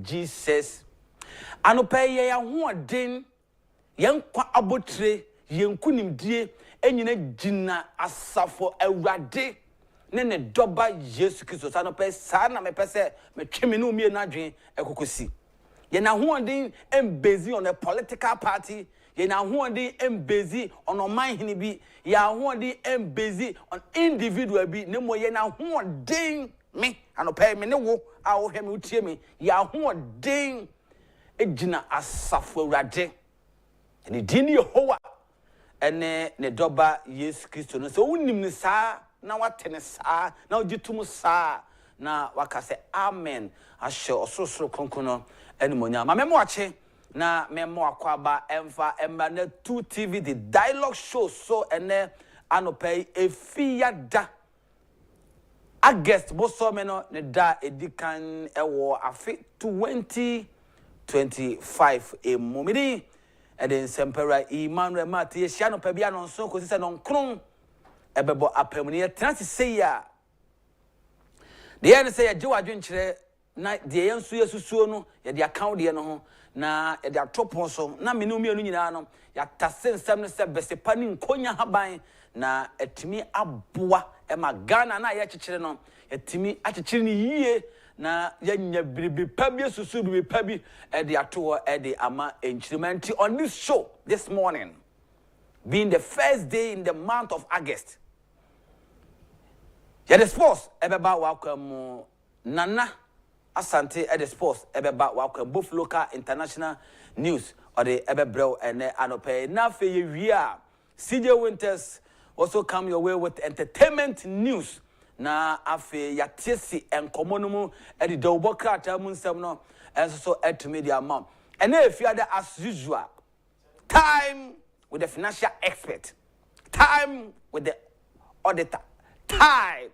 Jesus. Anope ye ya hoden yenkwa abotre yenkunimdie enyina gina asafo awurade ne doba Yesu Kristo sanope sa na mepese metweme no mie na dwen ekokosi ye na hoden embezi on a political party ye na hoden embezi on oman hini bi ya hoden embezi on individual bi ne mo ye na hoden me anope me ne wo a wo hwe me utie me ya hoden ejina asafo awurade ni dini Yehowa ene ne doba Yesu Kristo no so unim ni saa na watene saa na ogitum saa na wakase amen ahye ososoro konkono ene monya ma memo ache na memo akwaba emfa emba na 2 TV the dialogue show so ene anopay efia da August boso me no ne da edikan ewo afi 2025 emomidi eden sempera Emmanuel Mati ehia no pa bia no nso ko sise no nkron ebebo apamuni ye transi sei ya de ye ne sei ya jewa dwenkyere na de ye nso yesusuo no ye de account de no ho na ye de atopon so na menu mienu nyina no ya tasensem ne se besepa ni nkonya haban na etimi aboa e magana na ye kyekere no etimi akyekere ni yie na yanya biribi pabi susu biribi pabi e de ato e de ama enchirementi on this show this morning being the first day in the month of August. Yeah, the sports ebeba welcome Nana Asante at the sports ebeba welcome both local international news or the ebebrel and anope na fe wia CJ Winters also come your way with entertainment news na afe yatesi enkomonumu e the dobo krata munsem no enso at media mom and if you are as usual time with the financial expert, time with the auditor, time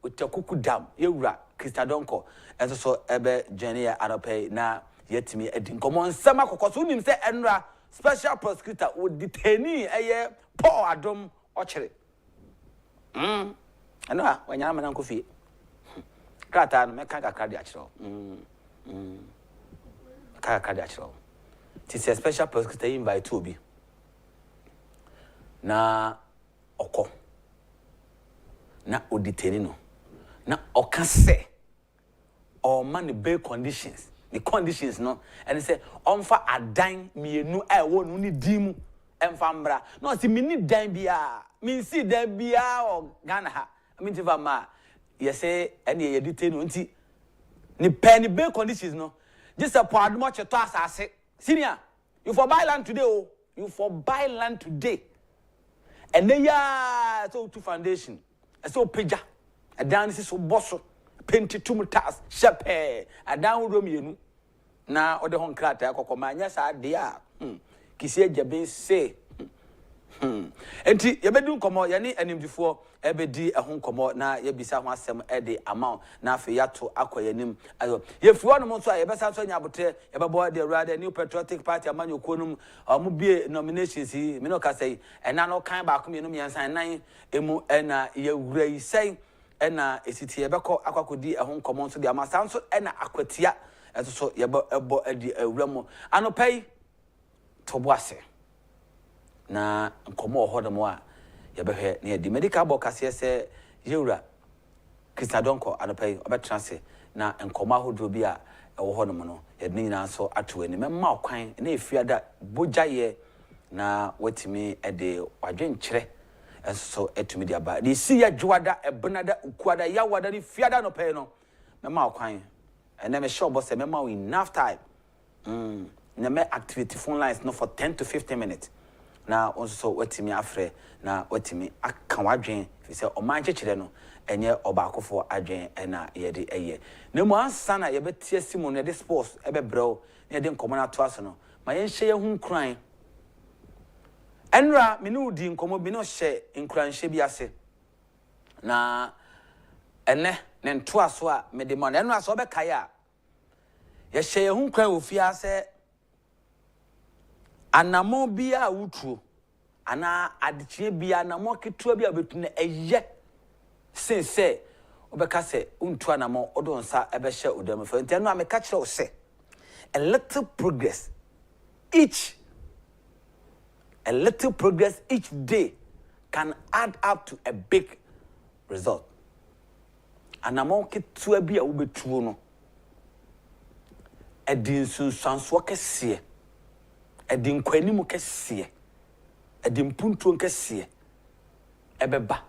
with the kuku dam, yura, Christadonko, and so ebe Jenny Anope na yetimi edin. Come on, Sama Kokosunim say Enra, special prosecutor would detain a Paul Adam Orchard. I know when you're an uncle fee. Cratan, Mekaka Cardiacho. Cardiacho. Tis a special prosecutor invite to be. Na oko na oditeni no na okase o man be conditions the conditions no and say onfa adan mienu e wo no ni dimu emfa mbra no si mini dan bia min si dan bia o Ghana ha min ti va ma ye say ene ye diteni nti ni pen be conditions no just a po admo cheto asase senior you for buy land today oh you for buy land today. And then ya so to foundation so peja a dance so bosso painted 2 meters shepe a down room na ode hon krata akokoma nya sa de a kisi Agyapong say enti ye bedu komo ye ne animdifo ebedi ehon komo na ye bisa ho asem e de amount na afi yato akoyanim ayo ye fiwo no so ye besa so nya abotre ye bebo de rather new patriotic party amanyo konum omo bie nominations yi me no ka say ena no kan ba ko me no miensan nan emu ena ye wura yi sei ena esiti ye beko akwakodi ehon komo so de amasan so ena akwatia eso so ye ebo edi awura mo anopai toboase na nkomo ohodemo a yebehwe ne di medical board kase se yewura Christadonko anopai obetranse na nkomo ahodro bi a ewo honom no ye ne nyina so ato ani memma okwan na efiada bojaye na watimi ede wadwenkyere enso etumi dia ba de si ya dwada ebenada ukuada yawada ni fiada no pay no memma okwan ene me sure boss memma we enough time na me activity phone lines no for 10 to 15 minutes na onso watimi afre na watimi aka wadwen fi se o man kyekere no enye obakofo adwen na yede eye na mu ansa na yebetie simo no de sports ebebrɛw na yede nkomo na to aso no ma yenhye ye hu kran enra me no di nkomo bi no hye nkranhye bi ase na ene ne nto aso a me de mo na enra so obekae a ye hye ye hu kran ofia se anamo bia wutuo ana adechie bia anamo ketua bia betu na eye sense obeka se untu anamo odonsa ebehye odam fa ntano ameka kire o se a little progress each day can add up to a big result. And I'm okay to be a ube true no. A din sunsanso kese. A din kwanimu kese. A din puntu kese. Ebeba.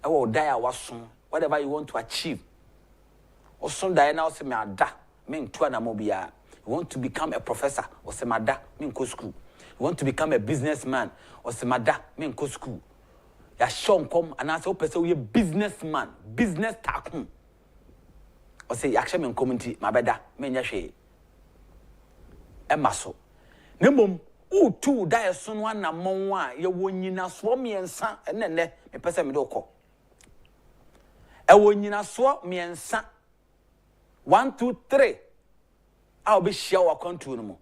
Ewo die wason. Whatever you want to achieve. Oson die na ose me ada. Me ntu na mo bia. You want to become a professor, or semada, mean go school. You want to become a businessman, or semada, mean go school. Ya show come and answer person we a businessman, business tycoon. Or say actually in community, my beda, mean ya she. Emaso. Nemum, o two die son one na monwa, ye wonyina swo miensa, and then me person me do ko. E wonyina swo miensa. 1, 2, 3. I'll be sure wa control no mo.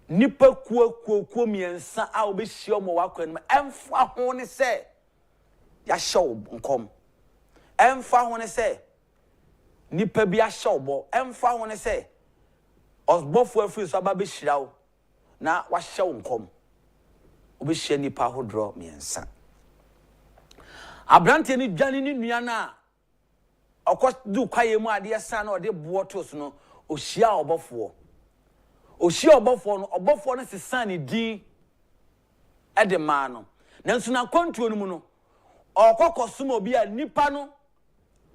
Nipa kuo miensa I'll be sure mo wa kwan mo. Emfa ho ne se ya show nkom. Emfa ho ne se nipa bi a show bo. Emfa ho ne se osbofo afiri so aba be hira wo na wa show nkom. Obi hye nipa ho draw miensa. Abrante ni dwane ni nua na okos du kwaye mu ade sa na ode boatos no Oshia obofo no sesa ne din ede ma no nanso na kwantuo no mu no okokosom obi a nipa no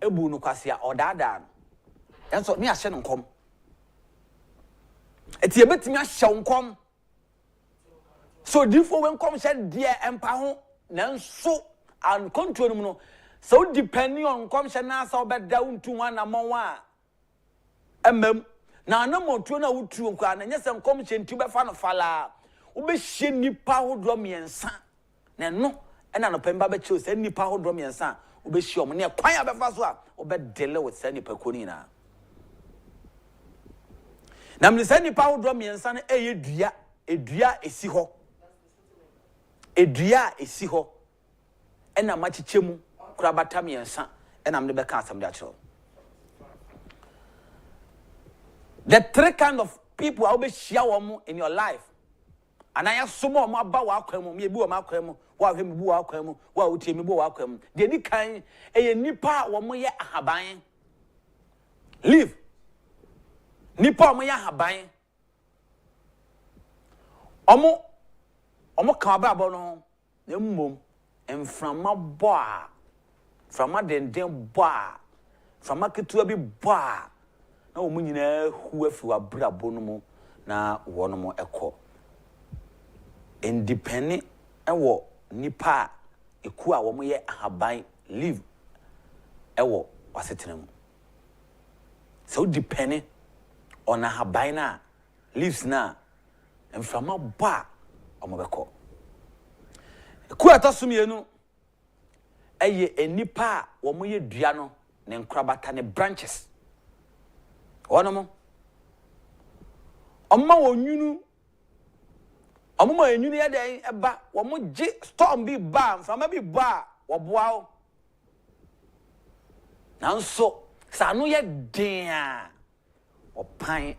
ebu no kwase a odada no enso me ahye no nkom eti ebetimi ahye nkom so difo we nkom hye de empa ho nanso an kwantuo no mu no so depending on nkom hye na asa obeda untu wan na monwa emem na anamotuo na wutuo kwa na nyese nkom chentu be fa no fala wo be hye nipa hodro miensa na no ena no pemba be che se nipa hodro miensa wo be hye om na kwan ya be fa so a wo be dele with se nipa koni na me se nipa hodro miensa na edua esi ho ena machichemu kura bata miensa ena me be ka asam da chiro. The 3 kind of people I will be share in your life. And I have some more about wakwemu, me bu wakwemu, wa him bu wakwemu, wa uti me bu wakwemu. The ni kind e nipa wo mo ye ahaban. Live. Nipa mo ye ahaban. Omo kan ba bo no, na mmom emframa bo a. Frama denden bo a. Frama ketua bi bo a. Na wo nyina hu afi wa brabo no mu na wo no mu ekọ independent ewo nipa eku a wo mo ye ahaban live ewo wasetena mu so dependent on ahaban na lives na emframa ba o mo bekọ eku atasumienu eye enipa wo mo ye dua no ne nkrabata ne branches Onomo Omma wonyunu Omma enyunu ya den eba wo mo je storm bi ba mfama bi ba wo boa o nanso sanu ye den a opan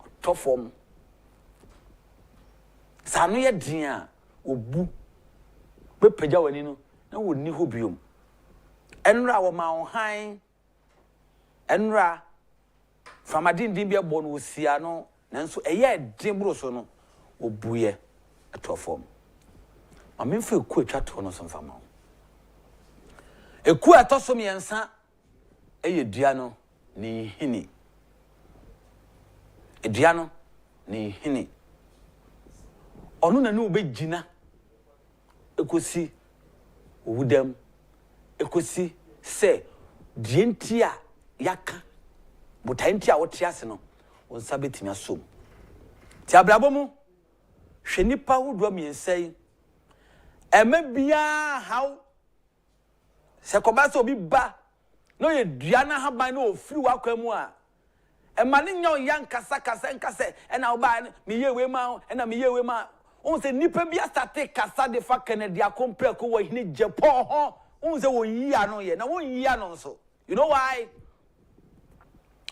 otofom sanu ye den a obu bepeja wani no na wonni ho biom enra wo ma han enra from a din bia bon wosia no nanso eye din bro so no obuye ato form amemfa eku atwa to no so mfama eku atoso miensa eye dua no ni hini edua no ni hini onu na no obegina ekosi owudam ekosi se dientia yaka butanti a wote ase no wonsa betimi asom ti abrabo mu hwe nipa hodo miensai ema bia haw se kobasa obi ba no ye dua na haban no ofiri wakwa mu a ema ne nya yan kasa nkase ena oba me yewe ma ena me yewe ma on se nipa bia starte kasa de fa Kennedy akompre ko wo hini Agyapong ho on se won yi ano ye na won yi ano so you know why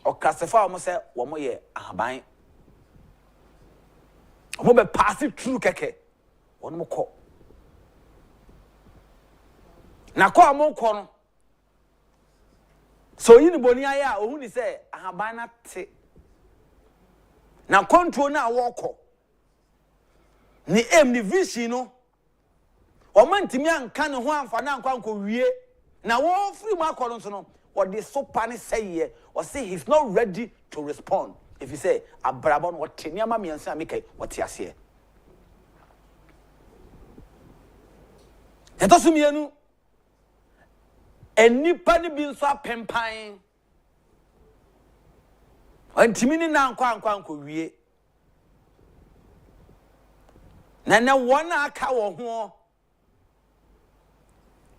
or classify omo say womo ye ahaban omo be pass it through keke wono mo ko na ko omo ko no so yin boni aya ohun ni say ahaban na te na control na woko ni ni vision no o man timi anka ne ho amfa na anka anko wie na wo free ma akọ no no or the so panic say here or say he's not ready to respond if you say abrabon what teniama me ansa make what ase eto so mienu enipa ni bi nso apempan antimi ni na anko wie na wona aka wo ho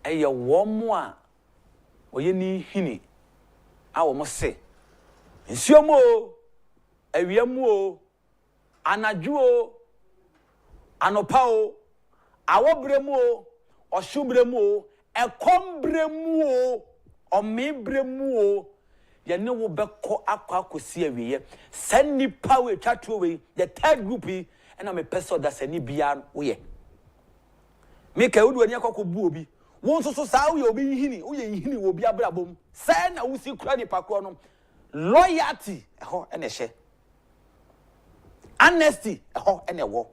eye wo mo a oye ni hini a wo mo se nsuomo o awiamu o anadwo o anopa o awobremu o ohwubremu o ekombremu o omebremu o ye ne wo beko akwakosi awiye sanipa we twatwo we the third group and am a person that sani bia wo ye me ka wudu ani akwakobu obi won so saa wo ye obi hini wo ye hini wo bia brabom say na wo si kura ni pakro no loyalty eho ene hye honesty eho ene wo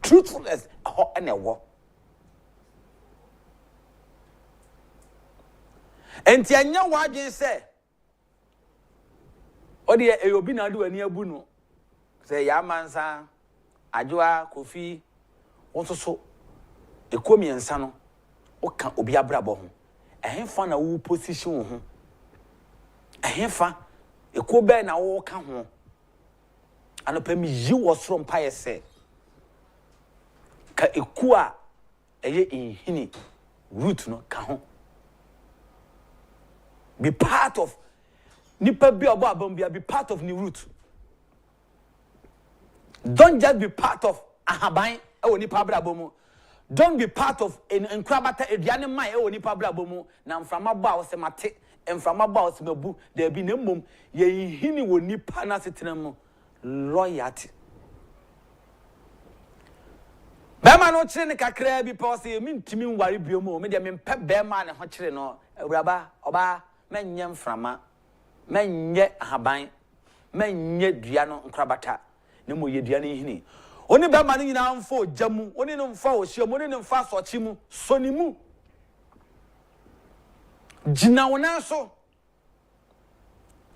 truthfulness eho ene wo enti anya wadwen se odi e obi na do ani abu no se ya mansa adwoa kofi won so ekomi ensa no oka obi abrabo ho ehemfa na wo position ho ehemfa eko be na wo ka ho anopa mi yi wo soro mpa yese ka eku a eye inhini root no ka ho be part of nipa bi obo abam bia be part of ni root don't just be part of ahaban e woni pa brabo mu don't be part of enkrabata eduane man e woni pa brabo mu na mframa ba wo se mate mframa ba wo se mabu da bi na mmom ye hini woni pa na setena mu loyalty bema no kire ne kakra bi pa se mi ntimi nware biomu me de me mpe bema ne ho kire no awuraba oba menye mframa menye ahaban menye dua no nkrabata ne mo ye dua ne hini oni bema no nyina mfo jamu oni no mfa o hye mo oni no mfa sochi mu soni mu jina wona so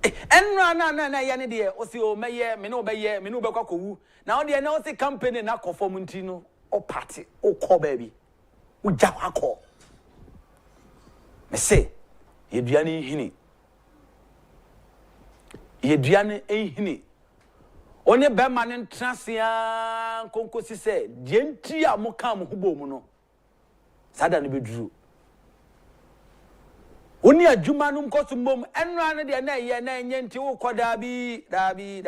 enra na ye ne de o si o meye me no beye me no be kwakowu na o de na o si company na conform nti no o party o call baby o ja akọ me say ye dua ne hini ye dua ne hini oni bema ne ntrasia konkosi se de nti a mo ka mo hubo mu no sada ne beduru oni adwuma no mkoso mbom enra ne de na ye na enye nti wo koda bi dabi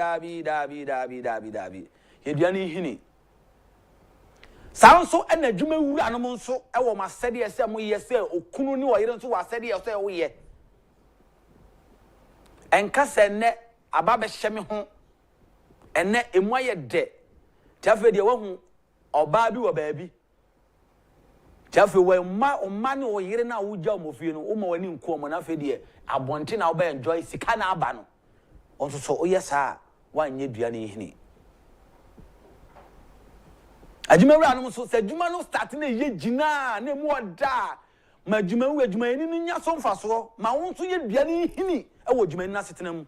ye dua ne hini sanso ena adwuma wura no nso e wo masede ese mo ye se okunu ni wo yire nso wo asede ese wo ye enka se ne aba be hyeme ho ene emu aye de tafe de wahu oba bi wo baabi tafe we ma ne wo yire na wo gya omofie no wo ma wani nko mo na fe de abonte na wo be enjoy sika na aba no onso so oye saa wanye dua ne hini adwumawura no so se adwuma no start na ye gina na mu oda ma adwumawu adwuma ni no nya so mfaso ma wo nso ye dua ne hini e wo adwuma ni na setena mu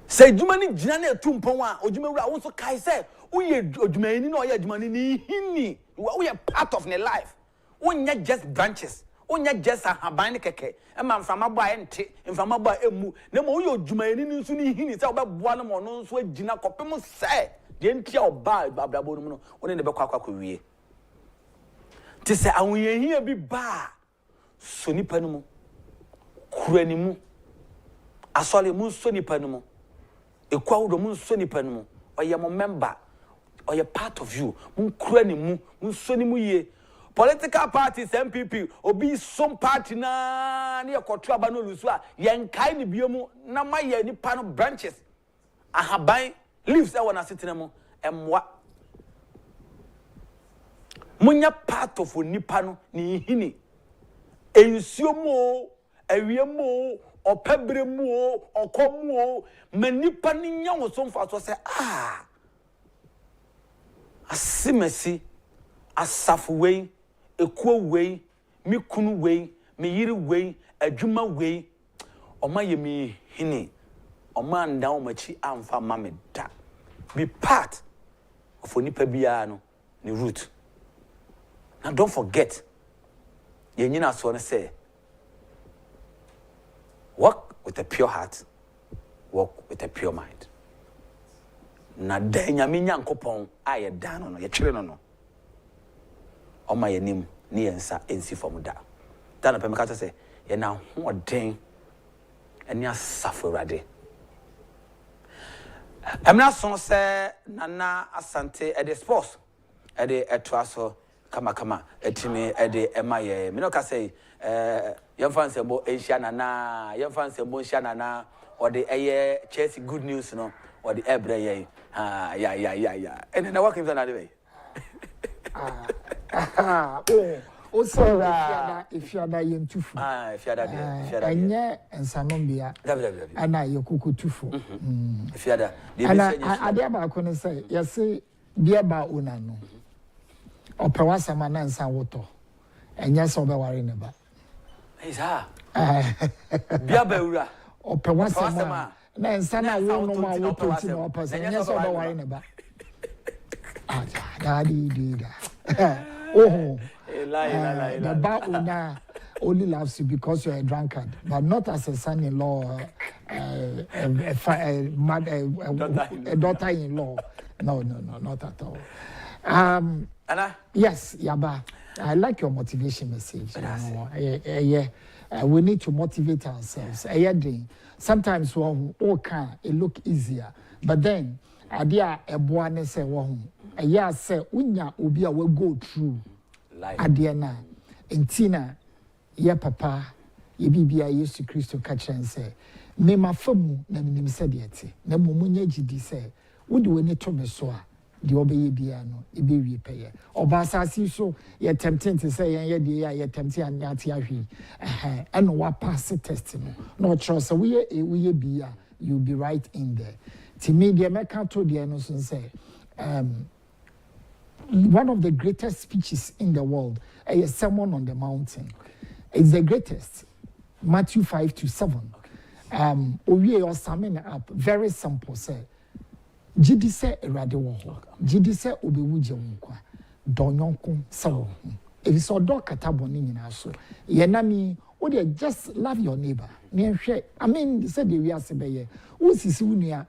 se adwuma ni gina na etumpon a adwumawura wo nso kai se wo ye adwuma ni na o ye adwuma ni hini wo ye part of the life wo nya just branches onya just ahaban ne keke e ma mframa bo a ente mframa bo a emu na mo yo dwumayeni nso ni hini se obeboa no mo no nso agina kopem se de ntia oba abrabo no one ne bekwa akwa wie ti se awunyehia bi ba so nipa no mu kura ni mu asole mu so nipa no mu ekwa wodo mu so nipa no mu oye mo member oye part of you mu kura ni mu so ni mu ye political parties MPP obi some party na ne yakoto aba no lusu a yenkai ne biomu na maye nipa no branches ahaban leaves e wona setena mu emwa munya part of nipa no ne hini ensuo mu awie mu opebre mu okomu manipa ni nya wo so mfa so se asimesi asafu wei ekuo wei mi kunu wei mi yiri wei adwuma wei oma ye mi hini oma nda o machi amfa mameda be part of onipa bia no ni root. Now don't forget ye nyina so ne say work with a pure heart, work with a pure mind. Na denya mi nyankopon aye dan no ye kyere no oma ye nim ni yensa ensi fom da dan pe me ka say ye na hoden eni asafo rade emna son say nana asante e de sports e de etwaso kama etimi e de emaye me no ka say ye fanse bo ehia nana ye fanse bo ehia nana or the eye Chelsea good news no or the ebre ye yeah and then work in that way oh so if you are that yem tufu if you are that anya ensanombia ana yokuku tufu if you are that ade ba ko ne say yesi bia ba una no opewasa ma na nsan woto enya so be ware ne ba isa bia ba ura opewasa ma na nsan na wo no ma woto ti no opasa enya so be ware ne ba daddy oh the bar owner only loves you because you're a drunkard, but not as a son-in-law, a daughter-in-law. No, not at all. Anna? Yes, Yaba. I like your motivation message. We need to motivate ourselves. Sometimes it look easier, but then idea a boane say say unya obi a we go through idea na entina ye papa ye bibia Yesu Kristo ka kyen say me mafamu na minim se de ete na momunya gidi say wodi woni to me so a de obeye bia no ebe wie peye oba asasi so ye tempting to say ye de ye tempting anya ate ahwi eno wa pass test no no trust we bia you'll be right in there. To me, the American told the Innocent say, one of the greatest speeches in the world, a sermon on the mountain. It's the greatest. Matthew 5-7. Oye or summing up, very simple. Say, Jidi se radio ho. Jidi se obewu je nkwa. Donyonko sawo. If so do kataboni nyina so. Yenami o dey just love your neighbor. I mean, said the we are sebeye. Usisi unia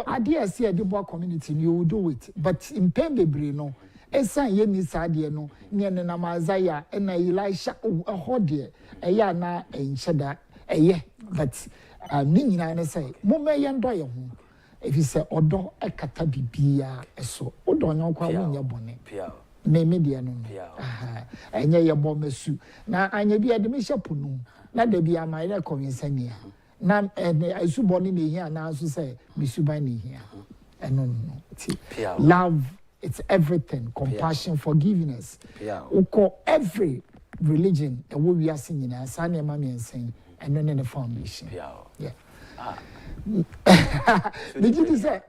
idea say the boy community you will do it, but in Pembebre no esan ye ni sadie no ne na mazaya na Elisha hodie eya na encheda eye but ni nyina ne say mo me ye ndo ye ho if you say odo ekata bibia eso odo nyonko awonye bone na media no enye ye bo mesu na anya bia de me hyapunu na da bia ma ile convincenia na asuboni ne hia na so say misuban ne hia no love, it's everything. Compassion, forgiveness. Uko every religion we are singing as Sanya Mami and saying and then in the foundation. Yeah. Did you say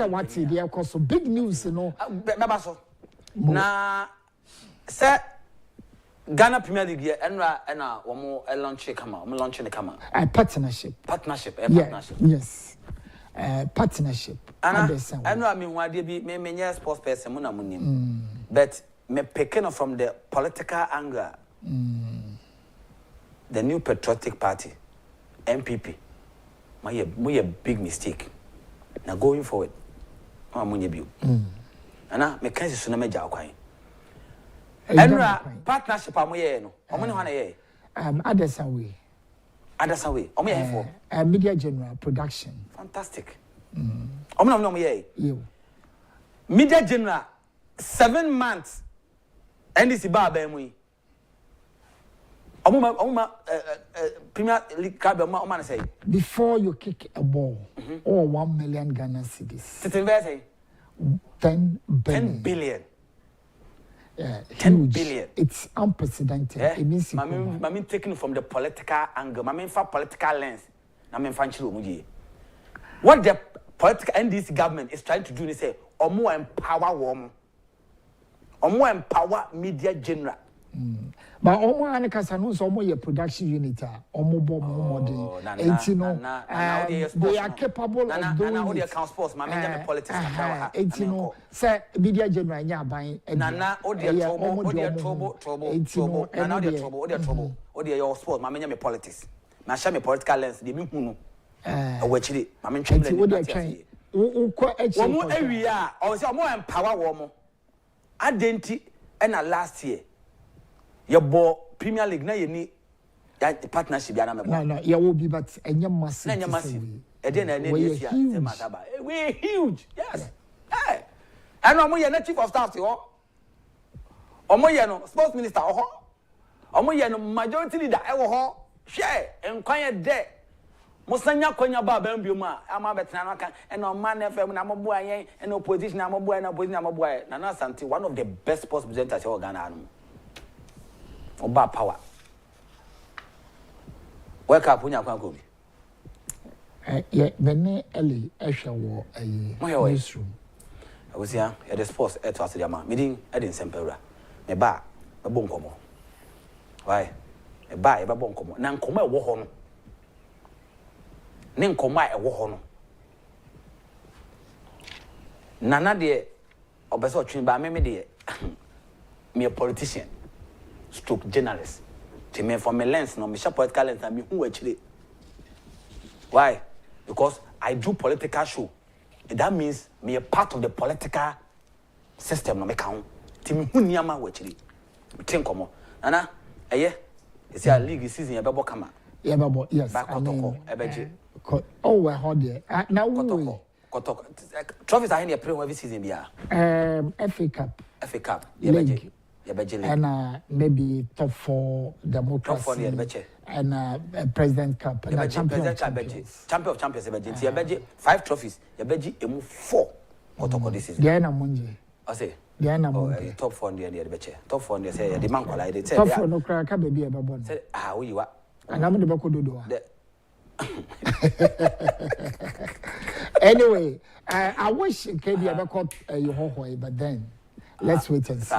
what's it? Yeah, of course. So big news, you know. Na say Ghana Premier League enra womo launch kama womo launch ne kama partnership yes partnership enra me hu bi me sports person na munim but me picking from the political angle the new patriotic party MPP my big mistake now going forward amunye bi ana me kan sisu na me ja kwan enra partnership amoye no omo ne ho na ye Adasawe omo ye for media general production fantastic omo ye media general 7 months NDC ba ba mu yi omuma Premier League club omma say before you kick a ball or 1 million Ghana cedis. It's invest 10 billion. 10 billion. Yeah, 10 billion. It's unprecedented. Yeah? It means Mami taken from the political angle. Mami fa political lens. Na me fa nchiro muji. What the political NDC government is trying to do is say omo empower women. Omo empower media general. But omo anekasa no so omo ye production unit omo bo modern. They are capable of doing it. They account sports ma me politics say media general nya ban nana trouble your sports ma me politics na share me political lens de me hu no awachiri ma me ntwemle ni ukọ echi wo mo awia o say omo empower wo mo adenti na last year your Premier League na ye partnership ya na me no ya will be but enye massive na massive e dey na dey sia say mataba we huge yes eh and omo ye na chief of staff ho omo ye no sports minister ho omo ye no majority leader e wo ho hwe enkwan ye de musanya kwanya ba ba mbio ma ama betena no kan e no man FM na mobo ayen e no opposition na mobo ayen na opposition na mobo ayen na Asante one of the best sports presenters in Ghana anu oba power wake up unya kwa gobi bene ele ehwe wo newsroom awusia e the sports e to asede ama meeting e de nsempewura me ba me bo nkomo why e ba e ba bo nkomo na nkomo e wo ho no ne nkomo a e wo ho no nana de obese otwen ba me de me a politician stroke journalist to me from a lens no me sha political lens and me who actually why because I do political show that means me a part of the political system no me count to me who niama we actually me think komo nana eye it's a league season e bebo kama e bebo yes I mean ebeje oh we hold there now we kotoko trophies are in every season bia FA Cup ebeje and maybe top 4 democracy and President Cup and champion of champions ebeje 5 trophies ebeje emu 4 kotoko this season Diana Munje I say Diana Munje top 4 there ebeje top 4 there say the man kwala they say top 4 no kra ka baby ebebo say wo yiwa and am de beko dodo anyway I wish KD ebeko you hohoi but then let's wait and see.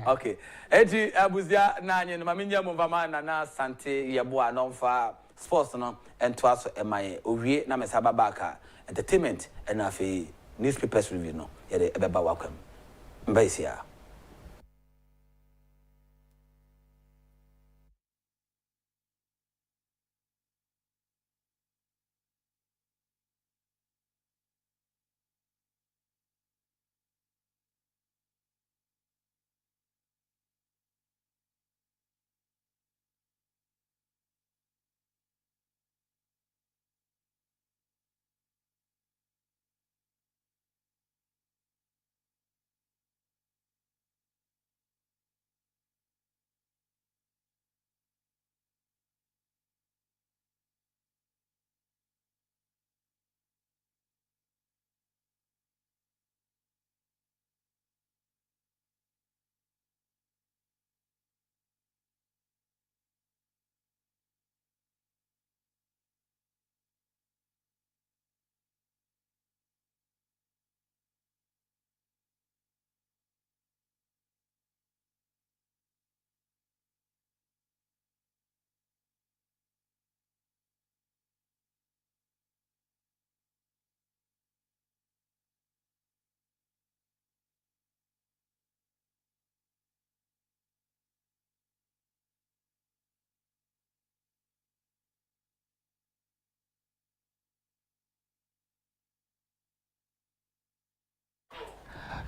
Okay. Eti abuzia na anye no mamenya mumvama na Asante yebo anonfa sports no ento aso emaye owie na mesaba baka entertainment and afi newspapers review no ye de ebeba wakwam mbaisia.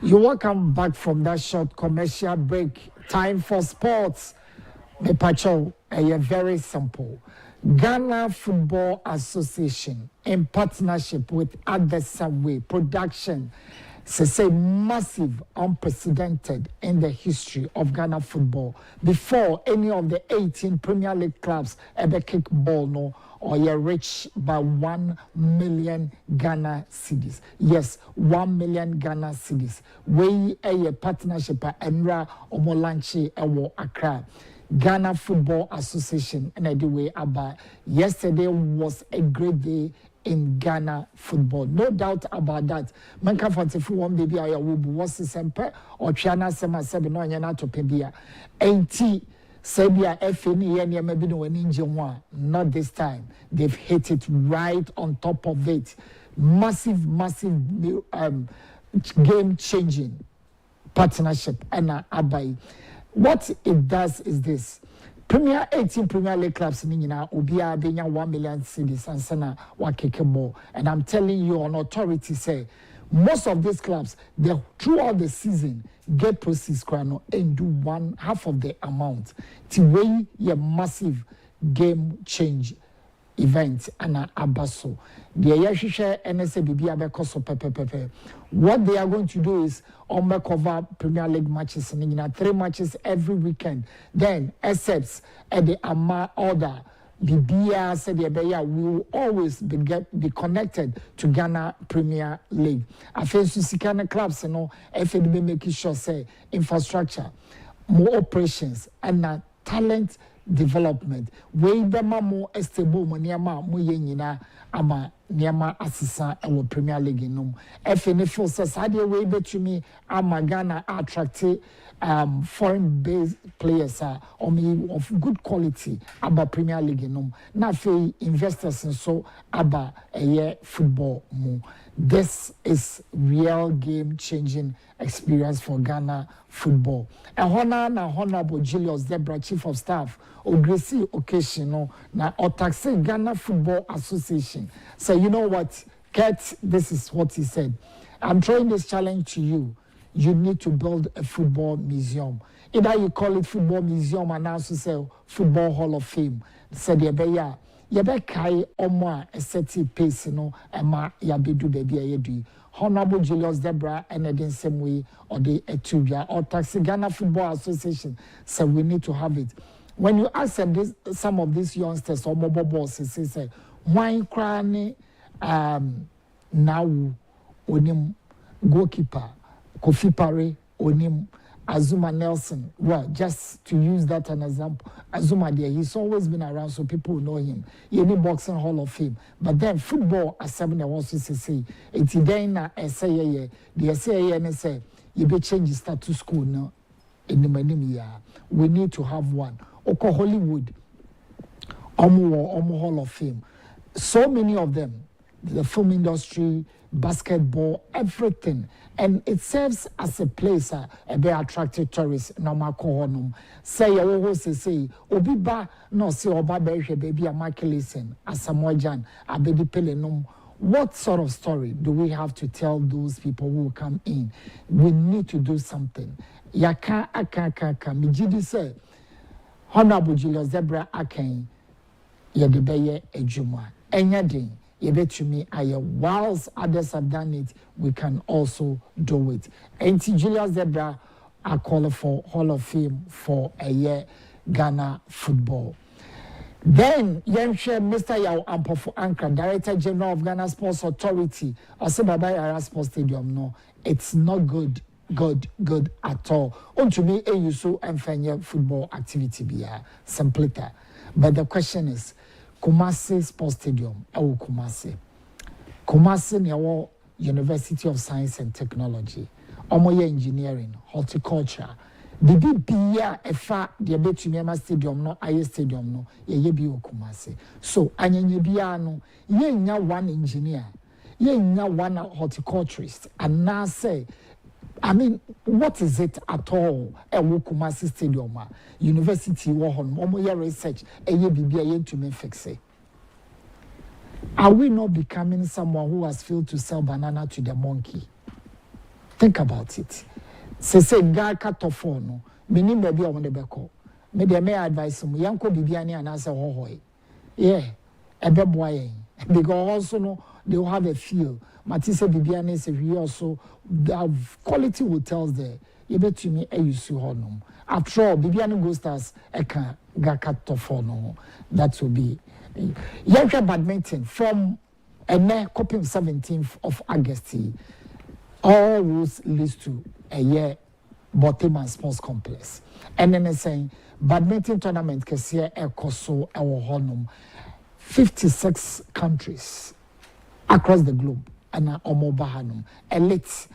You welcome back from that short commercial break. Time for sports. The patrol very simple. Ghana Football Association in partnership with Other Subway Production say massive, unprecedented in the history of Ghana football. Before any of the 18 Premier League clubs ever kick ball, no, or you're rich by 1 million Ghana cedis. Yes, 1 million Ghana cedis. We a partnership Enra Omolanchi Ewo Accra. Ghana Football Association and anyway about yesterday was a great day in Ghana football. No doubt about that. Manka Fatifu one baby I will be was sempe or China Sema Sebi no yana to Pebia. Ain't Sebia FNE and maybe no ninja. Not this time. They've hit it right on top of it. Massive game changing partnership and Abai. What it does is this. 18 Premier League clubs in Nina Ubia being 1 million cedis and Sana Wakekebo. And I'm telling you on authority say most of these clubs they throughout the season get proceeds crano and do half of the amount to weigh your massive game change event and abaso. The Yashisha NSA BBA because of pepe. What they are going to do is cover Premier League matches in 3 matches every weekend. Then excepts at the Ama order. BBA said the will always be connected to Ghana Premier League. I feel Susikana clubs, FNB making sure say infrastructure, more operations and talent development. We bema mo estable mo niama mo yenyina ama niama asisa e wo Premier League num. FNF for society we betumi ama Ghana attract foreign based players of good quality about Premier League num. Na fe investors so aba football mo. This is real game changing experience for Ghana football. And Honorable Julius Debra, Chief of Staff, Ogresi occasion na Otaxe Ghana Football Association. So you know what, Kurt, this is what he said. I'm throwing this challenge to you. You need to build a football museum. Either you call it football museum and also say football hall of fame. Said Yebekai Omwa a seti pace Emma Yabidu baby ayedi. Honorable Julius Debra and then same way or the Etubia or Taxi Ghana Football Association said we need to have it. When you ask them this, some of these youngsters or mobile bosses, they say, why crying now onim goalkeeper, Kofi Pare onim Azuma Nelson. Well, just to use that an example, Azuma there, he's always been around, so people know him. He in the boxing hall of fame. But then football, as someone wants to say, it's then say, the say, you be change the status quo now in the year. We need to have one. Oko Hollywood, Omo Hall of Fame. So many of them, the film industry, basketball, everything. And it serves as a place a very attractive tourists. Normal kohonum. Say say Obiba no say Oba Berhe baby a Michaelison, a Samojan, a baby Pelenum. What sort of story do we have to tell those people who come in? We need to do something. Yaka aka Mijidi say Honorable Julius Debra Aken Yedebeye Ejuma. Enyadin. Yebetumi aye, whilst others have done it, we can also do it. And Julius Debra are called for Hall of Fame for a year Ghana football. Then Yemshe Mr. Yao Ampofo Anka, Director General of Ghana Sports Authority, Osebaba Yara Sports Stadium. No, it's not good at all. To me, you so unfair football activity be simpliter. But the question is, Kumasi Sports Stadium, Kumasi near University of Science and Technology, Omoye Engineering, Horticulture. The BBA efa the Betumema Stadium no Aye Stadium no ye bi Kumasi. So anyenye bia no ye nya one engineer, ye nya one horticulturist, and now say I mean, what is it at all? Kumasi Stadium, University Wahon, Omoya Research, BBA to me fix it. Are we not becoming someone who has failed to sell banana to the monkey? Think about it. Say guy cut off no, meaning baby on the beko. Maybe I may advise him, Yanko Bibiani and answer hoy. Yeah, a beboy. Because also no, they will have a feel. Matisse Bibiane says we also have quality hotels there. You bet to me a use honum. After all, Bibiane Gustas eka gakato for no. That will be Yanka badminton from a copy 17th of August. All routes leads to a year Boteman Sports Complex. And then saying badminton tournament Kessie Ekoso our honum 56 countries across the globe and omoba hanum elite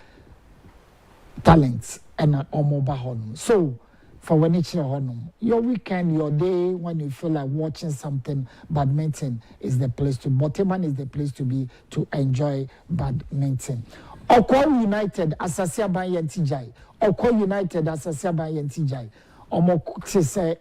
talents and omoba honum. So for when it's your honum, your weekend, your day when you feel like watching something, badminton is the place to. Boteman is the place to be to enjoy badminton. Okwa United Asasia Ban Yentijai. Okwa United Asasia Ban Yentijai. Omo say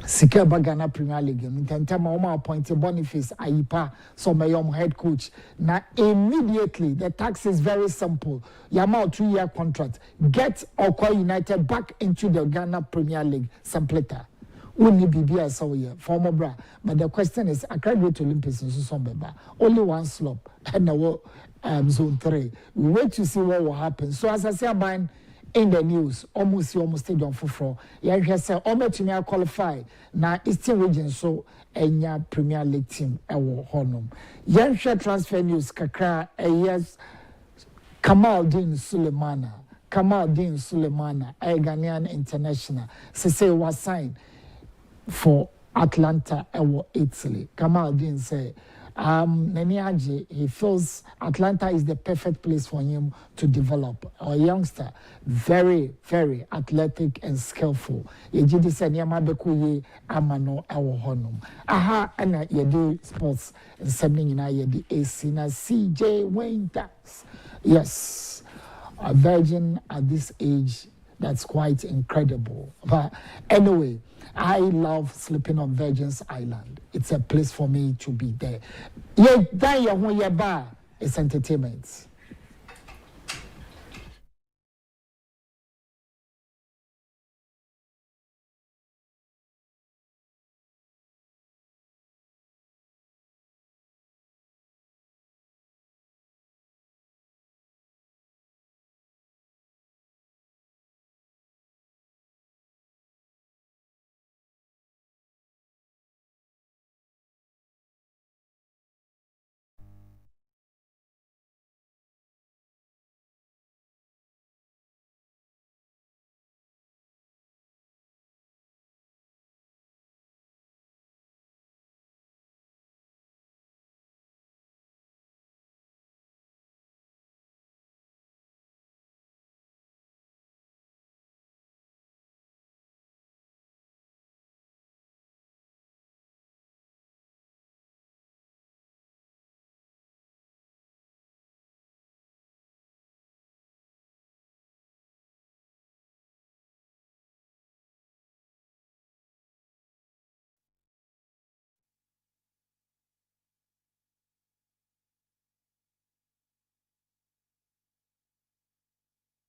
Sika Ghana Premier League. Intentama Oma appointed Boniface Ayipa, so my head coach. Now immediately the tax is very simple. Yama 2-year contract. Get Okwa United back into the Ghana Premier League. Sampleta. Only BBI so here, former bra. But the question is, I can't go to Olympics in Susomba. Only one slop and now zone 3. We wait to see what will happen. So as I say, I'm in the news, almost stadium for four. Yeah, say almost to me qualify. Now Eastern region so enya Premier League team ewo honum. Yeah, transfer news kakra yes Kamaldeen Sulemana, a Ghanaian international. Say was signed for Atlanta ewo Italy. Kamaldeen say Neniaji, he feels Atlanta is the perfect place for him to develop. A youngster, very, very athletic and skillful. Yejidi said, Yamabeku amano ewo honum. Aha, and yedi sports and something in yedi AC na CJ Winters. Yes, a virgin at this age, that's quite incredible. But anyway, I love sleeping on Virgin's Island. It's a place for me to be there. It's entertainment.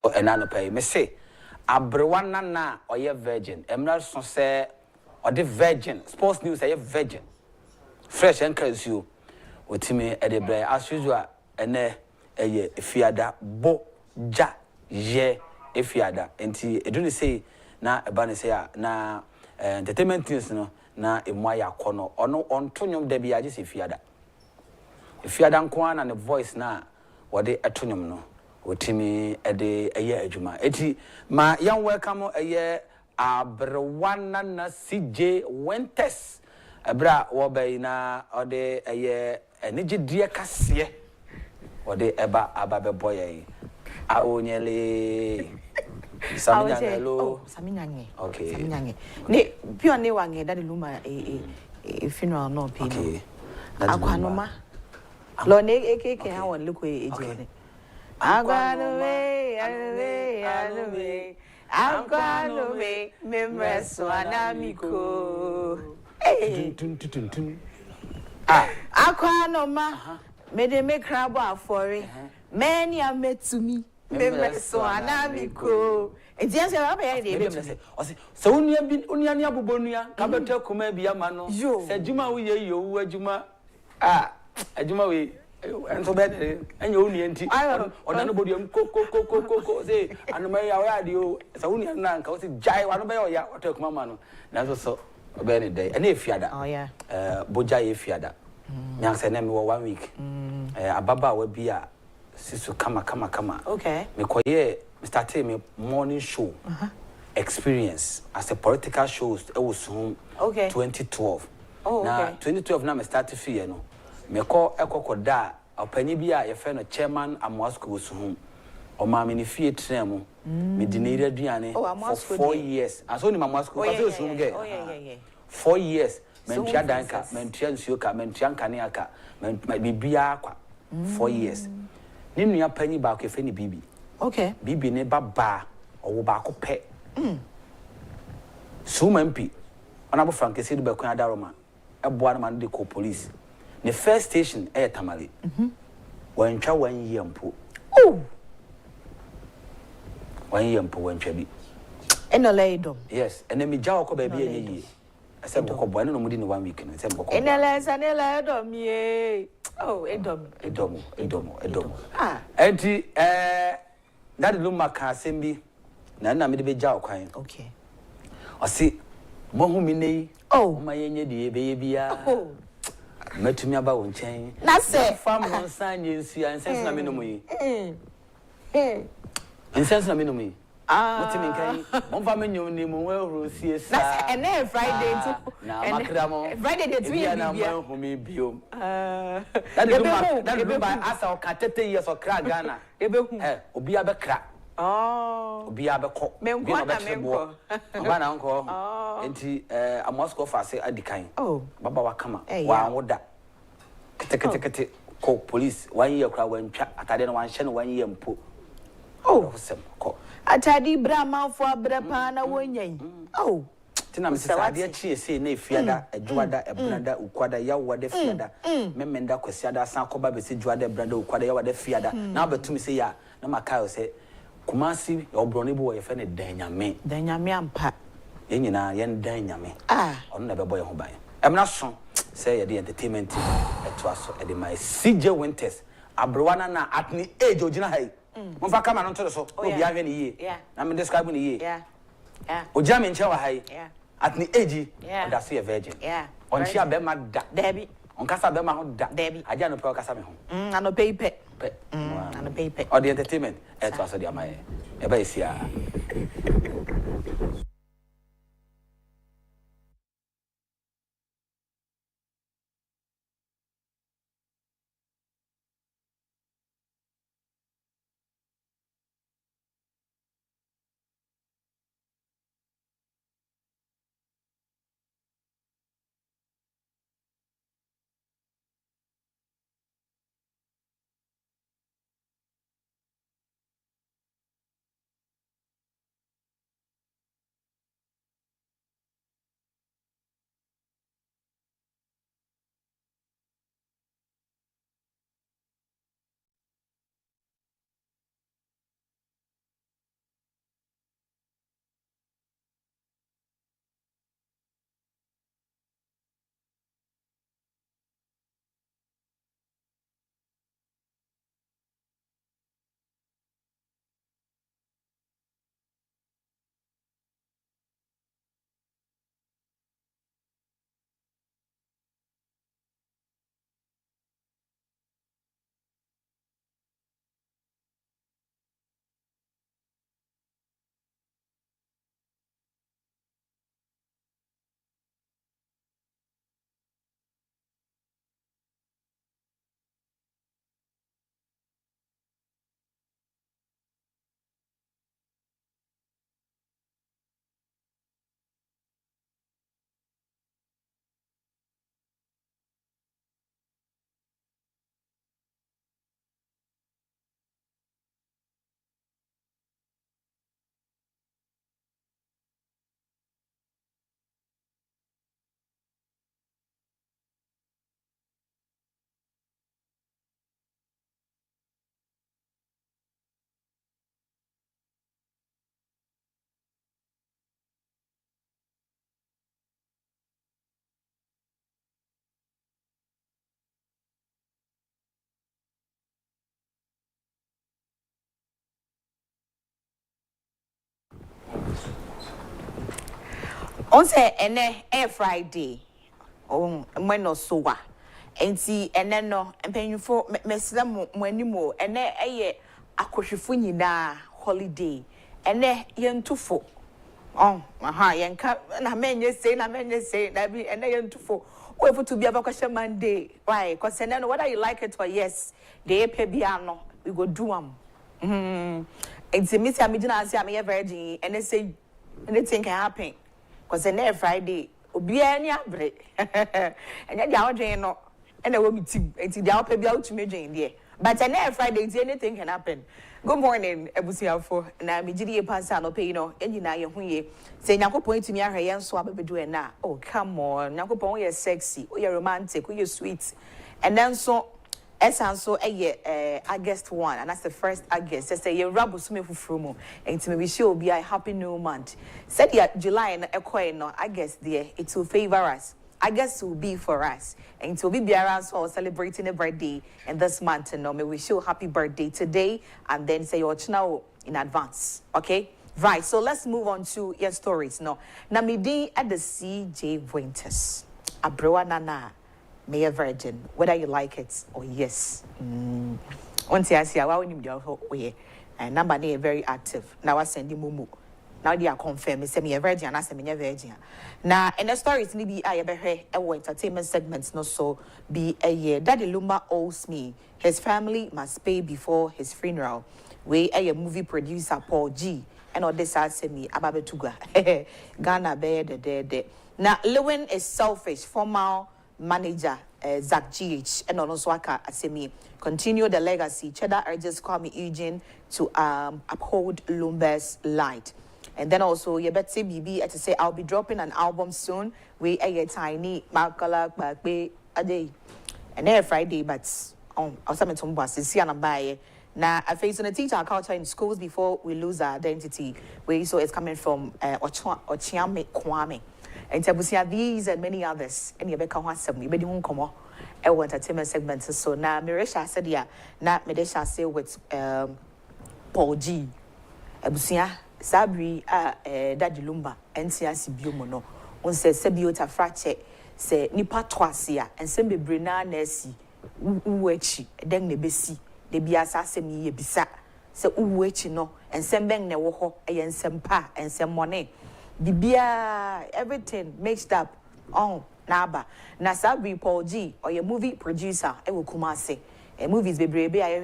Enano pay me say abrewana na oye virgin emra so say ode virgin sports news say virgin fresh and you otime edebre as usual ene eye efiada bo ja ye efiada enti eduni say na eba ne say na entertainment news no na emu ya kono ono ontonyom da bia je se efiada nko ana ne voice na wode etonyom no otimi ede eye adwuma eti ma yan welcome eye abrewana na CJ Winters abra wo bai na ode eye enigidie kase ode eba ababe boye a onyele Saminyangelo Saminyanye okay Saminyanye ne pure ne wange that luma funeral no pay no akwanoma lo ne ekeke ha won leko ejode Agwanume, memreso anamiko. Hey, Akwanoma, made me crab afore. Many are met to me, memreso anamiko. It's just a baby. So, Unia Bubonia, Kabata Kume Biamano, said Juma, we ye, you, Juma. Ajuma we and so bad and you only anti on anybody co say and my radio as only an uncle say jai one by ya or take mamma. That's so a very day. And if you Oh yeah. Boja if you had young say name 1 week. A baba will be a sister come. Okay. Me koye started me morning show experience as a political shows it was home 2012. Oh, now okay. 2012 now me started fear no me call ekokoda opani bia ye fe no chairman Amwasco was home o ma me ni fie trem me dinere aduane for 4 years aso ni Amwasco ka fe osum ge Oh yeah. 4 years mentua danka mentua nsuoka mentua nkane aka bibia kwa 4 years ni nua pani ba ko fe ni bibi Okay. bibi ne baba owo ba ko pe Suma MP Honorable Frank Kencity Media Adaroma eboa na man de ko police the first station Tamale wan twa 1 year mpo Oh 1 year mpo wan twa bi Enoledom yes and me jaw ko ba bi enye asem ko boa no mudi ni 1 week no asem ko Enoledom ye oh edom enti that luma ka asem bi na me de be jaw kwan okay Osi mohumi nei ma yenye die be bia matumi aba wo nchen na se fam no sanye nsu ansense na me no yi ansense na me no yi mutimi nkan mo fa me nyom ni mo wa rosie sa na se ene Friday to na makra mo Friday dey to bia na mo humi biom that be by asa o katete years o kra Ghana ebehu obi abekra obi abekọ me nkwa na me nkọ oba na nkọ enti Amwasco fa se adikan baba wakama wa woda kete ko police 1 year kra wantwa atade na wanhye no 1 year mpo sem ko atadi bramafo abrapa na wonyan tina misade chi ese na efiada adwada ebrada ukwada yawada fiada memenda kwasiada san ko ba besi dwada ebrada ukwada yawada fiada na batumi se ya na makayo se Kumasi obroni bo ye fe ne danyame ampa yenyina yen danyame ono na bebo ye ho ban emna so say ye the entertainment eto aso e de my CJ Winters abrowana na at ni age ogina hai mo fa kama no nto so obi ahwe ni ye na me describe ni ye ogina me nche wa hai at ni age oda so ye virgin on chia be ma da debi on kasa be ma ho da aja no pe kasa me ho ano peipe ano peipe or the entertainment eto aso dia mai e ba isia On say air Friday. Oh, when no sowa. And see, and then no, and paying for Meslam when you more, and there a akwashifuni na holiday, and there yen too fo. Oh, aha, yen cap, and I mean, you say, that be, and then too fo. Wherefore to be a vacation Monday. Why? Because I know whether you like it or yes, they pay piano, we go do them. It's a miss. I'm a virgin, and they say anything can happen. Because then Friday, Obiania break, and then the hour no. And I will be team, and the out pay out to me, Jane, dear. But I Friday, anything can happen. Good morning, Ebusia for na me gidi e pass no pay no enyina ye huye say Yakopon to me ahwe so abebedu na oh come on Yakopon you sexy you romantic you sweet and then so so August 1 and that's the first August say you rabu so me fufuru mu enti me wish you be a happy new month said ya July na ekoi no August there it will favor us. I guess it will be for us. And to be around so celebrating a birthday and this month, and we wish you a happy birthday today and then say your channel in advance. Okay? Right. So let's move on to your stories. No. Namidi at the CJ Winters. Abroa Nana, May a Virgin, whether you like it or yes. Once I see how we need to and number they very active. Now I send you Mumu. Now they are confirmed. Say me a virgin and I say me a virgin. Now, and the stories ni be I ever heard entertainment segments no so be a year. Daddy Luma owes me. His family must pay before his funeral. We a movie producer Paul G. And all this I say me ababetuga. Ghana be the. Now Lewin is selfish. Former manager Zach GH and also I say me continue the legacy. Cheddar urges Kwame Eugene to uphold Lumber's light. And then also, you better say BB to say I'll be dropping an album soon. We a tiny Makala Bakbe a day. And every Friday, but on some bus see and buy. Now I face on a teacher culture in schools before we lose our identity. We so it's coming from Ochiame Kwame. And Tabusia these and many others. And you better come some you better come on. Entertainment segments. So now Miresha said yeah, now Medesha say with Paul G. Ebusia Sabri Daddy Lumba NCS biomo no on se sebiota frache se nipa twasia and sembe brena nesi uwechi den ne besi de bia asasem ye bisa se uwechi no and sembeng ne wo ho eyensempa and semone bibia everything mixed up on naba na Sabri Paul G or your movie producer e wo Kumase movies bebrebe aye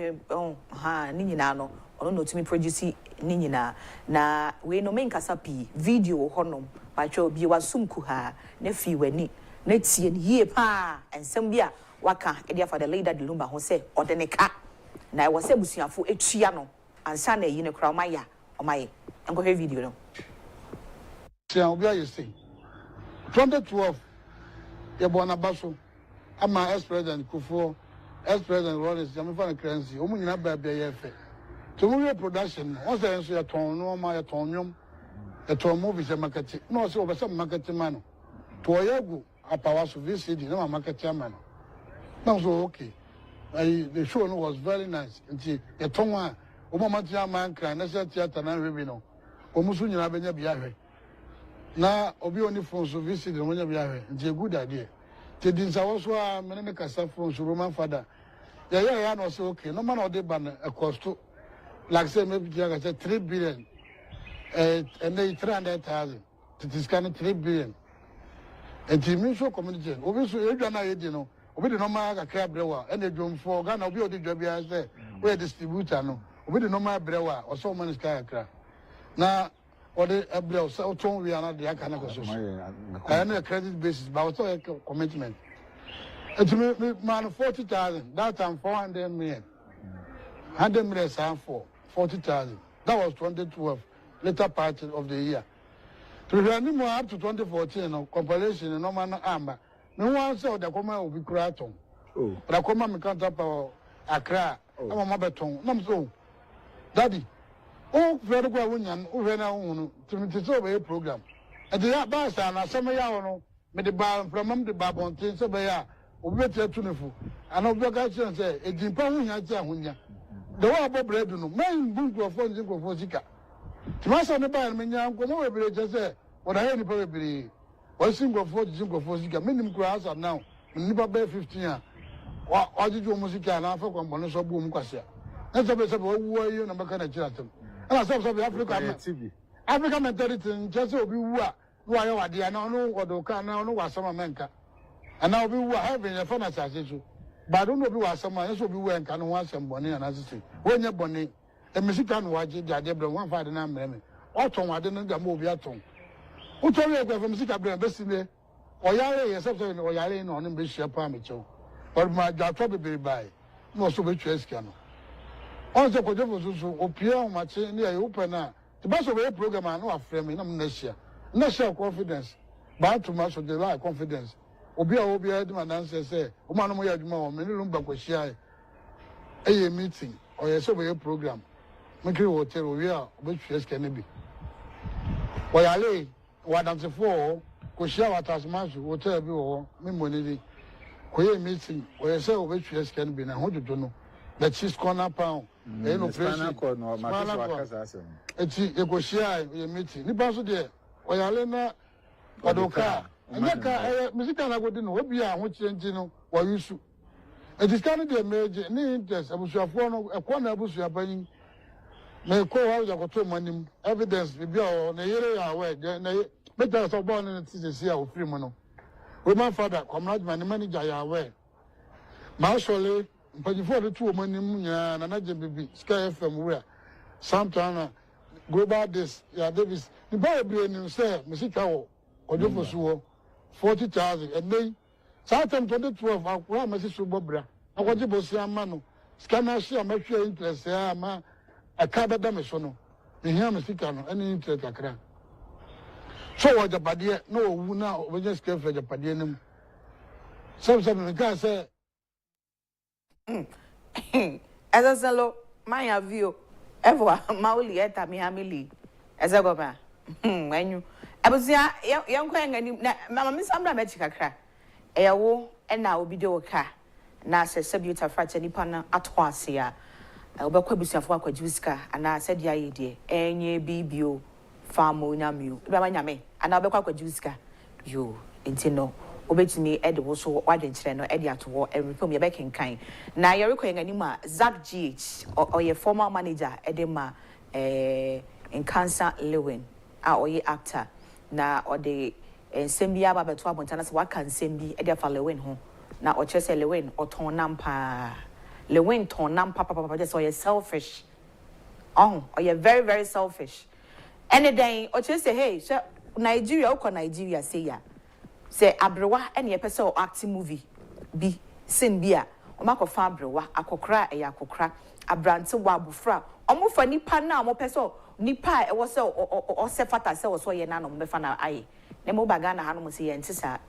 ni nyina no ono no to me produce ninyina na we no men kasa pi video honom ba twa obi wasumku ha na fi wani na tie ni ye pa ensem bia waka e dia for the leader de lumba ho se odeneka na e wose busuafo etua no ansa na yi ne kra omaya omaye enko he video no tia obi aye say 2012 ye bona baso ama ex-president Kufo ex-president Rollins Jamifan Crency omu nyina ba bia ye fe to movie production once I say a ton no my tonium a ton movies a market no so over some market man to ayagu a power so VCD no market man no so okay the show was very nice and a ton o moment man can na theater na we no o musu nyina benya bia hwe na obi oni phone so VCD no nya bia hwe it's a good idea te din sa wo so a me ne kasa phone so Roman father ya no so okay no man o de ban a cost like say maybe I said 3 billion and they 300,000 it is kind of 3 billion and the mutual community obviously you don't know you know obi the normal kakra brewa and the drum for Ghana obi odi job ya say we distributor no obi the normal brewa or so man is kakra na or the brewa so ton we are not the akana ko so I know credit basis but also a commitment it me man 40,000 that time 400 million 100 million for 40,000. That was 2012, later part of the year. To renew up to 2014, compilation, no man amber. No one saw the Koma will be Kraton. Oh, the Koma me can't up Accra. I'm a Mabaton. No, so. Daddy. Oh, very good woman, who ran out to me to solve a program. At the bus, and some yano, made the bar from the Babon, things of a better tunifu. And obligation say, a dimple hunya. The one about bread, no man, book of phones for Zika. To my son, the bar, me, just say, what I had probably Why single for Zika, minimum grass are now, Nipa Bay 15. Or did you music and Alpha Components of Boom Cassia? That's a bit of who you number can adjust them. And I saw some African TV. African mentality just will be why are the unknown or the car now, no was some America. And now we were having a fun assassination. But I don't know who someone else will be wearing can want some bonnet and as when you're bonnet, a Mexican watch, the idea of 1 5 and I'm Autumn, I didn't know move your tongue. Who told you from Mexican best in there? Or Yale, except or Yale on him, be share Pamicho. But my job probably by no so much as can. Also, for the Opia, much near open now. The best of a program, I know a frame in amnesia. National confidence, but too much of the lie confidence. Obia, my answer say, Oman, many room back with shy. A meeting or a survey program. Make you hotel, we are, which yes can be. Why I lay, what I'm the four, could share what as much hotel be or me Quay meeting or a cell which yes can be. Now, what do you know? That she's corner pound. No spinal cord, no, my it's a go share a meeting. Nipaso there, or Yalena, or Doka. And that musical I wouldn't know, be which engine or you should. It is kind of the major interest. I was a corner of your buying. May call out your control money evidence will be on a year away. But there's a born in the sea of free money. With my father, come out my manager away. Marshally, but before the 2 money, and another baby, Sky FM, where sometime global this, yeah, Davis, the Bible and say, Missy or do 40,000 and then Southern 2012, I want my sister Bobra. I want to see a man. Scanner, she make sure interest, a card damage. The here, Missicano, any interest. So, what the body, no, now we just care for the Padianum. Something the guy said, as a solo, my view, ever, Mauli at Miami, as I go back. When you. I was young and Mamma Miss Ambra Magica crack. Awo, and now be do a car. Nasa Sabuta Fraternity Pana at Wasia. I'll be quibus of Waka Juska, and I said, ya idea, and ye be bio, farmo namu, Ramanyame, and I'll be Quaka Juska. You, intino, obey to me, Ed was so wide and channel, Eddie at war, and reform your back in kind. Now you're requiring anima, Zach GH, or your former manager, Edema, in Cancer Lewin, our actor. Na or the Sembia Baba to Montanas, what can Sembi, Edia for Lewin home. Now or Chess Lewin or Tonampa Lewin Tonam Papa, just or you're selfish. Oh, or you're very, very selfish. Any day, or just say, hey, sir, Nigeria, or Nigeria, say ya. Say Abrewa, any episode acting movie. Be Simbia, or Marco Fabrewa, a cocra, a yakokra, a branch wabufra, or move for Nipa now, more peso. Nipa e was so or sefata se was so ye na no mefana ai ne mo bagana ha no mo se ye ntisa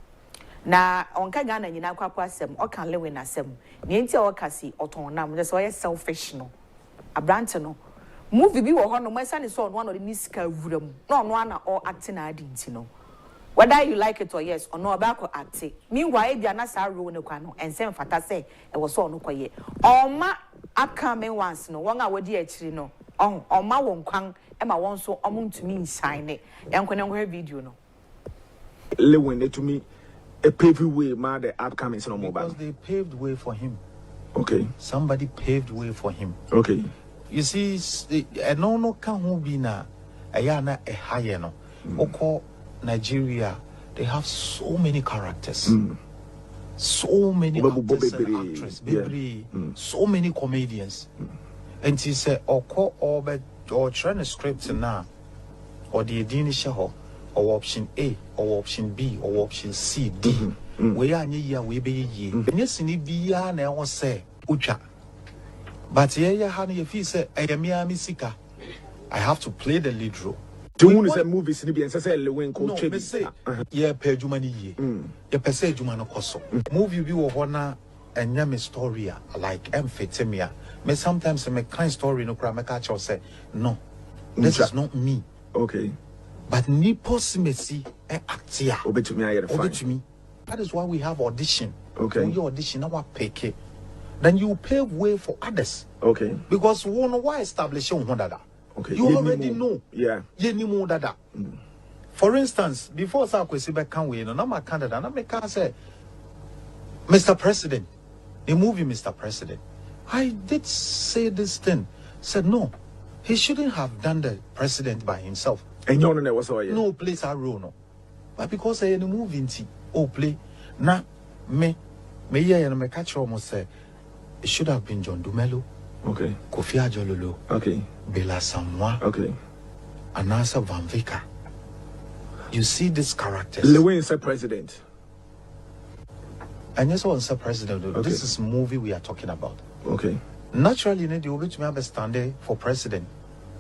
na onka Ghana nyina kwakwa asem o kan lewe na asem ne nti o kasi oton nam je so ye selfish no abrante no movie bi wo ho no mo esa ne so no no ni sika wuram no no ana o act na adi nti no whether you like it or yes or no about ko act meanwhile bia na sa ro ne kwa no ensem fata se e was so no koye o ma upcoming ones no won a wodi akiri no on ma won kwan e ma won so omo ntumi nshine e yankwane ngwe video no Lewin to me a paved way ma the upcoming no mobile because they paved way for him. Okay, Somebody paved way for him. Okay, You see, no can who be na ayana a higher no. Oko Nigeria, they have so many characters. So many actors and actresses, so many comedians. And he said, Oko or trying script now, or the initial or option A, or option B, or option C, D. We are near we be ye. Yes, in Ibia now say, Ucha. But yeah, honey, if he said, I am Misika, I have to play the lead role. Do you say movies in the say Lewin coach? No, say, yeah, pay Jumani ye. Yeah, per se Jumano Koso. Movie view of one and Yami story like Amphetemia. Me sometimes I make kind story no cry, catch or say, no, this is not me. Okay. But ni possimacy actia. Obey to me, I get Obey to me. That is why we have audition. Okay. When you audition, our pay. Then you pave way for others. Okay. Because we know why establish you that. Okay. You already know. Yeah. You know that. For instance, before Sakwesibe can win, no my candidate, and I make say, Mr. President, the movie Mr. President. I did say this thing. Said no, he shouldn't have done the president by himself. And you know was all no place I rule no. But because I in the movie, play now me and me catch almost say it should have been John Dumelo. Okay. Kofi Ajololo. Okay. Bela Samwa. Okay. Anasa Van Vika. You see these characters. Lewin said president. And yes, one said president. Okay. This is movie we are talking about. Okay. Naturally, you need to understand there for president.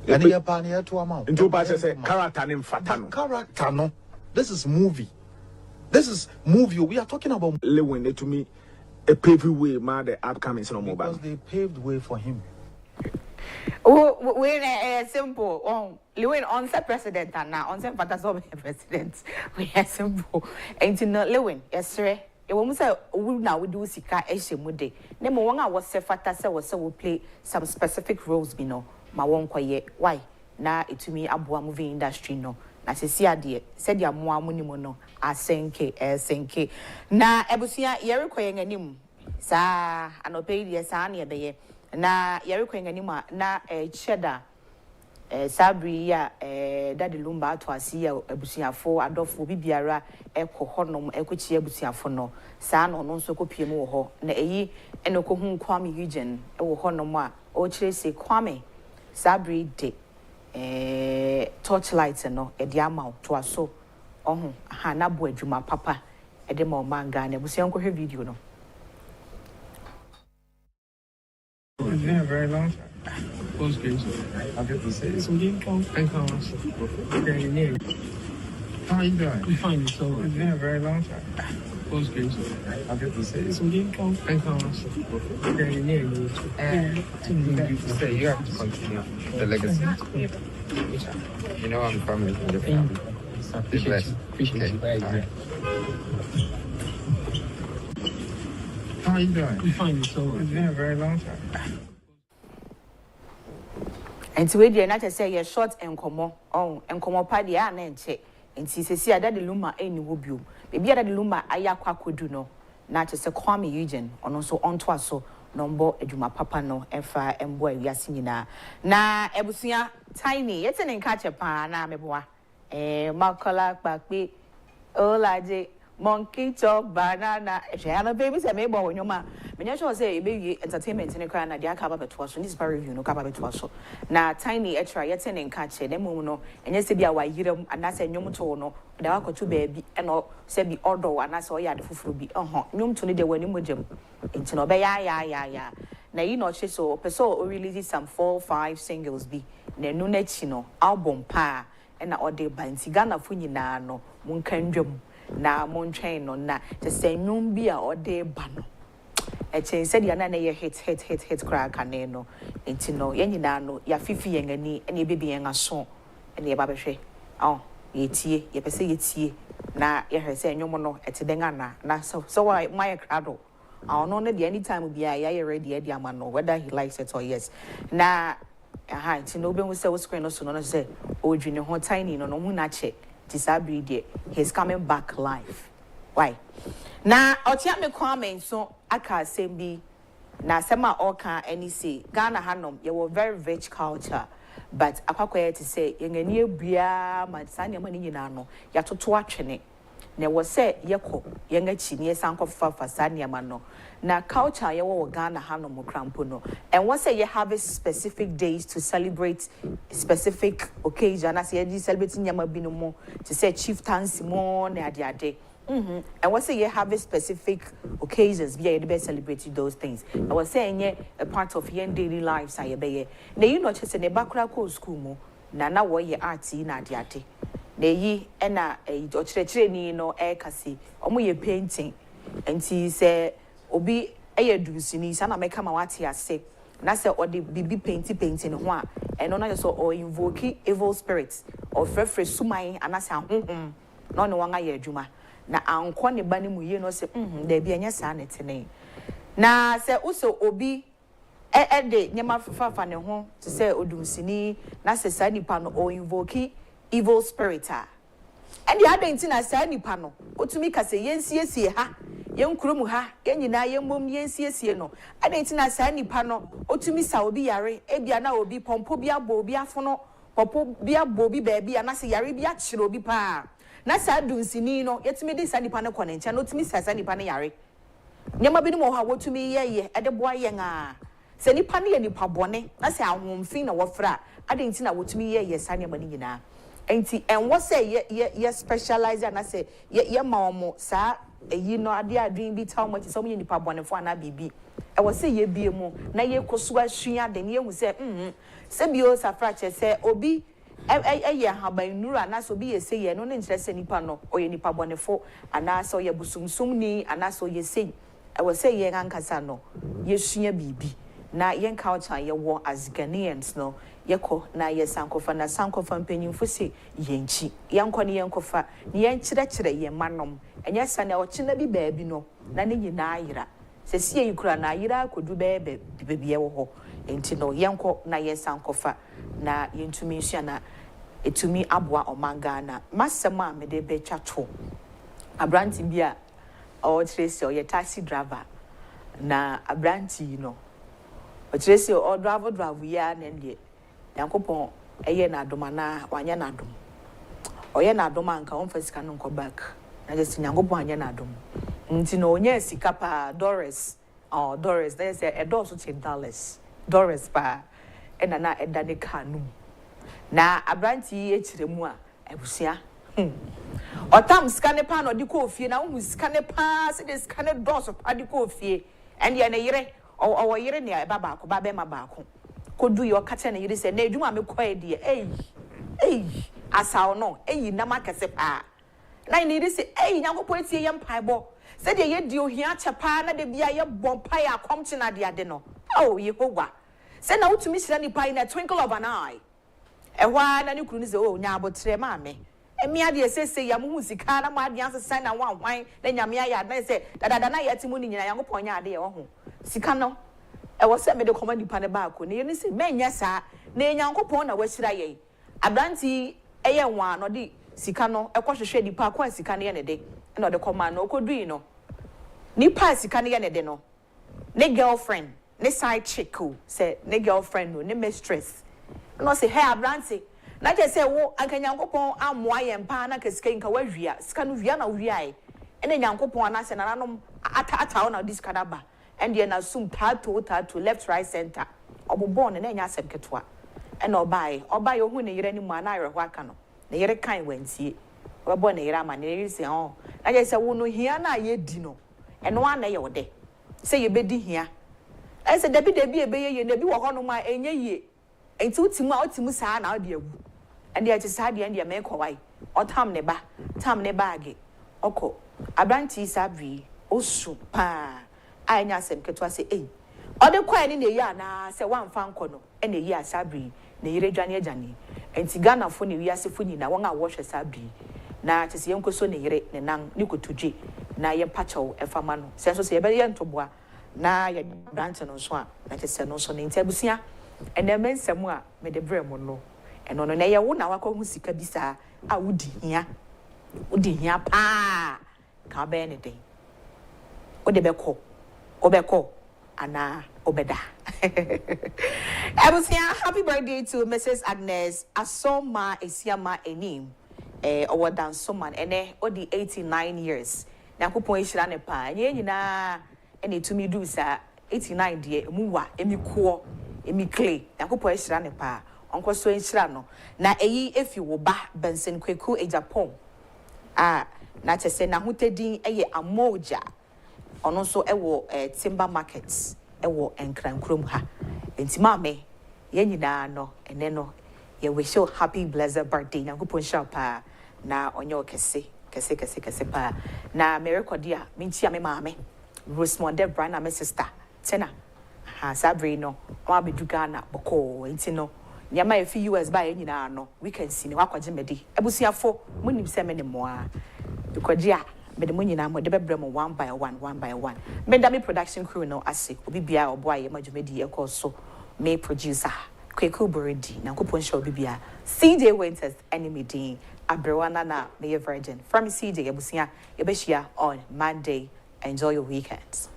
And you are here to amount. Into Bacha say character name Fatano. Character no. This is movie. This is movie. We are talking about Lewin to me a paved way, man. The upcoming no mobile. Because they paved way for him. Oh, we're simple. Oh, Lewin on the president and now on the president. We are simple. And you know, Lewin, yes, sir. It was now we do sika eshemude. Nemo wanga was se fata se was will play some specific roles bino. Ma won kwaye. Why? Na itumi abua movie industry no. Na se si ade said ya mo amunimo no asenke. Na ebusia yere kwaye nganim. Sa anope die sa na ebeye. Na yere kwaye nganim na cheddar sabri ya Daddy Lumba to asia abusiafo adofo bibiara ekohonom ekochi abusiafo no saa no no nso kopie mu ho na eyi enoko hu Kwame region ewo honom a o kire se Kwame sabri de torchlight no e dia ma to aso ohun ha na bo adwuma papa e de ma o manga na abusian ko hwe video no. It's been a very long time. What's good? I'll get to say some game come and come. Okay, how are you doing? I'm fine. So it's been a very long time. What's good? I'll get to say some game come and come. Okay, to say you have to continue the legacy. You know I'm coming from the family. Be blessed. Appreciate it. How are you doing? I'm fine. So it's been a very long time. And we dey not say ye short enkomo enkomo pa dey a na enche enti sesi Daddy Luma eni wo biom bebi Daddy Luma ayakwa kodu no na che se Kwame region ono so onto aso nombo adwuma papa no emfa embo awiase nyina na ebusia tiny yete ne nka che pa na meboa makola kpakpe olaje monkey chop banana shana baby say me bo wonyoma menya sure say be entertainment ne kra na dia ka ba beto so this review no ka ba beto so na tiny extra yete ne nka che dem no enye se bia wa yirem anase nyom to no da wakoto baabi e no se bi order anase o ya de fufuru bi nyom to ne de wani mogem enti no be ya na yi no che so person o release some 4-5 singles bi na nu na chi no album pa e na o de banti Ghana fu nyina no munkandwam na montwen no na te se nwum bi a ode ba no e chen se dia na ye hit crack ane no enti no ye nyina no ya fifi yen ani ene bebi yen aso ene ba behwe ye tie ye pese ye tie na ye hwe se nwum no ete den ana na so why my crowd no na dia anytime bi a ya ready e dia ma no whether he likes it or yes na enti no be hu se wo screen no so no say o dwene ho tiny no hu na che he's coming back live. Why? Now, Otia me Kwame so aka sembi na sema oka any say Ghana hanom ye were very rich culture, but akwakoye to say yengani bia mansanya mani nyina no ya toto atwene na wo say yeko yenga chini sanko fa sanya mano na culture ye wo Ghana hanom krampo no and what say you have a specific days to celebrate specific occasion as you celebrating yama binomo to say chieftaincy mo na ade and what say you have a specific occasions be you be celebrating those things I was saying yeah a part of your daily lives are be na you know just ne bakra ko school mo na wo ye art na ade na yi na o chire ni no e kasi omo ye painting enti say obi eyedusini sana meka ma wate ase na se odi bibi painting ho a eno na so o invoke evil spirits or frefre suman anase ahonhom no ne wanga ye adwuma na anko ne ba ne mu ye no se da bia nya sa ne tene na se uso obi de nyama fafa ne ho to se odumsini na se sa nipa no o invoke evil spirit and the other intina sa nipa no otumi ka se yensiesie ha yenkrom ha yenyina yemmom yensiesie no ada intina sa nipa no otumi sa obi yare ebia na obi pompo bi abo obi afono popo bi abo obi baabi anase yare bi akire obi pa na sa dunsini no yetumi de sa nipa no konencha no otumi sa nipa no yare nyama bi no ho ha wotumi ye ede boa yen a se nipa no ye nipa bone na se ahomfin na wofra ada intina wotumi ye sa nyama ni nyina enti enwo say ye specialize and say ye ma omo sa eyi no ade adwin bi taw mo ti so mo nipa bonefo ana bibi e wo say ye bie mu na ye koso ahua de ne ye hu say se bio safra che say obi ye haban nuru ana so bi ye say ye no ne nkyere say nipa no o ye nipa bonefo ana so ye busumsum ni ana so ye say e wo say ye ngankasa no ye hua bibi na yen culture ye wo as Ghanaians no yeko na ye sankofa na sankofa mpanyimfo se yenchi yenko ne yenkofa ne yenkyerɛkyerɛ ye manom enya sane o kyena bi baabi no na ne nyina ayira se sie yikura na ayira kodu bebe bibie wo ho enti no yenko na ye sankofa na yentumi nhia na etumi aboa omanga na masɛm a mede be twato abranti bi a o tresi o ye taxi driver na abranti no o tresi o driver ya na ndie yankopon eye na adoma na wanya na adom oye na adoma anka on fasika no nko back na just yankopon anya na adom nti no onye sika pa Doris there say a $1 Doris pa ena na eda ne kanu na abranti ye kiremu a abusia otam sika pa no de ko ofie na hu sika pa se de sika ne $1 pa de ko ofie ende na yire o yire ne eba ba ko ba be ma ba ko kodu yo kacha na yiri se na edwuma me koe de asaw no na makase pa na ni yiri se nyankopon tie ye mpaebo se de ye di ohia chepa na de bia ye bompa ya akomche na de ade no Yehovah se na utumi hira ni pa in a twinkle of an eye ehwa na ni kunu ni se nya abotre ma me emi ade se ya mu sika na mo ade ansesa na wanwan na nyame ya na se dada na yati mu ni nyina nyankopon nya ade ye ho sika no e wo se me de command nipa ne ba ko ne ni se menya sa na nyankopon na wahira ye abranti eye nwa no de sika no e kwohwehwe nipa ko sika ne ye ne de na de command no kodui no nipa sika ne ye ne de no ne girlfriend ne side chick say ne girlfriend no ne mistress no say hey abranti na je say wo anka nyankopon amoa ye mpa na ka sika nka wahwia sika no wia na wia e ene nyankopon anase na nanom ata na this kadaba and ye na sum tato left right center obobo ne na nya asem ketwa e na obai ohu ne yere ni mu ana ayerho aka no ne yere kan wantie obo ne yere ama ne yere se na je say wo no hia na ye di no eno ana ye wode say ye bedi hia e say dabi ebe ye na bi wo hono ma enye ye enti utimu saa na ode agu ende ye saa de ende me kwai otam ne bag oko abranti sabri osu pa anya sem ketwa se ode kwa ni ne ya na se wamfa nko no ene yi asabri ne yire dwane agane enti Ghana fo ne wiase fo nyina won a wo hwe sabri na tese yenkoso ne yire ne nan ni kotodwe na ye pacho efama no senso se ye be ye ntoboa na ye branch no so a na tese no so ne enti abusia ene mensem a me de brem no eno no na ye wo na wakọ hu sika bi saa a wodi hia pa ka be ne den ode be ko obeko ana obeda. Happy birthday to Mrs. Agnes Asoma Esiama Enim owo dan soman ene odi 89 years na kupon ehira ne pa nye nyina ene tumi du sa 89 de emuwa emiko emikle na kupon ehira ne pa onko so ehira no na eyi efi wo ba Benson Kweku Agyapong na chese na hutedin eye amoja ono so ewo timber markets ewo enkrankrom ha enti mame ye nyina no ene no ye wish you happy blessed birthday na kupon shapa na onyo kese pa na me record dia mintia me mame Rosemonde Brian na me sister tena sabri no wa beduga na boko enti no nyama e fi US ba ye nyina no we can see ne wakwaje medi ebusuafo munim se me ne moa dukodia mede mo nyina mo de bebre mo one by one me production crew no ase obi bia obo aye madwumedi e so me producer Kweku Boredi na kopon show obi bia CJ Winters enemy din Abrewana na be a virgin. From CJ Ebusia Ebeshia on Monday. Enjoy your weekends.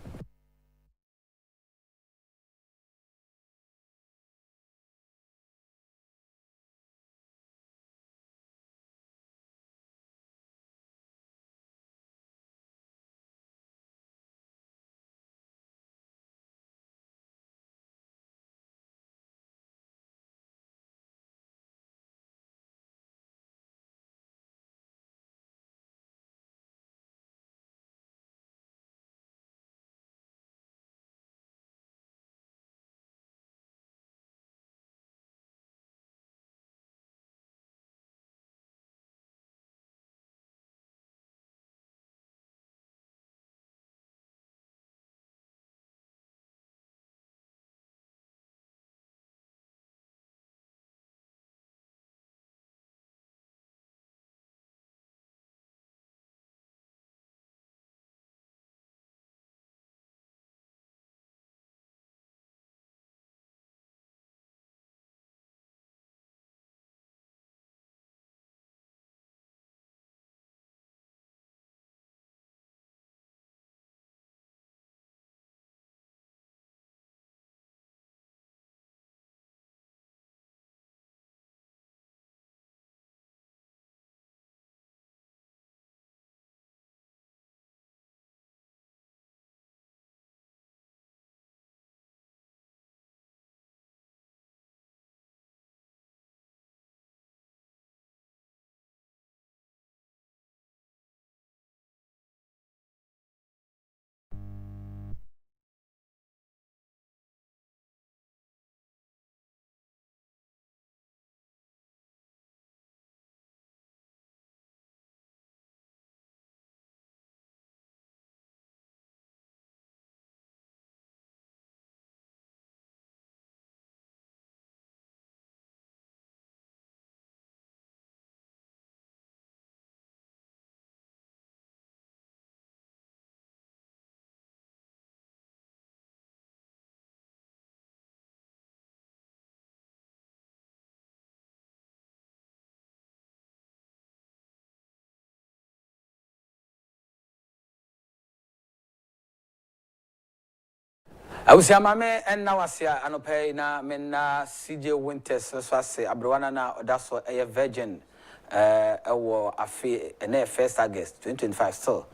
I was a mame and now I see anopay na mena CJ Winters so I say Abrewana na that's what a virgin a fee and first August 2025 so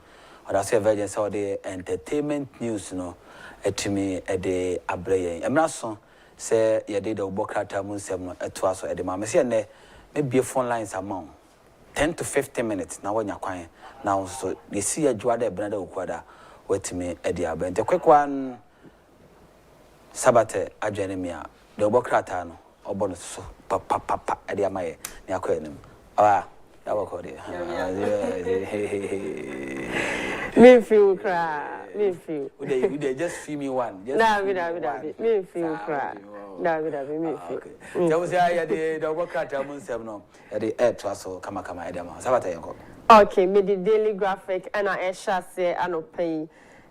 or that's a virgin so the entertainment news no to me a day abre emraso say ye did the bokrata mun sem to us at the mama say ne maybe phone lines amount 10 to 15 minutes now when you're quiet now so you see a juada brother ukwada wait me at the abent a quick one Sabate Agenemia, the Bocrata no, or bonus so papa at the Amae, Niaquenim. Ah, that will call it. Me feel cry, me feel. Would they just feel me one? No, me feel cry. No, me feel. There was the Bocrata Munsem, at the air trussel, Kama Edema, Sabate. Okay, me the Daily Graphic and I shall say, I no pay.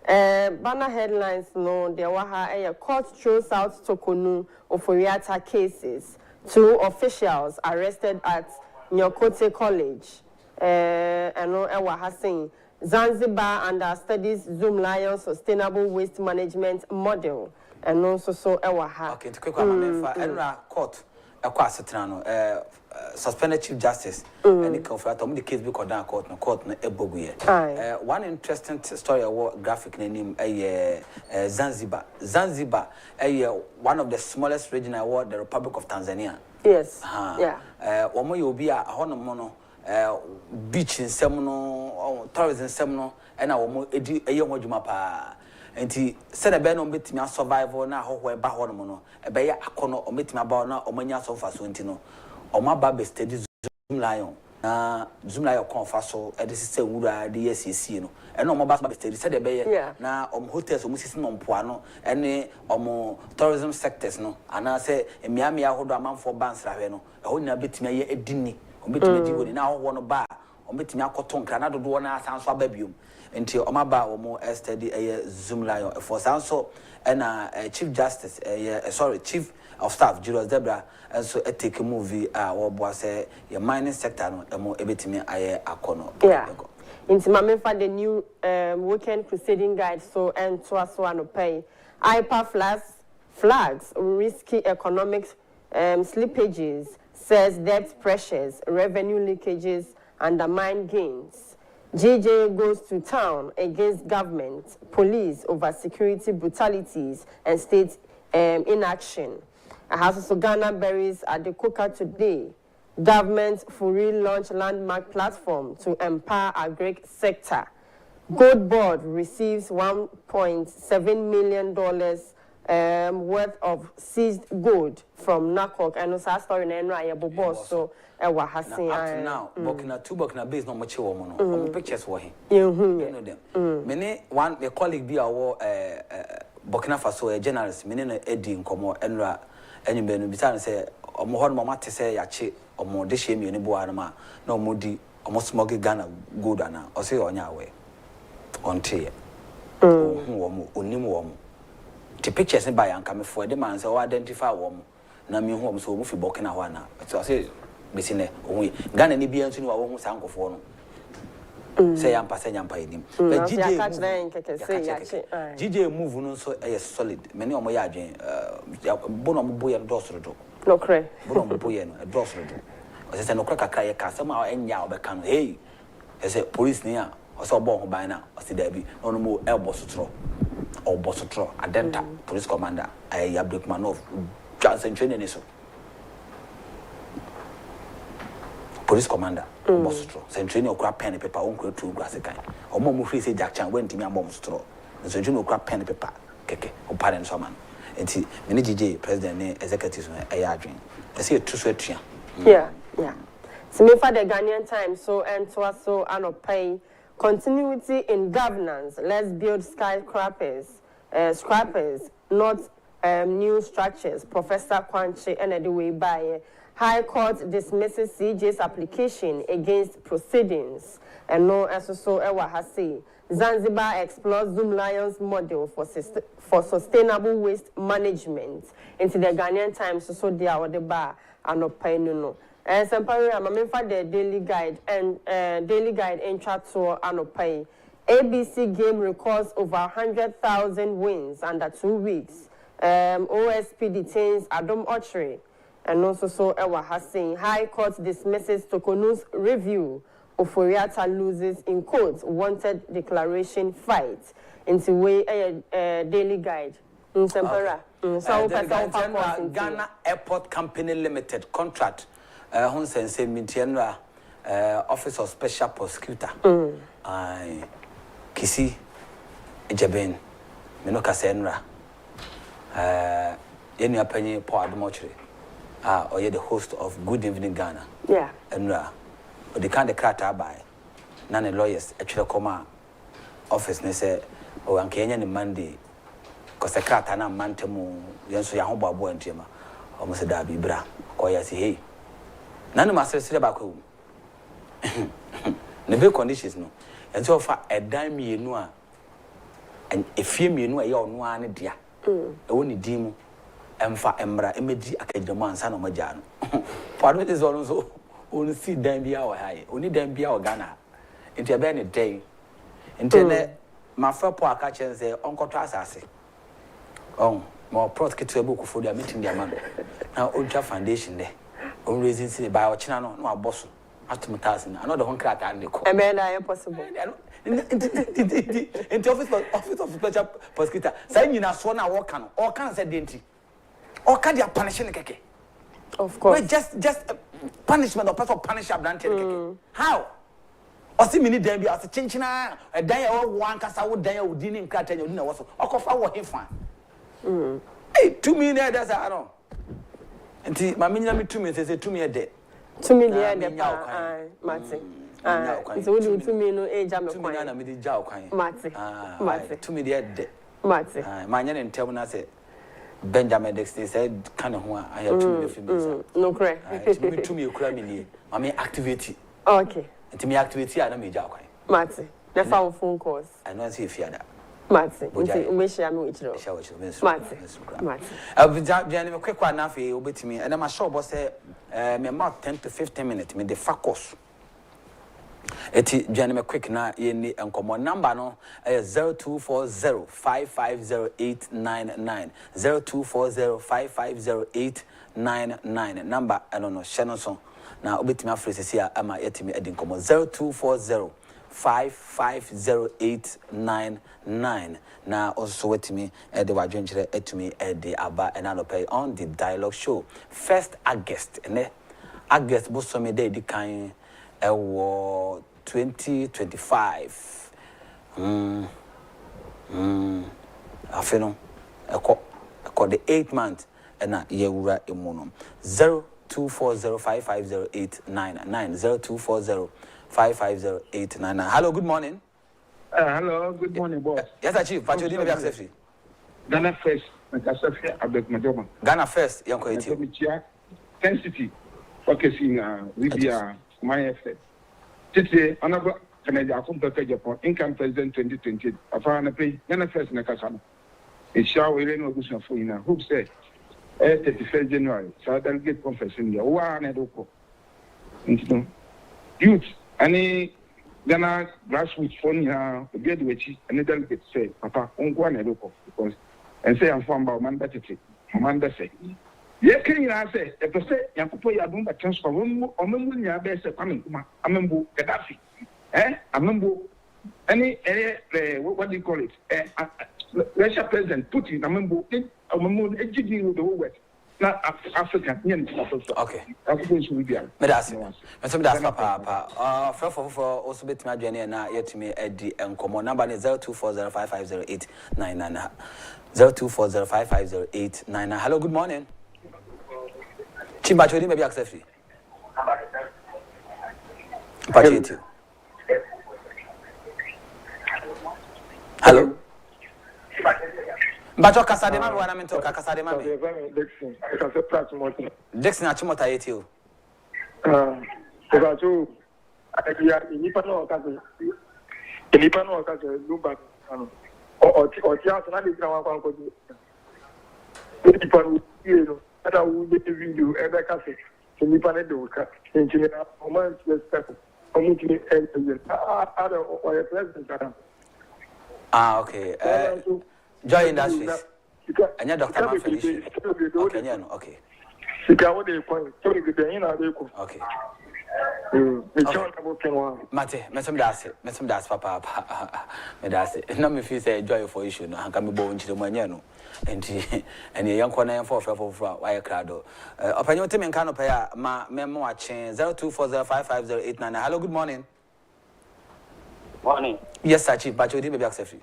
Banner headlines no there were a court throws out Tokonu of Oriata cases. 2 officials arrested at Nyokote College. And no saying Zanzibar under studies Zoom Lion Sustainable Waste Management Model. And also so okay, to quick one court suspended Chief Justice and the confront the case because down court no eboguye. One interesting story about graphic name Zanzibar. Zanzibar one of the smallest regional award the Republic of Tanzania. Yes. Yeah. Omo yobi a hono mono beach in semono tourism semono and omo edi hodwuma pa. Enti said a ben on betimi survival na ho ba ho no no e be ya akono o metimi aba na o manya so fa so ntino o ma ba be steady Zoom Lion na Zoom Lion kon fa so e de se wura de yesisi no e no mo ba be steady said e be na o hotels o musisi no mpoa no ene o tourism sectors no ana se emiamia hodo amanfo bansra hwe no e ho nyina betimi ye edini o betimi di woni na ho no ba ombetimi akoto nkra na dodo na asanso ababiom enti omaba omo study Zoom lion for sanso na chief justice chief of staff Julius Debra and so a take movie wo boa say your mining sector no emo ebetimi aye akono Into my for the new weekend proceeding guide so and to us one pay hyper flags risky economic slippages, says debt pressures, revenue leakages, undermine gains. GJ goes to town against government, police over security brutalities and state inaction. Also Ghana berries at the cooker today. Government for relaunch landmark platform to empower agri sector. Gold board receives $1.7 million worth of seized gold from NACOC. And also our story na bobo so ewa hasin. Now, Burkina base no much woman. No pictures for him. You know them. Many one a colleague be our Burkina Faso a journalist. Many no Eddie nkomo enra enyimbe no bisan say omo hon mama te say yache omo de shame ni bo anama na omo di omo smuggle Ghana gold ana o say onya awe onte omo onim omo the pictures by anka me for the man say identify omo na me hu omo so omo fi Burkina ho ana so say besine omo Ghana ni bia ntu ni wa wo hu sankofo no say yampa edim but GJ move no so solid many omo ya adwen bono mo boye do sorodo no kre bono mo boye no do sorodo o say no kra kakra ye ka sama enya obeka no hey say police ni a o say obo ho ban na o say da bi no mo elbow sotro adenta police commander Agyapong Johnson training so police commander Bostro century okra pen and paper onkra two grass kan omo mo free say Jack Chan went me ambom stro century okra pen and paper keke o parent so man enti me GJ president ne executives no adwen I say two so atua yeah so me for the Ghanaian Times so and to us so anopay continuity in governance, let's build skyscrapers not new structures. Professor Kwanche and the way by High Court dismisses CJ's application against proceedings. And no SSO Ewa Hasi. Zanzibar explores Zoom Lions model for sustainable waste management. Into the Ghanaian Times, so they are the bar and no pay no. And Sampari, I'm for the daily guide and daily guide in chat to Anopay. ABC game records over 100,000 wins under 2 weeks. OSP detains Adam Ochre. And also so Ewa Hassan. High Court dismisses Tokonu's review. Oforiata loses in court wanted declaration fight. Into way daily guide. Sampara. Ghana Airport Company Limited contract. Honsense Mintienra Office of Special Prosecutor. Kisi Agyapong Menoka Senra. Yeni apenye po adumochre. Or ye the host of Good Evening Ghana. Yeah. Enra. Or the kind of crata by none lawyers actually come office ne say o anke enya ni Monday. Cause the crata na mantemu yenso ya hobo abo ntema. Omo se da bibra. Ko ya si hey. None master sire bako. The big conditions no. And so far a dime ye no and a few me no a yaw no an dia. Only dim emfa embra emeji akajaman san o majano. For what is also only see dime be our high. Only dime be our Ghana. Into a benny day. Internet my friend poor catch and say Uncle Trassasi. Oh, more prosecutor book for their meeting their man. Now Ultra Foundation there. On reason see by our channel no boss. After 1,000, another one crack and the call. I mean, I am possible. In the office of special prosecutor, saying you are sworn a walk on all kinds of dainty. Or can you punish the cake? Of course. Just punishment or person punish up than how? Or see me then be as a chinchina, a day or one cast out day with dinner in cat and you know what's or cough out him fine. Hey, 2 million, that's I don't. And my minimum 2 minutes is 2 minutes a day. To me, the end of Martin. So, we do me no age. I'm a man. I'm a jow. Martin. To me, the end. Martin. My name and tell me, I said, Benjamin Dexter said, kind of I have 2 minutes. No, correct. To me, you cry me. I mean, activity. Okay. nti me activate ya na me ja kwan Mate, the phone calls. I know see if you that Mate, we share me with you. Mate. Me quick one na fe obetimi and I'm sure boss say me about 10 to 15 minutes me the focus. Eti me quick na ye ni enkomo number no 0240550899 0240550899 number I don't know Shenoson na obetimi afrese sia ama yetimi edi enkomo 0240550899 na also wetimi the wadwenjere etumi the aba enanope on the dialogue show 1st August ene August bosome day di kan 2025 afeno eko the 8th month na yewura emuno 0240550899 0240550899. Hello, good morning. Hello, good morning, boss. Yes, Chief. Pacho di me access. Ghana first, Nakasafia Abek Majoma. Ghana first, yanko eti. Kencity. Okay, see we be my effort. Today, another Canada Agyapong income president 2020. Afana pay Ghana first Nakasana. It's show we no good for you. Who said 31st January, so I'll get conference in the one and oko. Youth, any Ghana grassroots phone here, get which and delegate say, Papa, on one and oko because and say I'm from Manda Titi, Manda say. Yes, can you say, if I say, Yakupo Yadumba transfer, Omunya best coming, Amembu, Gaddafi, Amembu, any, what do you call it? Russia president Putin, Amembu, Egypt with the whole West. Not African. Okay. That's Papa. For also bet my journey na yet me Eddie and common number 0240550899 0240550899. Hello, good morning. Chimba Chodi maybe accept free. Pachetu. Hello. But Kasade man wana mento Kasade man. Dixon, I can say practice more. Dixon achimota yeti o. Because you nipa no okaze. Nipa no okaze lumba ano. O tia so na dey gra wan kwa nko. Nipa no ada wu dey video e be ka se. Nipa na dey work. Engineer o man respect. O mu kini engineer. Ada o ya president. Okay. Joy Industries. And your Dr. Manfred. Okay, okay. Okay. Mate, mesem das papa. Me das. No me feel say joy for issue no. Hanka me bo nchire mo anya no. Enti ene yanko na yanfo for why crowd. Opanyo temi nka no pa ya ma memo a chen 0240550899. Hello, good morning. Morning. Yes, sir, Chief. But you didn't be accept free.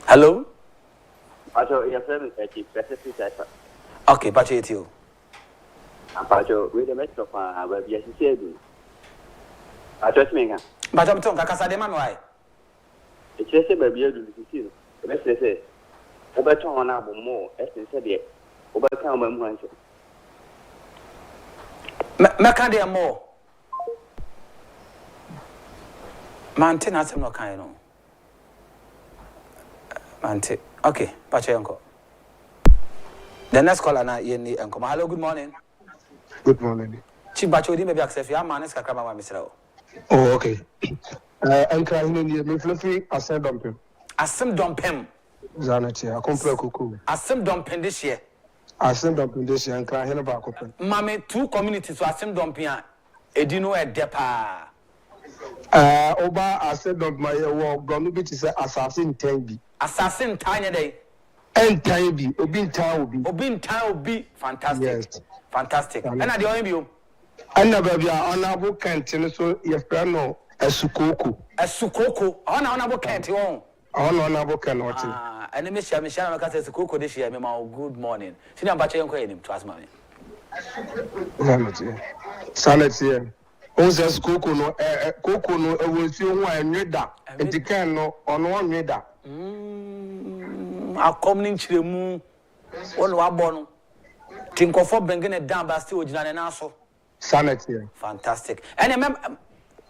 Hello? Pacho, your friend is Chief. Okay, Pacho, it's you. Pacho, we the metro for where you said. Pacho, me. But I'm talking Kasade man, why? It's just a baby, you see. Let's say, Oberton on our more, as they said, yet. Oberton, Macandia more. Mantin has no kind of. Mante. Okay, Pacho Yanko. The next caller na Yeni and come. Hello, good morning. Good morning. Chief Bacho, maybe accept your man is Kakrama, Mr. Oh, okay. And crying in the fluffy, I said dump him. Assem dump him. Zanity, I compare cuckoo. Assem dump him this year. I send dump in this year and crying about open. Mammy, 2 communities were assem dumping. Edino a depa. Oba, I said dump my war, gonna be to say assassin 10B. Assassin tiny day. And tiny Obin Town will be fantastic. Yes. Fantastic. And I the OMU. And never be honorable canteen, so if you know a Sukoko. A Sukoko, honorable canteen. Honorable cannot. And Michelle says Sukoko this year, good morning. See, I'm batching him to ask money. Sanity. Who's a Sukoko no, Coco no, will see one reader, and the can no on one reader. A coming to the moon. One wabon. Think of bringing it down, but still, Jan and also. sanity. Fantastic. And remember,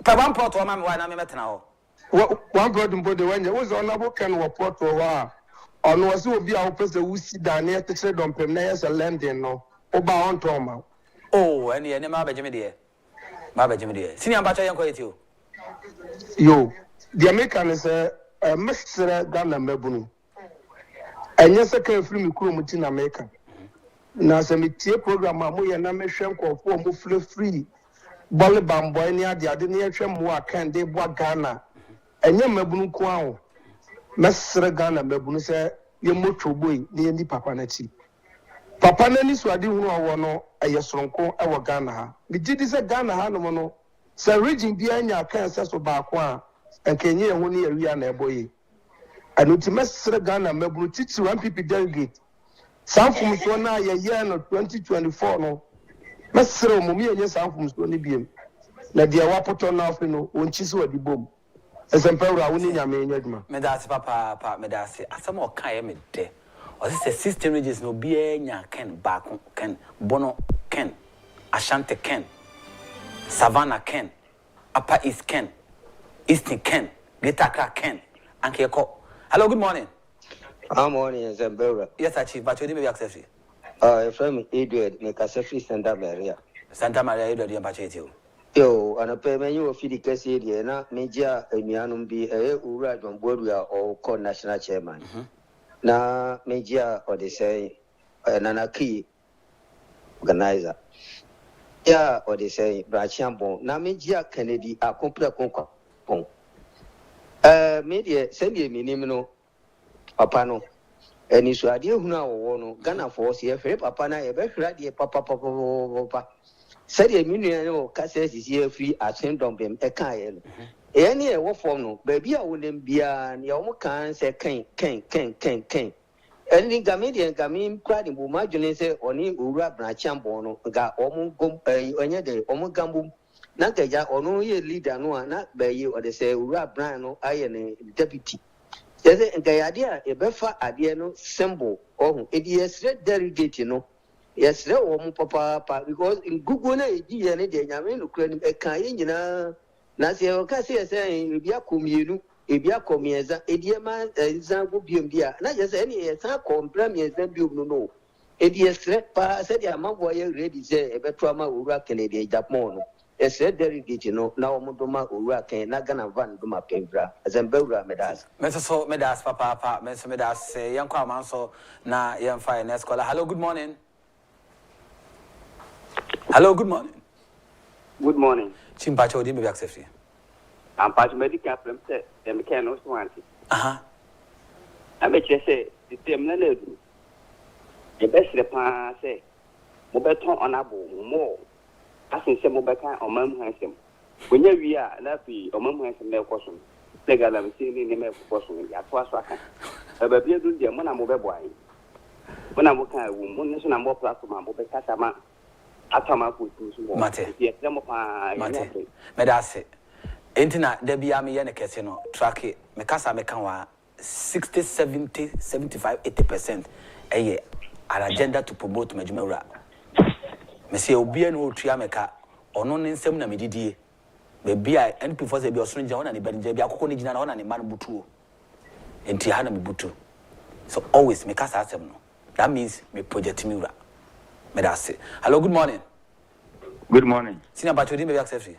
one pot or mamma, why not now? One problem, but the one that was honorable can report or on was will be our person who sit down near the trade on Pemnayas and landing no over on Toma. Oh, and the enemy, Jimmy dear. Baba Jimmy dear. Senior Bacha, young quite you. Yo, the American is a Mr. Ghana Mebunu. And yes, I can free me in America. Now, some media program, Mamu and American for move free. Bolly Bamboy near the Adinian Moa can they boat Ghana. And young Mebunu Kwao. Mr. Ghana Mebunu say, you motor boy near the Papanati. Papa Nanny Swadi no a yasronko our Ghana. We did this at Ghana Hanomono. Sir Regin behind your cancer so Bakwa and Kenya only a real boy. And with Mr. Ghana Mebunu teach 1 people delegate. Some from Sona a year no 2024 no. Mr. Mummy and yes, I'm from Stony Beam. Nadia Wapoto now, you know, when she's at the boom. As Emperor, I wouldn't have made Medasi Papa, Medasi, as some more Kayam day. Or this is a system regions no Bienya Ken, Bakon Ken, Bono Ken, Ashanti Ken, Savannah Ken, Upper East Ken, Eastern Ken, Greater Ken, and Keko. Hello, good morning. Good morning, Zambera. Yes, Chief, but you didn't be access. From Edward, make a selfie Santa Maria. Santa Maria, Edward, you purchase you. Yo, and a payment you of the Cassidy, and Major Emianum be a Ura on Boria or co national chairman. Na Major or they say, Nanaki organizer. Yeah, or they say, Brachambo, na Major Kennedy, a complete conquer. Media, send me minimum. Papano. And it's radio now, one Ghana force here, Papana, a very ready papa. Said a million casses is here free at Saint Dombem, a kind. Any what form no, baby, I wouldn't be an Yamokan say, Ken. And the Gamadian Gamin cried in Bumajun say, Oni Ura Brachambono, got almost go on your day, almost gambum. Not a ya or no year leader, no, not by you, or they say Ura Brano, iron deputy. The idea a befa idea no symbol or it is red delegate, you know. Yes, no, papa, because in Google, you and I mean, a kind, you know, Nasia Cassia saying, if you come, you if you come as a dear man, example, dear, not just any example, premiers, then you know. It is red pa said, your mom boy ready say, a betrama will rock in a Agyapong. Yes, delegate, you know, now Mudoma Ura can not gonna van Duma Pembra, as a Belra Medas. Mr. Medas, Papa, Mr. Medas, say, young Quaman, so now young fine scholar. Hello, good morning. Hello, good morning. Good morning. Chimpacho, did me access you. I'm part of medical from the mechanics want it. I bet you say, the same level. The best the pan say, Mobeton on abo more. As in some Mobeka or Mum Hansom. When you are laughing or Mum Hansom, no question. They got them seeing in the mail question. That's what's right. A baby do the Mona Mobile. When I'm working, one nation and more platform, Mobeka. Mate, Medase. Entina Debia me and a casino, track it, Mecasa Mekanwa 60, 70, 75, 80% a year. An agenda to promote Majumura. Monsieur Obian who Triameca or non in Semna Medidi. Maybe I and before they be a stranger on and Benjabia Coconijana on and man Butu. And Tiana Butu. So always make us ask them. That means me project Mura. Medase. Hello, good morning. Good morning. Sina Batudi may accept you.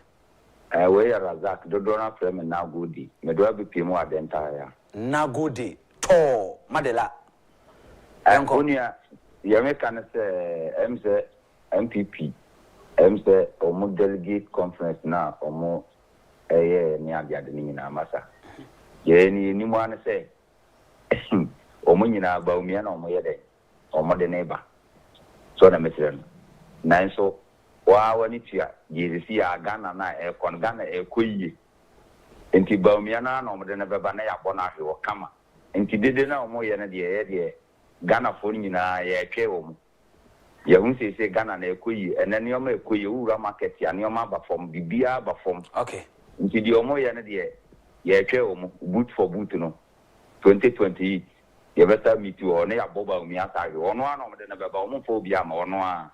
We are Razak, the donor frame and now goody. Medua be Pimo Adentaya. Now goody. To Madela. Anconia, Yamekan say, MPP, MC, or more delegate conference now, or more a year near the Adinina Massa. Yenny, anyone say, or Munina Baumian or Moyade, or Mother neighbor. So the Messian. Nine so, while when it's here, you see a Ghana, a Ghana, a Quay. And Tibaumiana, no more than a Babanea Bonahi or Kama. And Tidina or more than the area, Ghana phone in a Keom. You won't say Ghana and a Quay, and then you make Quay market, and your mother from Bibia, but from okay. Into the Omoyana, yeah, Keom, boot for Bootuno, 2020. You better meet you on a Boba Miata, or no one of the Babomophobia, or no.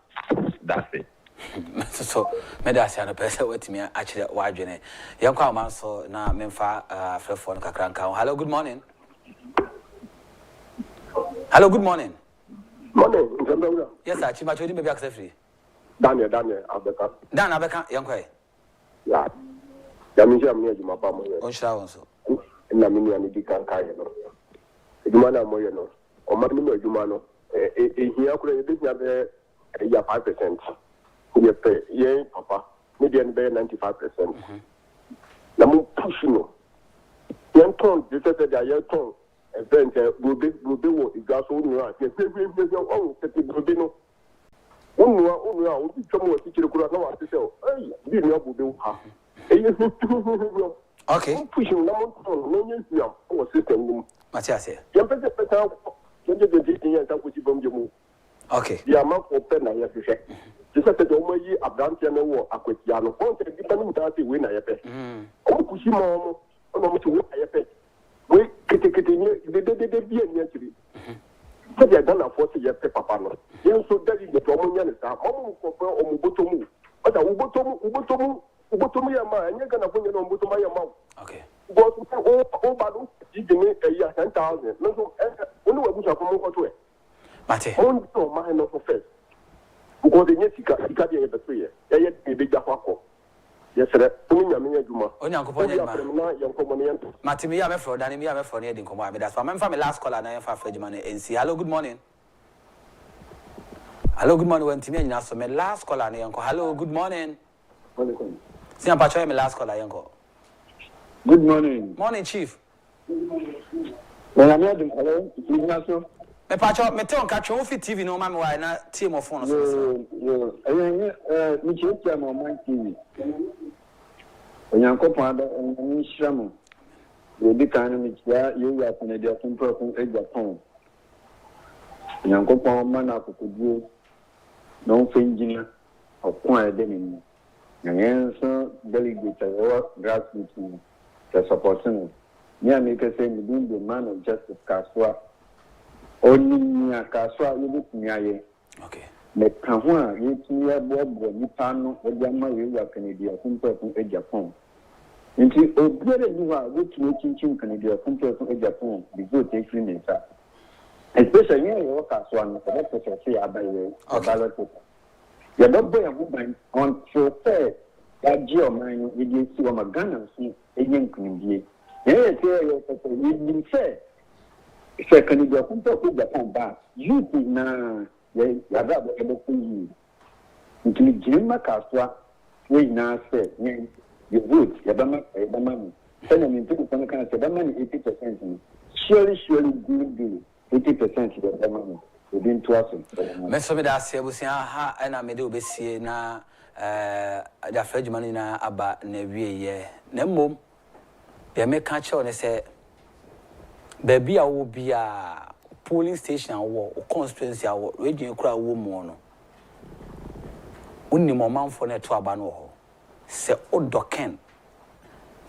That's it. So medasi ana pesa wetimi achire wadwene yankwa ma so na memfa frefo no kakranka. Hello, good morning. Hello, good morning. Morning. Yes, sir. Chima chodi maybe access free. Daniel Abeka. Dan Abeka yankwa. Yeah. Ya mi jam ni juma pa mo. On sha won so. Na mi ni ani di kan kai no. Juma na mo ye no. O ma mi no juma no. Hia kura e bi nya be ya 5%. Ye pe ye papa. Me dey be 95%. Na mo push no. Yen ton de se de ya ton. Event will be wo igaso nua. Ye pe o se ti be no. Unua o ti chomo ti kire kura na wa ti se o. Eh, bi ni abu be ha. Okay. Pushing na mo ton no yen siam o system ni. Matias. Yen pe ta yen de yen ta ko ti bom jemu. Okay. Ya ma ko pe na ya se se. Ti se te do mo yi abrantia na wo akwatia no. Ko te di pa ni ta ti we na ya pe. O pushi mo mo ti we na ya pe. We kete ni de bi en ya tiri. So they are gonna force you to papa no. Yen so that is the problem nya nsa. Omo ko pe omo botomu. Oda ubotomu ya ma anya gana ko nya no botomu ya ma. Okay. But o ba do give me a year 10,000. No so only we busa ko mo ko to e. Mate. On do ma no for first. Because the nyesika de ye beto ye. Ye be jafa ko. Yes sir. Umi nya me adwuma. Onyankopon ye ma. Na yankomo ne yanto. Mate me ya me fro dan me ya me fro ne edin komo am that's why me fa last caller na ye fa adwuma na NC. Hello, good morning. Hello, good morning. When Timmy and so my last caller na yanko. Hello, good morning. See am pacho me last caller yanko. Good morning. Morning, chief. When I'm here, hello, Ignacio. Me pacho me te on catch on fit TV no ma me why na team of phone so. Yo, me check ya mo man TV. Onyankopon da ni shiramu. We bi kan me ya yo ya kon de kon pro Agyapong. Onyankopon ma na kokoduo. No engineer okon ede ni. Nyanso delegate or grassroots the supporting. Me make say me being the man of justice Kaswa. Only me Kaswa you look me aye. Okay. Me kanwa yetumi abobo nipa no odiama we wa Canada kumpo Agyapong. Nti obiere ni wa wetumi chinchin Canada kumpo Agyapong the vote take me sir. Especially you Kaswa no for that say abaye ballot paper. Ya dobo ya buban on fair that geo man we dey see o magana so eyen kunindie. Yeah, we been fair. Second, you are going to put Japan back. You did not, you are not able to use. Until Jim Macaswa, we now say, you would, you have a money. Send them into the kind of money 80%. Surely, do 80% of the money within 2 hours. Mr. Medasi, we say, ha, and I may do be seeing na the French money na about Nevi, yeah. Nemo. They make catch on and say, baby, I will be a polling station or constituency or region crowd woman. Only more man for net to abano. Say, oh, docken.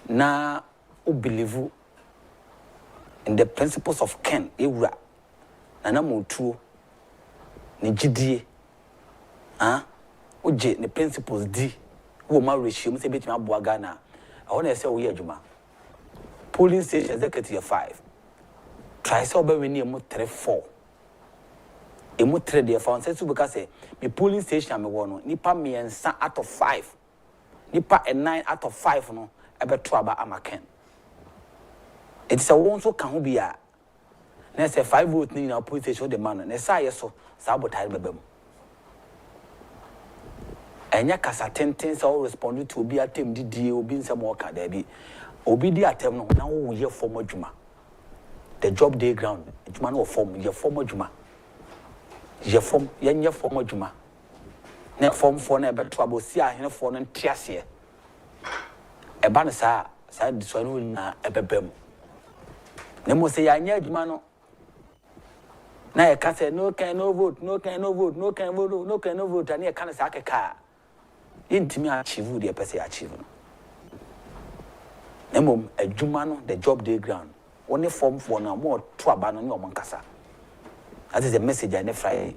Na, who believe in the principles of Ken, Ira, and I'm true. Nijidi, ah, Oje, the principles D, who marry she must be my Boagana. I want to say, we are Juma. Polling station executive 5. Try so be near mo 3-4. E mo 3 there for say because me polling station me wono nipa me ensa out of 5. Nipa 9 out of 5 no e be to aba amaken. It is a one so kan ho bia. Na say 5 vote ni na polling station the man na say so sabotage bebem. Enya kasa tenten so respond to obi atem didie obi nsem o ka da bi. Obi di atem no na wo ye form adwuma. The job day ground adwuma no form ye form adwuma. Ye form ye form adwuma. Na form for na beto abosi ahene for no ntiase. E ba no sa diso no na ebebem. Na mo say ya nya adwuma no. Na ye ka say no can no vote, no can no vote, no can vote, no can no vote and ye kan say akeka. Intimi achieve the person achieve no. Nemom adwuma no the job day ground only form for na more to abano ni omankasa. That is the message I ne fry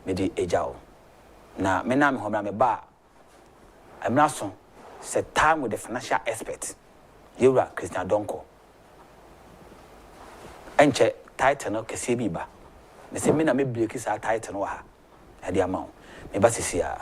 me di ejao na me na me ho na me ba amna so set time with the financial expert yewra Christian Donko enche title no kese bi ba me se me na me break sa title no ha e de amount me ba sisia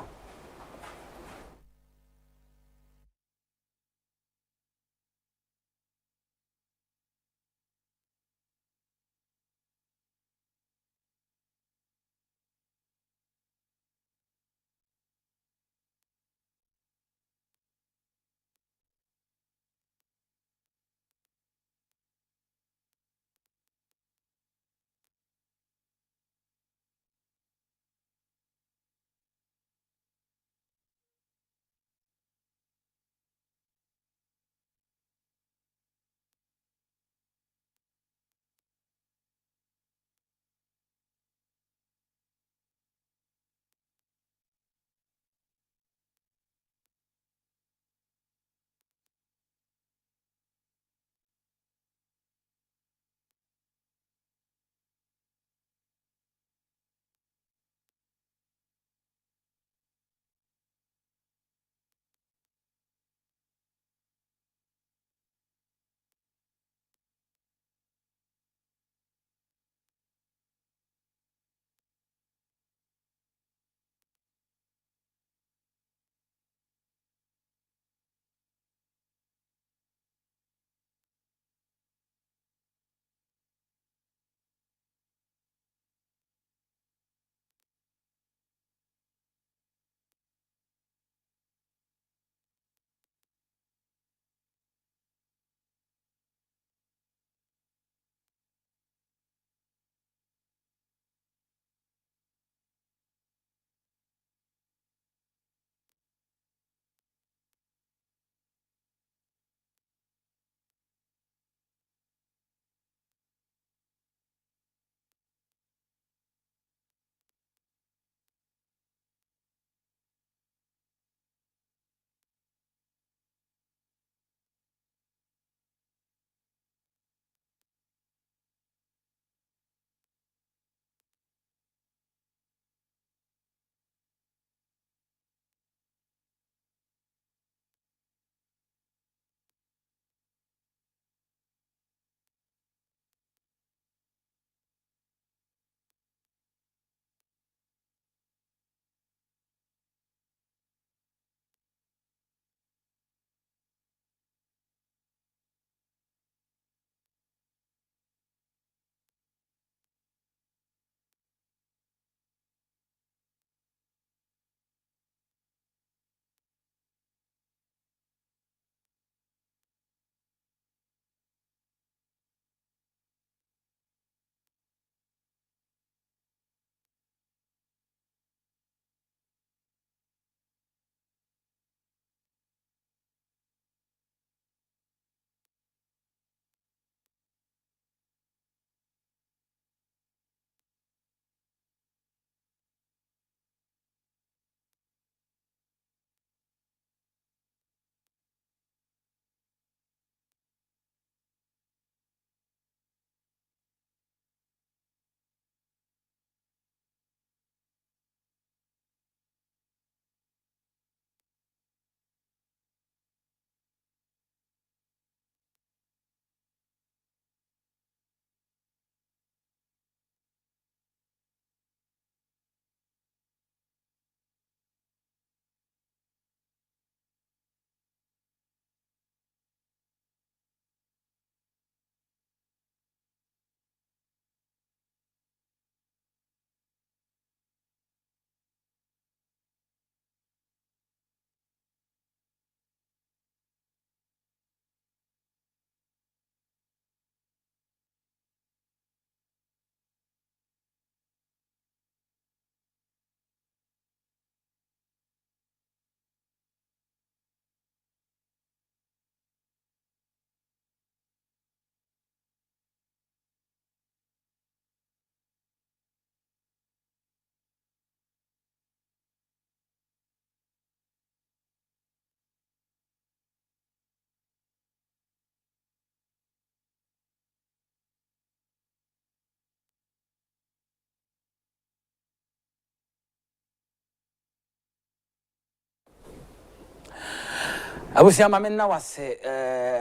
Abusia mame na wase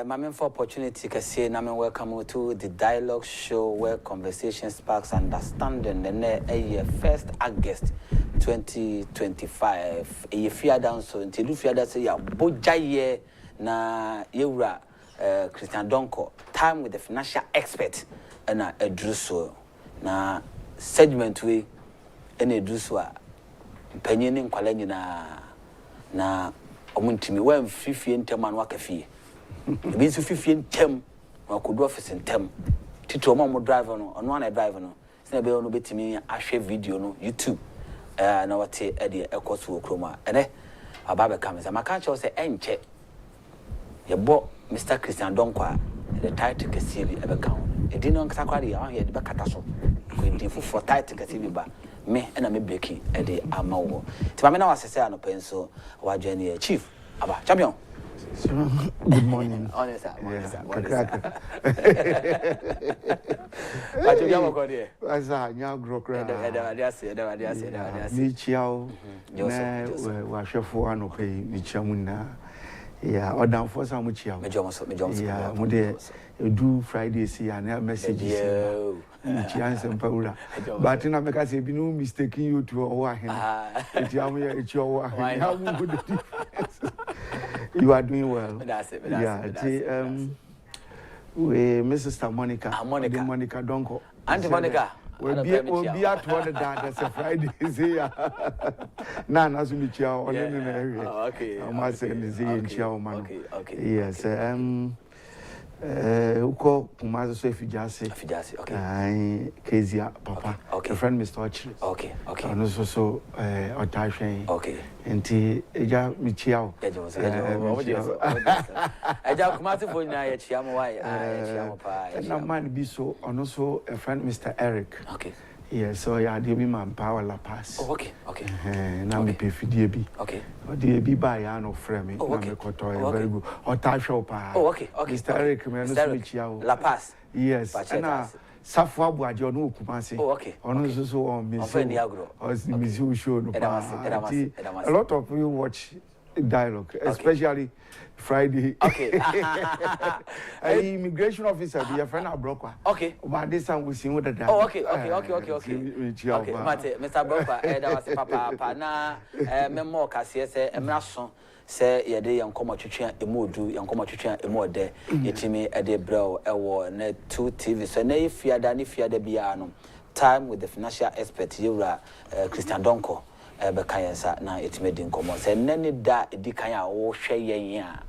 mame for opportunity kase na me welcome to the dialogue show where conversation sparks understanding and 1st August 2025 e fia down so until fia that say ya bojaye na yewura Christian Donko time with the financial expert na edruso na segment we ene edruso a panyin nkwala nyina na omuntimi wan fifie ntem anu akafie ebi nso fifie ntem na kodo office ntem tito mo driver no ono na driver no se be ono betimi ahwe video no YouTube na wate e de ekoso okroma ene ababe kameza maka che say enche yebo Mr. Christian Donko the title kesi bi ebe kan edi no nkasa kwade ya ye de be kata so ko edi fu title kesi bi ba me na me breaki e de amawo ti ma me na wasese anopen so wa journey chief aba champion good morning honest what you go go there asa nya grokra ni chiao na wa hwefo anope ni chiamu na yeah odam for some chiao me jomo yeah mo de do Friday see and messages chance empawura but na make say be no mistaking you to owa hen it am here it your owa hen how good the difference you are doing well that's it we Mrs. Monica Donko Auntie Monica we be at one that's a Friday see na na so mi chia on in area okay I must say in chia man okay yes uko kumazo so fijase okay ai kezia papa okay. A friend Mr. Ochri okay and so otahwen okay enti eja michiao eja kumati fo nyina ya chiamo wa ya chiamo pa na man bi so ono so a friend Mr. Eric okay yeah so ya dey be man power la pass okay na me pe fidie bi okay the bi ba ya no frame me na me koto very good otahwe pa okay Mr. Eric me no michiao la pass yes na Safu abu ajo no kumase okay ono so on me so show no a lot of you watch dialogue especially Friday okay immigration officer be a friend Abrokwa okay but this time we see what that okay mate Mr. Abrokwa that was papa na memo kase se emraso se yede yankomo twetwe emodu yankomo twetwe emode yetimi ede braw ewo na 2 TV so na ifiada ni fiada bia no time with the financial expert yura Christian Donko be kayensa na yetimi di nkomo se nani da edikan a wo hwe yen a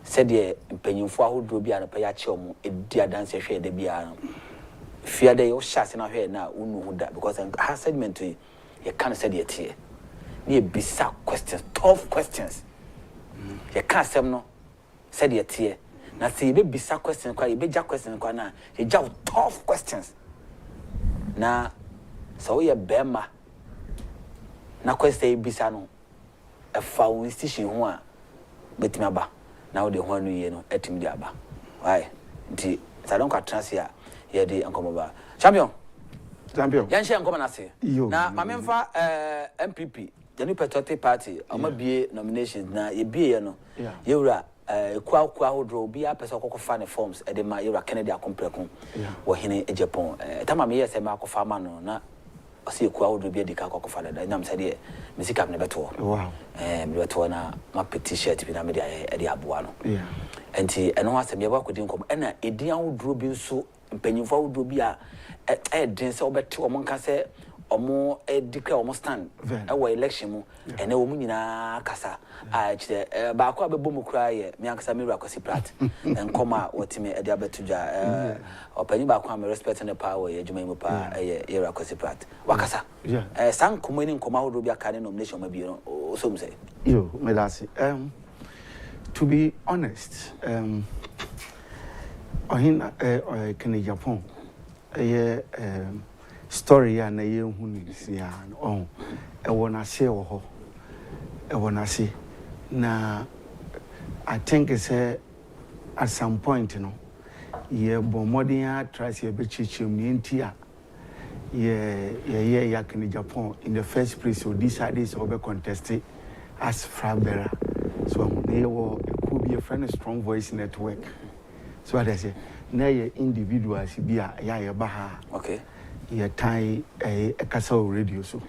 se de mpanyimfo ahodro bia no pa ya che omo edi adanse hwe de bia no fiada yo shase na hwe na unu hu da because her segment ye kan se de tie ye bisa questions tough questions ye ka asem no said ye tie na say ye be bisa questions kwa ye be ja questions kwa na ye ja tough questions na so ye bema na question ye bisa no e fa institution ho a betimi aba na wo de ho anu ye no etimi de aba why nti sa don kwa trans ya ye de ankomo ba champion yan share ankomo na say na mamemfa MPP the new patriotic party amabie nominations na ye bie no yewura kwa hodro bia pesa kokofa ne forms e de ma yewura Kennedy akompreko wo hene Agyapong tama me yese ma kofa ma no na ose kwa hodro bia dika kokofa da nyam se de misika me beto wow me beto na ma petit shirt bi na me de aboa no enti eno asem ye ba kodi nkom na edian hodro bi nso mpanyimfo hodro bia den se obete omo nka se omo declare omo stand e election mu ene omo nyina kasa a chire ba kwa bebo mu kura ye me ankasa me rakosi plat enkoma wotime e dia betudwa opanyi ba kwa me respect ne power ye adwuma mu pa ye rakosi plat wakasa san komani nkoma hodo bia ka ne nomination ma bi no so mu say yo me last to be honest ohina Agyapong story ya na ye hu ni sia on e wona se wo ho e wona se na I think it's at some point ye bo modern try se be chichim ni ntia ye Agyapong in the first place so decided to be contested as Frabera So it could be a friend strong voice network. So what I say, now your individuals be a baha. Okay. You tie a castle radio so.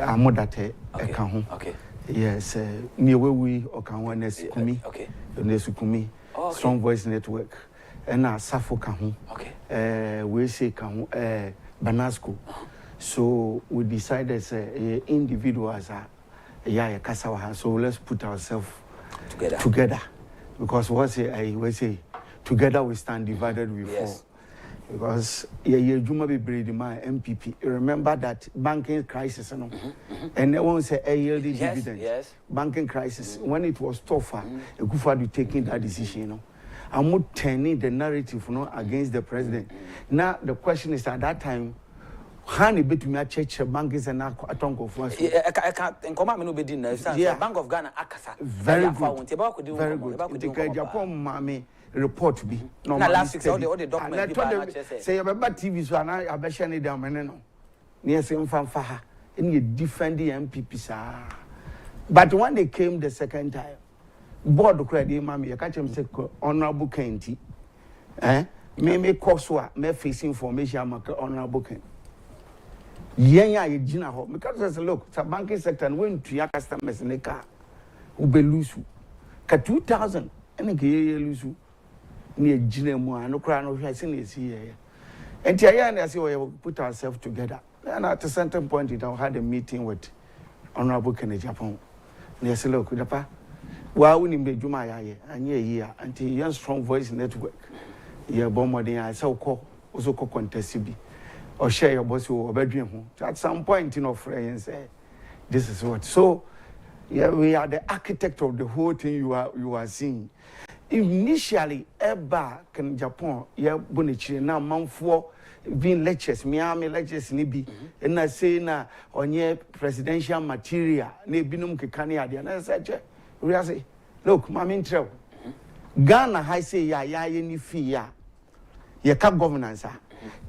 I'm more that okay. Yes, near where we or can one Nesukumi. Okay. Nesukumi. Strong voice network. And now Safo Kahu. Okay. We say Kahu Banasco. So we decided individuals are Kasawa. So let's put ourselves together. Because what we say together we stand, divided we fall. Because Juma be brave my MPP. Remember that banking crisis, and they won't say a yield dividend. Yes. Banking crisis when it was tougher, akufo-addo taking that decision. I'm not turning the narrative against the president. Now the question is at that time, how ni betu me church bankers and atonko for us. I can't nkoma me no be din na. Bank of Ghana akasa. Very good. Very good. Agyapong mame report be no last week all the documents say remember TV so na abesha ni down no near say mfa ha any defend the MPP sir. But when they came the second time board credit mama you catch him say honorable Kencity me course wa me face information make honorable Kencity yenya ye gina ho because say look the banking sector when to your customers in the car ubelusu ka 2000 any ke lose near Jinemu, no crown of Hessin here. And Tiana, as we put ourselves together. And at a certain point, I had a meeting with Honorable Agyapong. Near Silo Kudapa. While we need Jumaya, and here, until young strong voice network. Ye bombarding, I so call, also call contest be. Or share your boss or bedroom. At some point, friends say, this is what. So, we are the architect of the whole thing you are seeing. Initially, Japan, bonichi na manfo being lectures, Miami lectures nibi, and I say na on ye presidential material, ne binum kekani adi, and I said, we say, look, mami trail. Ghana I say ya ni fee ya cap governance.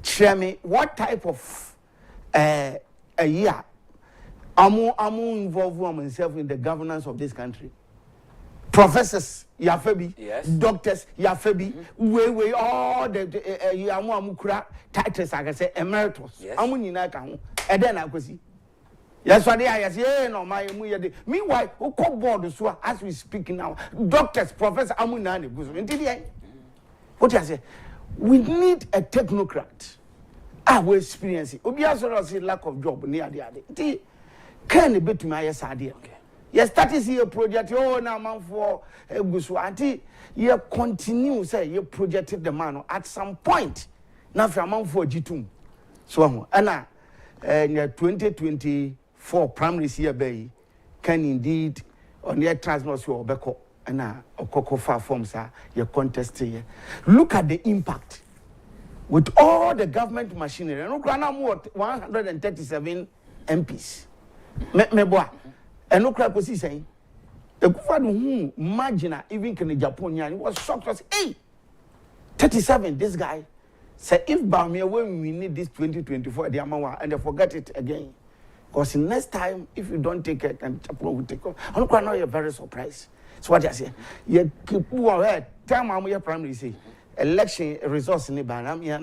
Tell me what type of a year amu involve myself in the governance of this country. Professors, Yafebi, yes. Doctors, Yafebi, we all the Yamukura titles, I can say emeritus. Yes. Amunina, and then I could see. Yes, what I say, no, my meanwhile, who call board so as we speak now, doctors, Professor Amunani, what I say, we need a technocrat. We experience it. Obiasoro say lack of job near the other. Can it be to my idea? Yes, that is your project. Now, man, for Gusuanti, you continue, say, you projected the man at some point. Now, for a man for G2. So, Anna, 2024 primary year bay can indeed on your transmos or Beko, Anna, or Coco Far Forms, your contest here. Look at the impact with all the government machinery. And look at what 137 MPs. Me boy. And no crap was he saying? Akufo-addo imagine even can Japan was shocked was 37 this guy said if Bamia when we need this 2024 the Amawa and they forget it again. Because next time if you don't take it and Japan will take off. I don't know you're very surprised. So what I say, you keep time I'm primary say election results in the Banam here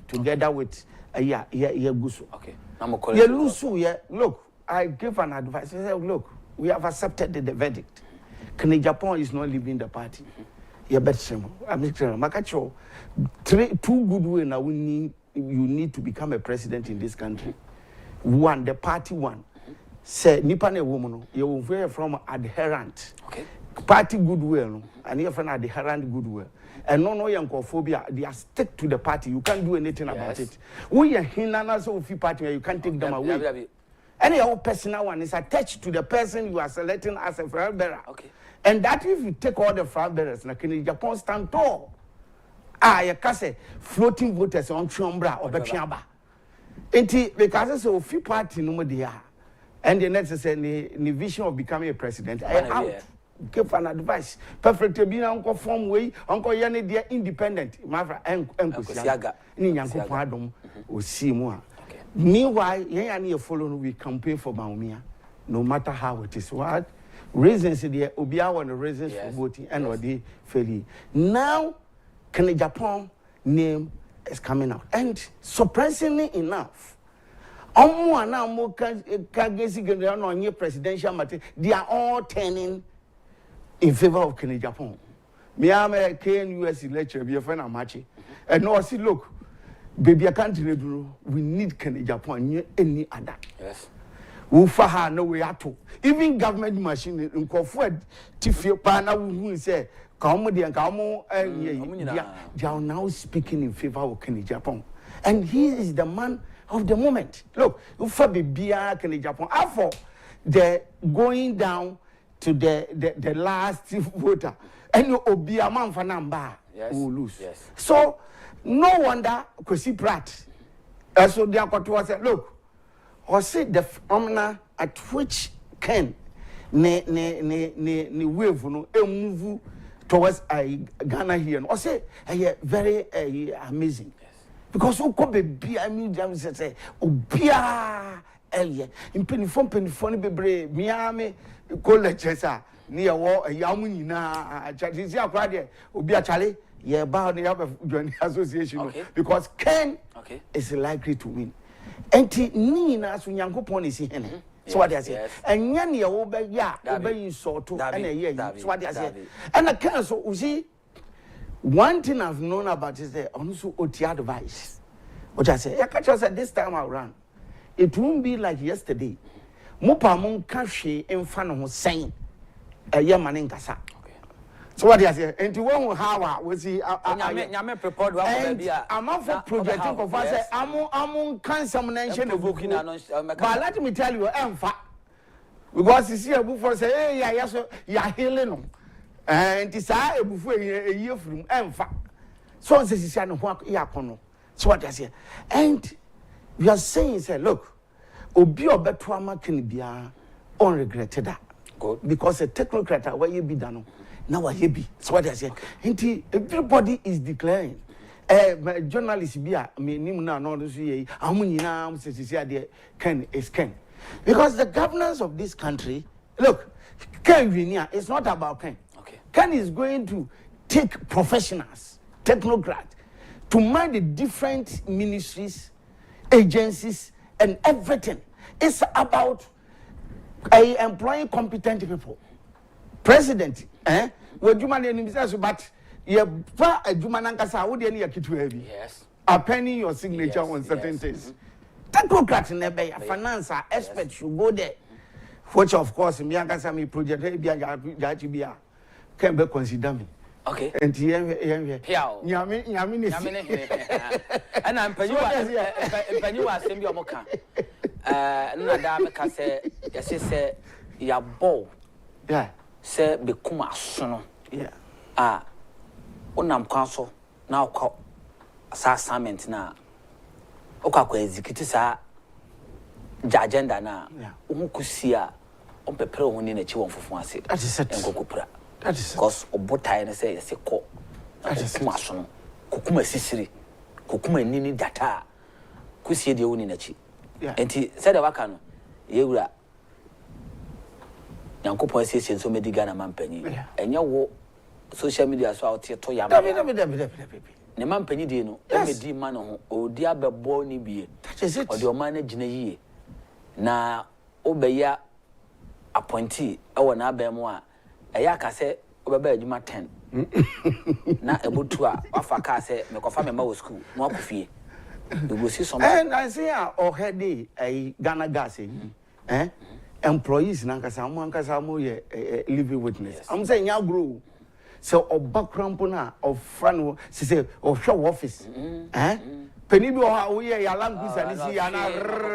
together with a year gusu. Okay. Look. I give an advice. I said, look, we have accepted the verdict. Agyapong is not leaving the party. You better Makacho, two good ways now you need to become a president in this country. One, the party one. Say Nipane woman, you will hear from adherent. Okay. Party goodwill, and you're from adherent goodwill. And no yankophobia, they are stick to the party. You can't do anything about it. We are Hinanas of party, you can't take them away. Any other personal one is attached to the person you are selecting as a flag bearer. Okay. And that if you take all the flag bearers, like in Japan stand tall. You can say floating voters on Chumbra or Bechiamba. Because it's a few party no more. And the next is the vision of becoming a president. I out. Give an advice. Perfectly being uncle form way, Uncle Yanni dear independent. Mavra and Siaga. Ninyanko Pardon or see more. Meanwhile, you follow we campaign for Baumia, no matter how it is. What reasons there obia one reasons for voting and or the failure. Now Agyapong name is coming out, and surprisingly enough, presidential matter, they are all turning in favor of Agyapong. Me am a KNUS lecture be a friend of Machi, and no see look, baby I can't we need Agyapong any other. Yes. Ufaha no way at all. Even government machine in Kofred Tifio Pana who say Comedy and Kamo they are now speaking in favor of Agyapong. And he is the man of the moment. Look, Ufa Bibia Agyapong. After the going down to the last voter, and you be a man for number who lose. Yes. So no wonder Kwesi Pratt. So they are going to say, look. Or say the phenomena at which can ne wave no move towards Ghana here. Or say very amazing. Yes. Because who could be I mean say obia earlier in penifon bebre miame colleges near war a yamu na chatisi akwade obia chale ye ba ne have association because Ken is likely to win. Enti nina so Nyankopon is hene. So what they say. And nya ne wo ba ya obey so to and ye. So what they say. And I can so you see one thing I've known about is the also OT advice. What I say, I catch us at this time around. It won't be like yesterday. Mopa mon kashe emfa no sen. Eye mane nkasa. So what they say, and to one how we see nyame prepared wa baby I'm not for projecting for say I'm can some nation evoking but let me tell you emfa because you see before say hey ya so ya healing and it is a before a year from emfa so say see no ho ya kono so what they say and we are saying say look obi obeto amakin bia unregretted that good because a technocrat where you be done now I be. So what I say. Everybody is declaring. Journalists be me nimna no do see amunina say Ken is Ken. Because the governance of this country, look, Ken Vinia is not about Ken. Okay. Ken is going to take professionals, technocrats, to mind the different ministries, agencies, and everything. It's about employing competent people. President, we do money in business, but you far a Jumanankasa would any akitu heavy. Yes. Appending your signature on certain things. Technocrats in the finance experts should go there. Which of course Miankasami project Jachibia can be consider me. Okay. And Yami and I'm Penua Sembio Moka. Nadam Case, yes, say, ya bow. Yeah. Say become sono. Yeah. Unam council now call assignment na. Oka kwa execute sa agenda na. Umukusia on pepero woni na chi won fofo ase. That is it. Enkokupura. That is it. Because obotai na say yesi ko. That is kuma sono. Kokuma sisiri. Kokuma nini data. Kusie de woni na chi. Yeah. Enti say the waka no. Yewura Yankopon association so medi Ghana mampanyi enya wo social media so out to yam ne mampanyi de no e medi ma no ho odi abebo ni bie odi o ma na gina yie na obeya appointee e wona abemu a eya ka se obeba adwuma 10 na ebotu a wafa ka se mekofa me ma wo school no akofie we go see some and I say already Ghana gas employees nankasa mo ye living witness. I'm saying ya grow. So obakrampo na ofrano say ohwe office. Peni bi o we ya language and see ya na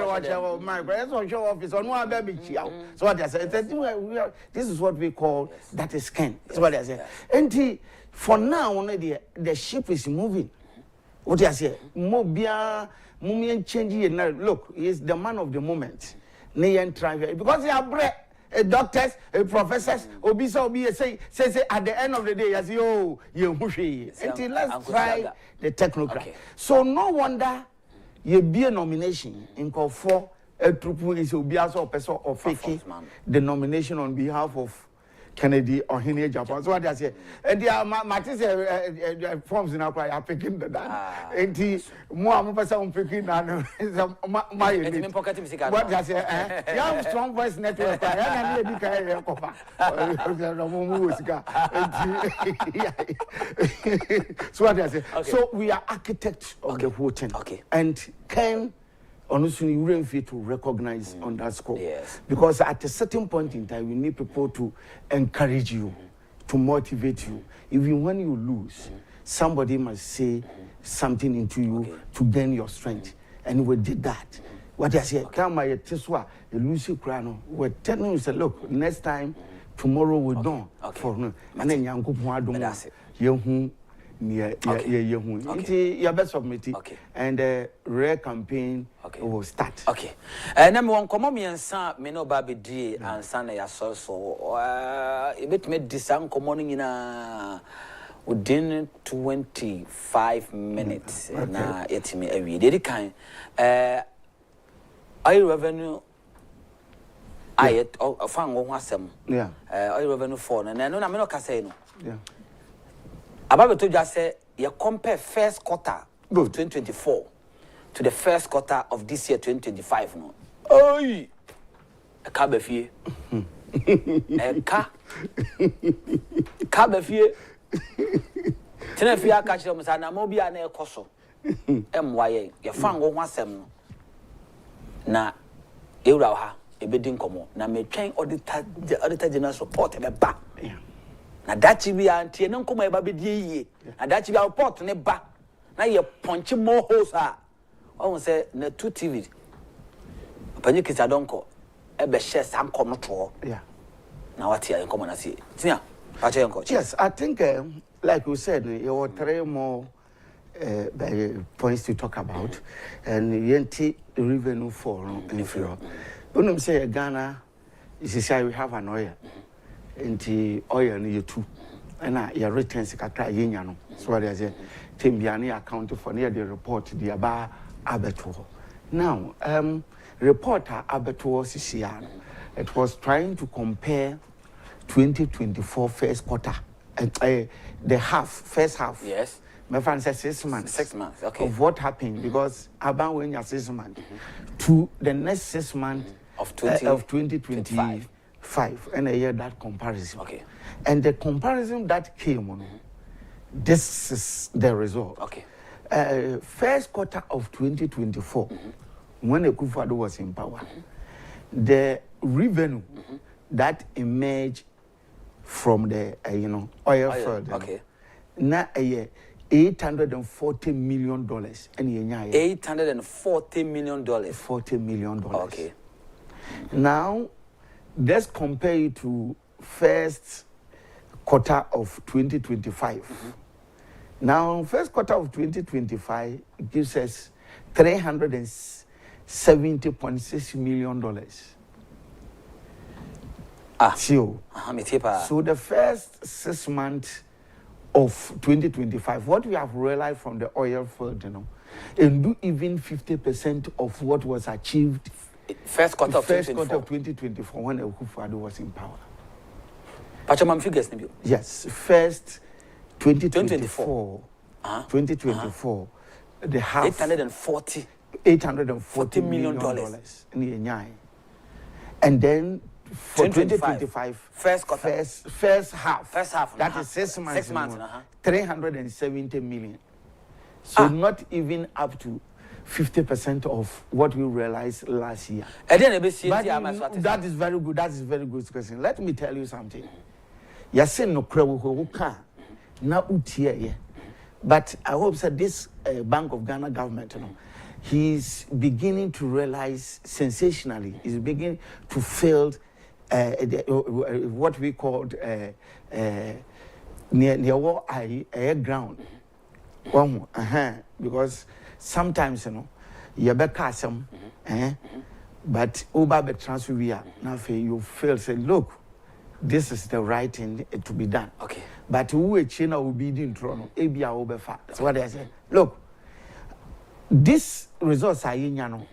watch my presence show office on one baby chia. So what they say this is what we call that is scan. That's what they say. And for now the ship is moving. What they say mo bia mumien change look, he is the man of the moment. Because they are bred doctors, professors, obi say at the end of the day, as you until let's try the technocrat. Okay. So no wonder you be a nomination in call for a troupe is obi also person or faking the nomination on behalf of Kennedy or Henry Agyapong. So what I say, and the my forms in our cry are picking the that. And the more person picking and my what I say, young strong voice network. I need to so what I say, so we are architects of the whole thing. Okay. And can honestly you really fit to recognize on that score. Yes. Because at a certain point in time, you need people to encourage you, to motivate you. Even when you lose, somebody must say something into you to gain your strength. And we did that. What I say, come my teswa, the Lucy Crano, we're telling you, say, look, next time, tomorrow we're done for no. And then young people your best submitted and rare campaign will start. Okay. And number one, come on, me and Sam, me no baby D and Sana ya so a bit made this come on in within 25 minutes. Na yet me every day kind. Oil revenue. I found one some. Yeah. Oil revenue for and I know I'm not saying. Yeah. About to just say you compare first quarter of 2024 to the first quarter of this year 2025 no. Oi. A car befie. A car befie. Tenefia catch them sana mo bia na ekoso. MYA you fan go wasem no. Na ewura ha ebedi nkomo na me twen auditor general report be ba. Na dachi bi antie ne nkoma e ba be die yie na dachi bi report ne ba na ye punch more holes a won say na 2 TV panyi kisa donko e be share sam kom no to na what ya nkoma na see tia ache nko. Yes, I think like we said there were 3 more points to talk about and yenti revenue for in Firo. When we say Ghana is say we have an oil into oil near 2 and your returns kakra yenya no so what I say team biani account for near the report the aba abeto now reporter abeto CCR it was trying to compare 2024 first quarter the first half. Yes. My friend said 6 months. 6 months, okay. Of what happened because about when you're 6 months to the next 6 months of 2025 and a year that comparison. Okay. And the comparison that came on, this is the result. Okay. First quarter of 2024, when Akufo-Addo was in power, the revenue that emerged from the oil field, na a year $840 million and $840 million. $40 million. Okay. Now, let's compare it to first quarter of 2025. Now, first quarter of 2025 gives us $370.6 million. So the first 6 months of 2025, what we have realized from the oil field, and do even 50% of what was achieved first quarter of 2024 when Akufo-Addo was in power. Pachamam figures, yes, first 2024, 2024, the half $840 million. And then for 2025, first quarter, first half, that is 6 months, 6 months, 370 million. So not even up to 50% of what we realized last year. But that is very good. That is very good question. Let me tell you something. Yasin no krewo na utie. But I hope that this Bank of Ghana government, he's beginning to realize sensationally, he's beginning to feel what we called near war ground. Because sometimes you better some but over the transfer now you feel say look, this is the right thing to be done. Okay. But who China will be in Toronto, ABA will be fat. That's what I say. Look, these results are in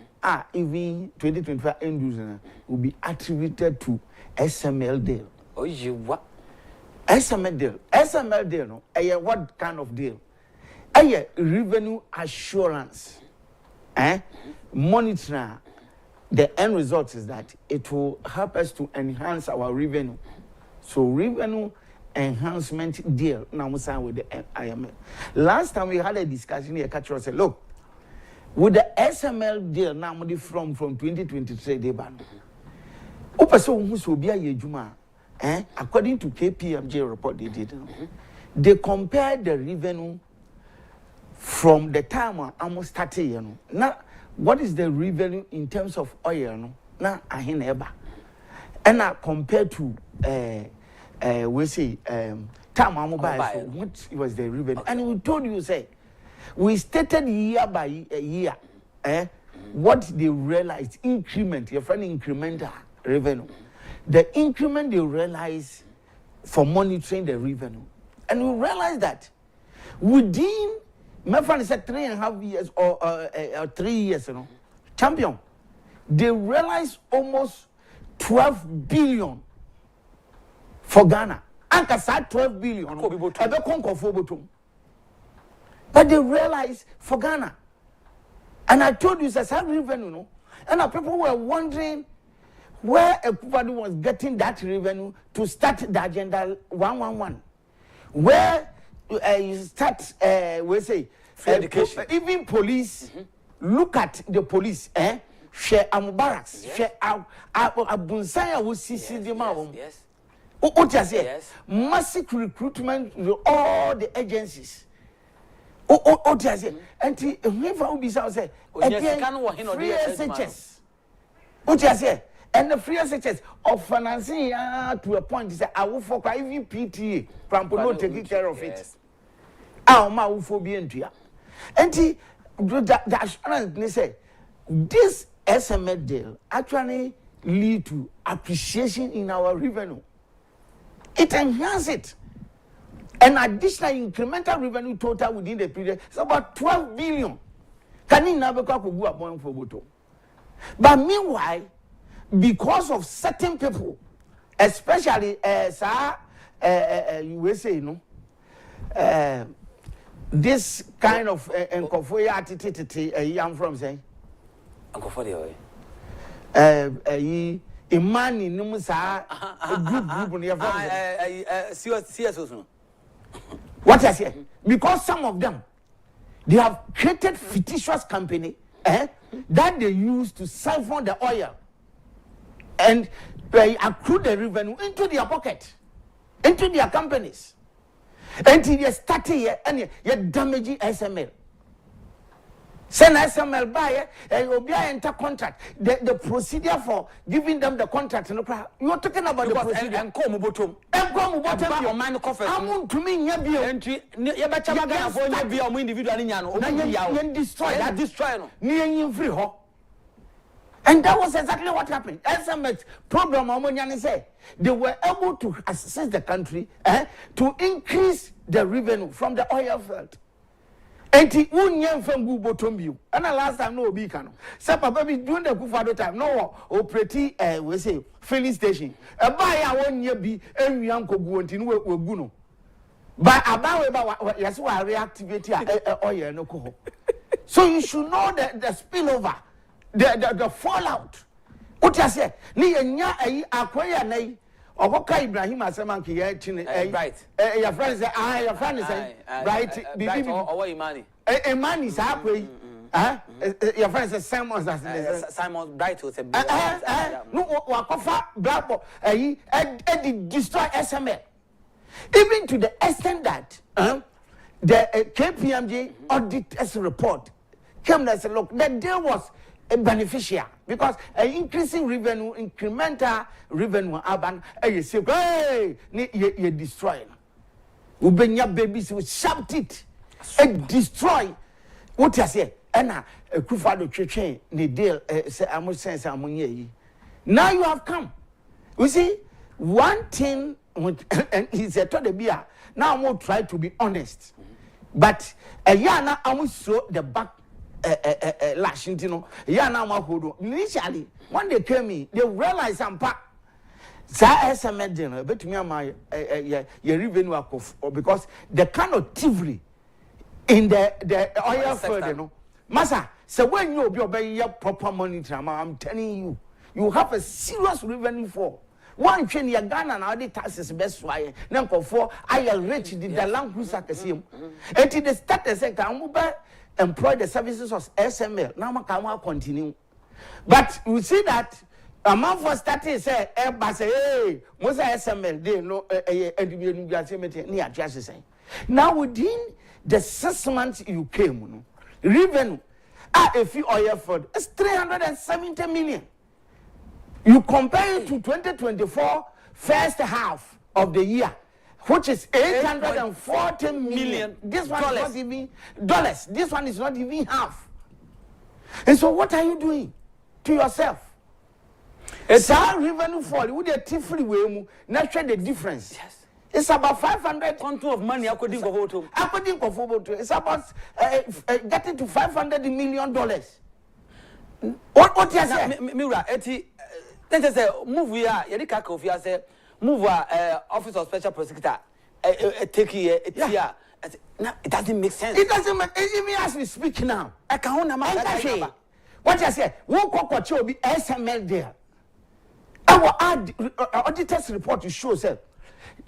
even 2025 end user will be attributed to SML deal. Oh, you what? SML deal no what kind of deal revenue assurance monitor. The end result is that it will help us to enhance our revenue. So revenue enhancement deal now we sign with the IMF. Last time we had a discussion here, Catcher said, look, with the SML deal now from 2023 they ban. According to KPMG report they did, they compared the revenue from the time almost 30 years. Now, what is the revenue in terms of oil? Now, I never. And compared to we say time mobile. What was the revenue? Okay. And we told you say we stated year by year what they realized increment. Your friend incremental revenue. The increment they realize for monitoring the revenue, and we realized that within my friend said 3.5 years or 3 years, champion, they realized almost 12 billion for Ghana. And 12 billion. But they realized for Ghana. And I told you, it's a revenue, and people were wondering where everybody was getting that revenue to start the agenda 111. Where you start, we say, education. Even police, look at the police, share barracks, share Abunsaya will see the mouth. Yes. What you say? Yes. Massive recruitment with all the agencies. What you say? And whoever will be say, free SHS. What you say? And the free SHS of financing to a point is that I will for even PTA from Polo taking care of it. Our mouth for being here. And the assurance they say this SML deal actually lead to appreciation in our revenue. It enhances it. An additional incremental revenue total within the period is about 12 billion. Can you never go up for Boto? But meanwhile, because of certain people, especially you will say, this kind of encofoya attitude, I'm from saying, Imani Numusa, a group near what I say? Because some of them, they have created fictitious company that they use to siphon the oil and accrue the revenue into their pocket, into their companies. Until they start here and you damage SML. Send SML buyer and you'll be enter contract. The procedure for giving them the contract. You are talking about the procedure. And come bottom. And come bottom. Your man coffee. I'm to me. You entry. You better be a individual in your destroy that destroy. Near free ho. And that was exactly what happened. SMS program Omonian say they were able to assist the country to increase the revenue from the oil field. And the union from Gubotombu. And the last time no beacon. Sapa baby during the Akufo-Addo time no operate we say filling station. A buyer 1 year be and young Koguantin we guno. But about yes, we reactivate oil no coho. So you should know the spillover. The fallout. What you say? Ni enya akwaya nai. Okoka Ibrahim asemanki ye chine right. Your friend say your friend say right. Bibi owo Imani. Imani sa akwe. Your friend say Simon Bright will say no wakofa black destroy SML. Even to the extent that the KPMG audit report came and said, look, that there was a beneficiary because increasing revenue, incremental revenue, you say, hey, you destroy. Ubenya babies will shout it and destroy. What you say? And Akufo-Addo chain the deal. Say I'm saying some. Now you have come. You see, one thing, and he said to the beer. Now I'm going to try to be honest, but now I'm going to show the back. Lashing, initially, when they came in, they realized SML dinner, but me my revenue because the kind of thievery in the oil field, you know. Massa, so when you obey your proper money, I'm telling you have a serious revenue for. One chain your gun and other taxes best why number 4 I rich the language at the same. And to the status sector, I'm employ the services of SML. Now I continue. But you see that a month for starting say hey, most SML they no near just saying. Now within the 6 months you came, revenue if you oil for it's 370 million. You compare it to 2024 first half of the year, which is 840 million. This one is not even dollars. This one is not even half. And so what are you doing to yourself? It's our revenue fall. Would a free way not share the difference? Yes. It's about 500 contour of money according to vote. According to vote, it's about getting to $500 million. What you say? Mira, then they say move here. Yedika Kofi say move office of special prosecutor. Take here. Now it doesn't make sense. It doesn't make. Even as we speak now, I can't understand. What you say? Who could be SML there? Our auditor's report to show that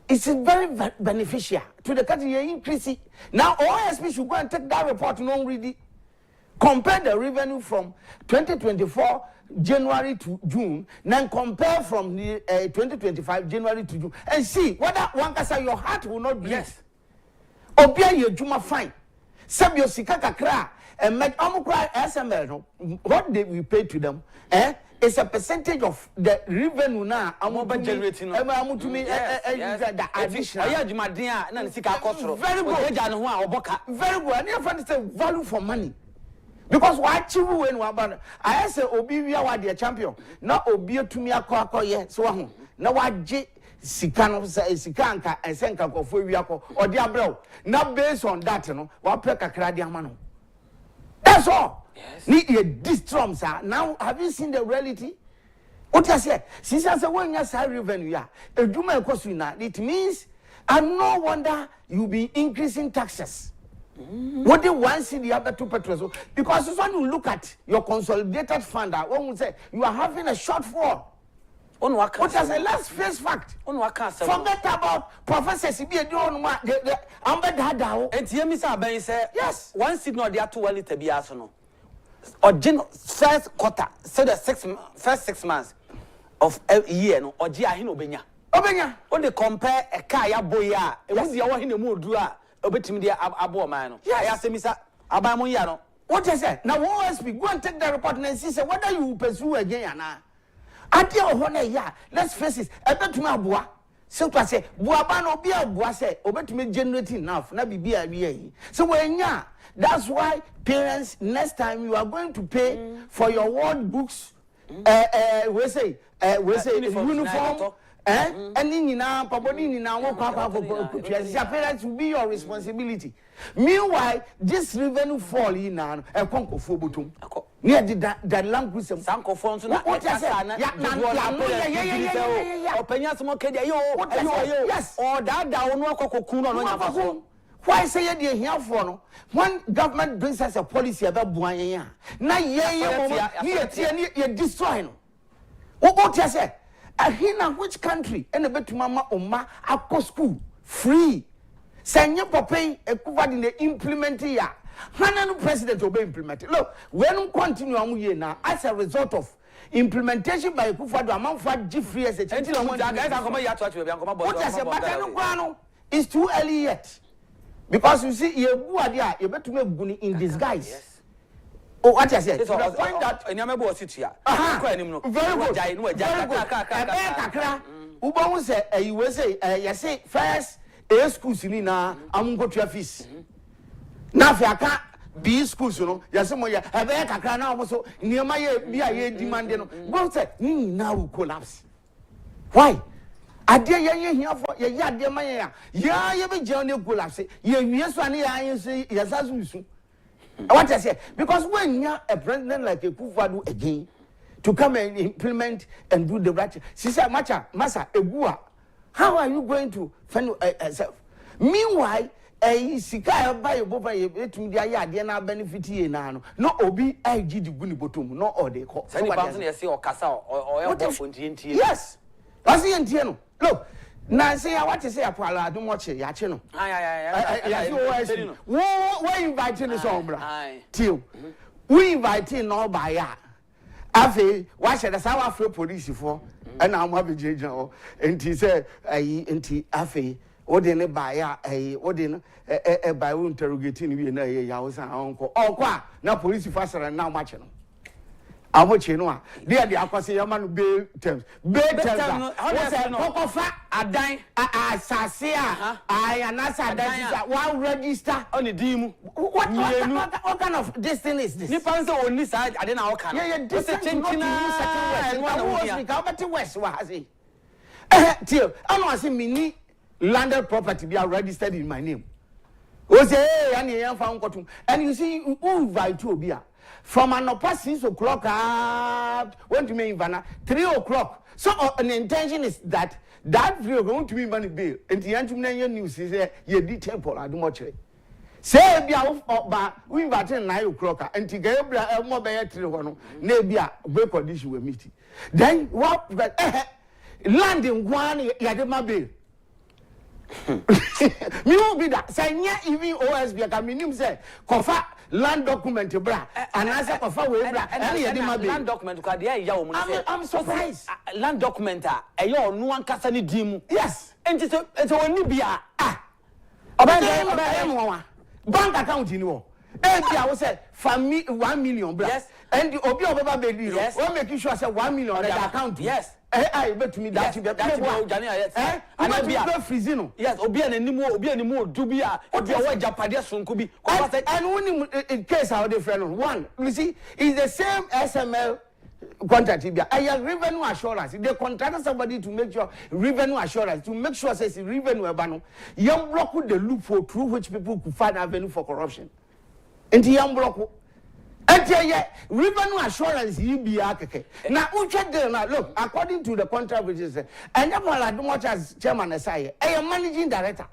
it's very beneficial to the country increase. Now OSP should go and take that report. No, really compare the revenue from 2024 January to June, then compare from the 2025 January to June, and see whether one can say your heart will not bleed. Yes. Obia ye juma fine. Sabio sikaka kra and make amukra SML. What did we pay to them? It's a percentage of the revenue now. I'm generating. I'm to me the additional. Very good. Very good. And you find it's a value for money. Because what you when about I say obi we are the champion. Now obi to me akọ ye so now what Sikano say Sikanka and Senka for Wiako or Diablo. Now based on that, you know, what Pekakra Diamano. That's all. Yes. Need a distrums sir. Now have you seen the reality? What I say? Since I say when you say revenue, a Juma Kosuna, it means and no wonder you be increasing taxes. What do one see the other two petrols? Because when you look at your consolidated fund, one would say you are having a shortfall. What I say? Let's face fact. Forget about Professor Sibi doing the Amber Dada. And Yemisa Ben said, yes, one signal they are too early to be asked. Or first quarter, so the first 6 months of a year, or Giahino Benya. Obenya, when they compare a Kaya Boya, it was the one in the mood. Obetimidi abo man. Yeah, I say Mr. Abamoyano. What I say? Now OSP go and take the report and see whether you pursue again na. Adia ohona ya. Let's face it. Ebetumi aboa. So to say, boaba no bia aboa say obetumi generate enough na bibia wie. So wenya, that's why parents next time you are going to pay for your word books we say uniform. And in now, Pabodini now, parents will be your responsibility. Meanwhile, this revenue fall in now and conquer for Butum. Near the language of Sanko Fonso. What I say? Yes, or that down Wakokuna. Why say you here for when government brings us a policy about Buanya? Now, you're destroying. What I say? Ahina which country and a bit mama oma akko school free senya papa ekuva in the implement ya hana president obey implement look when continue amu ye na as a result of implementation by akufo-addo amanfa give free as a change it's too early yet because you see you buadia you better make guni in disguise. Yes. Oh, what I said. So the point that Enyamebo sit here. Very good. Very good. Kakra. Uba say you will say you say first A schools ni na am go to office. Na fi aka B schools no you say mo ya ebe kakra na am so niema ye bia ye demand no. Go say ni na will collapse. Why? Ade ye here for ye ade man ya ye be je on collapse. Ye wie so ane ya say ye sasu su. What I say? Because when you are a president like Akufo-Addo again, to come and implement and do the right. She said, Masa, Egua, how are you going to fend yourself? Meanwhile, a sika buy a boba to the idea na benefit ye na no obi IG the guni bottom no or they call. Any person you see or casa or yes. What's the NTN? Look. Now say I want to say a pala don't watch it, yachino. We inviting us on, till we inviting all by ya. Afe, why should I say our police for? And I'm happy general, and he said, Auntie Afe, what in a buyer, what in a by interrogating you in a house and uncle. Oh, qua, now police faster and now matching. I want you know, dear the Aquasi Yaman bail terms. Bail terms. Kokofa, a dime, a sasia, I anasa that one register on the dim. What kind of this thing is this? Nippons on this side, I don't know how can. Yeah, this is West was he? Till I don't see me landed property be registered in my name. Was and you see, who invite you be from an upper 6 o'clock up, went to me in 3 o'clock. So an intention is that we are going to be money bill. And the Antimanian news is a detail for I do much. Say, be out we invited 9 o'clock and to get a mobile 3 1, maybe a break condition with meeting. Then what landing one yadema bill. Me won't be that. Say, yeah, even OSB, I mean, say, Kofa. Land document, bra, and answer of our way, land document. I'm surprised. Land document, no one can dim. Yes, and it's only be a bank account in war. And I was said, family 1 million, yes, and the Obi of baby, yes, or making sure I said 1 million account, yes. I bet me that you bet and I be a freezing. Yes, Obi and any more do be a Japadia soon could be. And only in case how they friend one, you see, is the same SML contract. I have revenue assurance. They contract somebody to make sure revenue assurance, to make sure says revenue abano. Young block with the loophole through which people could find avenue for corruption. And the young block. Revenue assurance you be akeke. Now look, according to the contract which is and that one I don't watch as chairman aside, a managing director.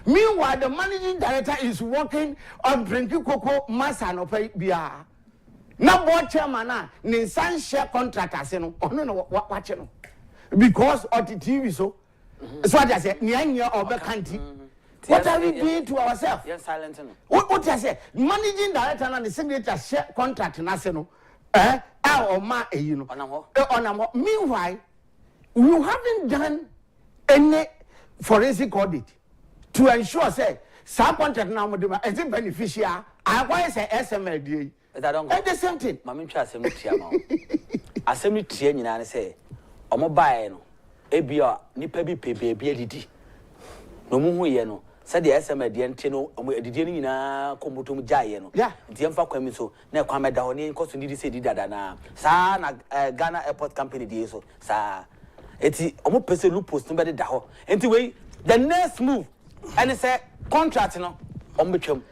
Meanwhile, the managing director is working on drinking cocoa massa no pay bia. Now board chairman Ninsan share contract as no what watching because of the TV so what I say near or back country. What are we doing to ourselves? Yes, silent. What I say? Managing director and the signature share contract national. Or ma, you know. Meanwhile, you haven't done any forensic audit to ensure, say, some contract now is it beneficial. I want to say SMLD. And the same thing. Mammy Chassam, Assembly Tien, and say, or mobile, ABR, Nipebi, baby, no more, you know. Said the SMA Diantino, the Diana Comutum Giano. Yeah, the Emfa Quemiso, now come down in cost to say Didana. Sa Ghana Airport Company, dear so, sa. It's almost person lupus, nobody daho. Anyway, the next move, and it's a contract, no, Omuchum,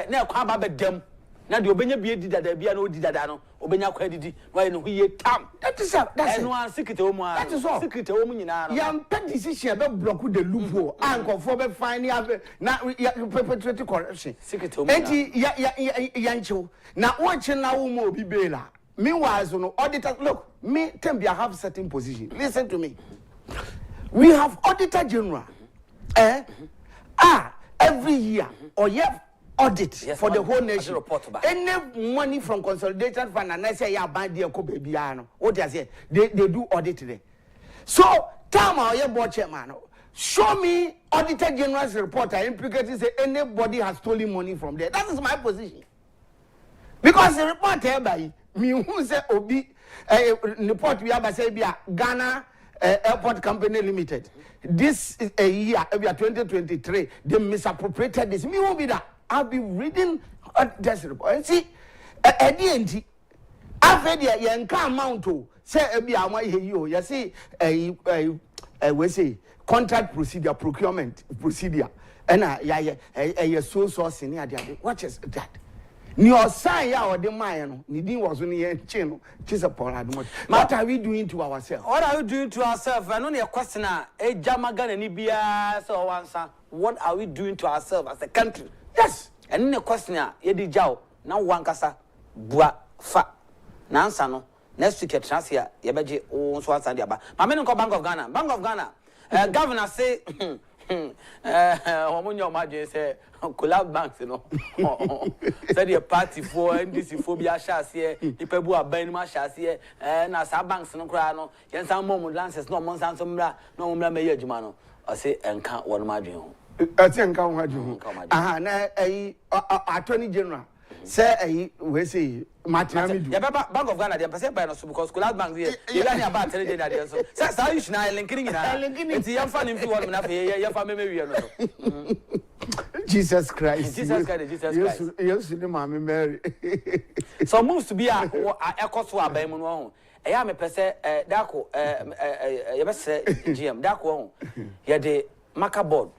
now come up at them. Now the Obenya did that, there be no Didano, Obenya credit, when we come. That is one secret, that is all secret, young pet decision about block with the loophole, uncle for finding out now perpetrated corruption. Secret, Yancho. Now watching now more be bailer. Meanwhile, auditor, look, me, Tempia have certain position. Listen to me. We have auditor general. Every year, or audit yes, for the whole nation. Any money from consolidated fund and I say yeah buy the Kobebiano. What I say? They do audit today. So tell our board chairman. Show me Auditor General's report implicating say anybody has stolen money from there. That is my position. Because the report here by me who say Obi report we have say Ghana Airport Company Limited. This is a year, 2023. They misappropriated this. Me won't be that. I'll be reading this report. And see, at the end, after the young amount to say, you see, we say contract procedure, procurement procedure, and a sole source in the what is that? Ni osan ya ode man no, ni din was only che no, chisa prohibited. What are we doing to ourselves? What are we doing to ourselves? I know your question e jamaga ni bia so wansa. What are we doing to ourselves as a country? Yes. And the question ye di jaw na wankasa bua fa. Na ansa no next week transfer ye beje o so ansa dia ba. Ma me no Bank of Ghana. Bank of Ghana governor say omunyo maje say collab banks no. Say the party for NDC phobia shase ipa bu aban ma shase na sa banks no kra no yen san mom lances no mon san so mra no mra me adwuma no o say enka won madwen ho. Ati enka won adwen ho. Aha na attorney general say we say Martin ya Bank of Ghana dem person buy no so because collab banks here you learn about attorney general there so say you should na linking na enti yam fa nim fi won na fe ya fa me wi no so. Jesus Christ. Jesus Christ. Yes, the Mammy Mary. So moves to be a cost by Mono. I am a person, Dako, GM, Dako, yeah, the Maca board,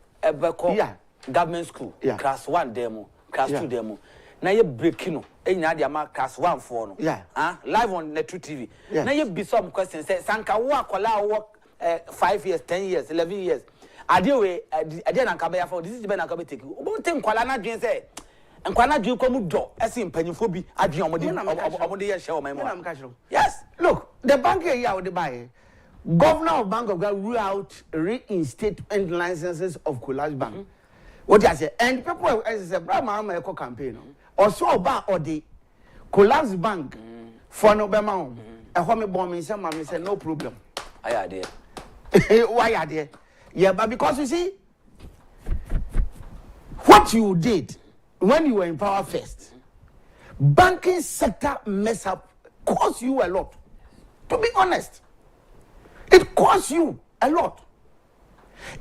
government school, class 1 demo, class 2 demo. Now you're breaking, and now class 1 for no. Live on the True TV. Now you be some questions, say, Sanka work 5 years, 10 years, 11 years. Adiwe na kabaya for this is be na kabe take obo tem kwala na dwen say nkwana dwen komu do ese mpanyimfo bi adwen omode ye hye o memo. Yes, look, the bank here with the buy governor of Bank of Ghana rule out reinstatement licenses of collapse bank. What you say? And people as a Brahma eco campaign or so about or the collapse bank for no bema a home bomb some man say no problem. Aya there. Why are there? Yeah, but because you see, what you did when you were in power first, banking sector mess up cost you a lot. To be honest, it cost you a lot.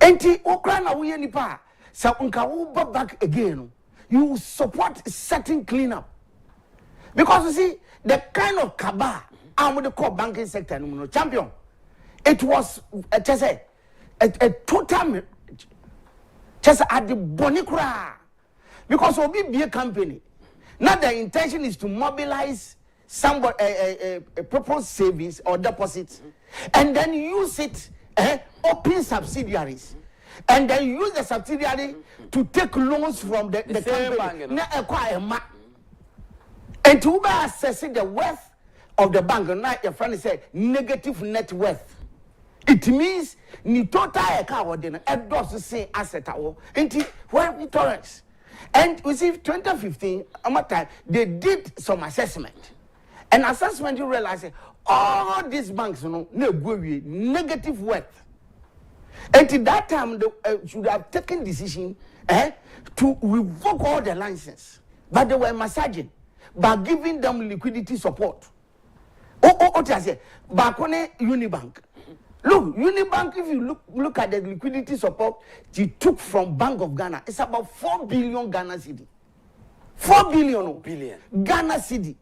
And the Ukraine we any pa, so unka back again, you support certain cleanup. Because you see, the kind of cabal I'm with the core banking sector, champion. It was a total just at the bonicra because we be a company. Now the intention is to mobilize somebody a proposed savings or deposits and then use it open subsidiaries and then use the subsidiary to take loans from the company. Now acquire and to assessing the worth of the bank. Now your friend said negative net worth. It means ni total account then a does say asset until when tolerance. And we see 2015 they did some assessment. And assessment you realize all these banks no negative worth. Until that time they should have taken decision to revoke all the license. But they were massaging by giving them liquidity support. What I say back on Unibank. Look, Unibank, if you look at the liquidity support you took from Bank of Ghana, it's about 4 billion Ghana cedi. 4 billion Ghana cedi.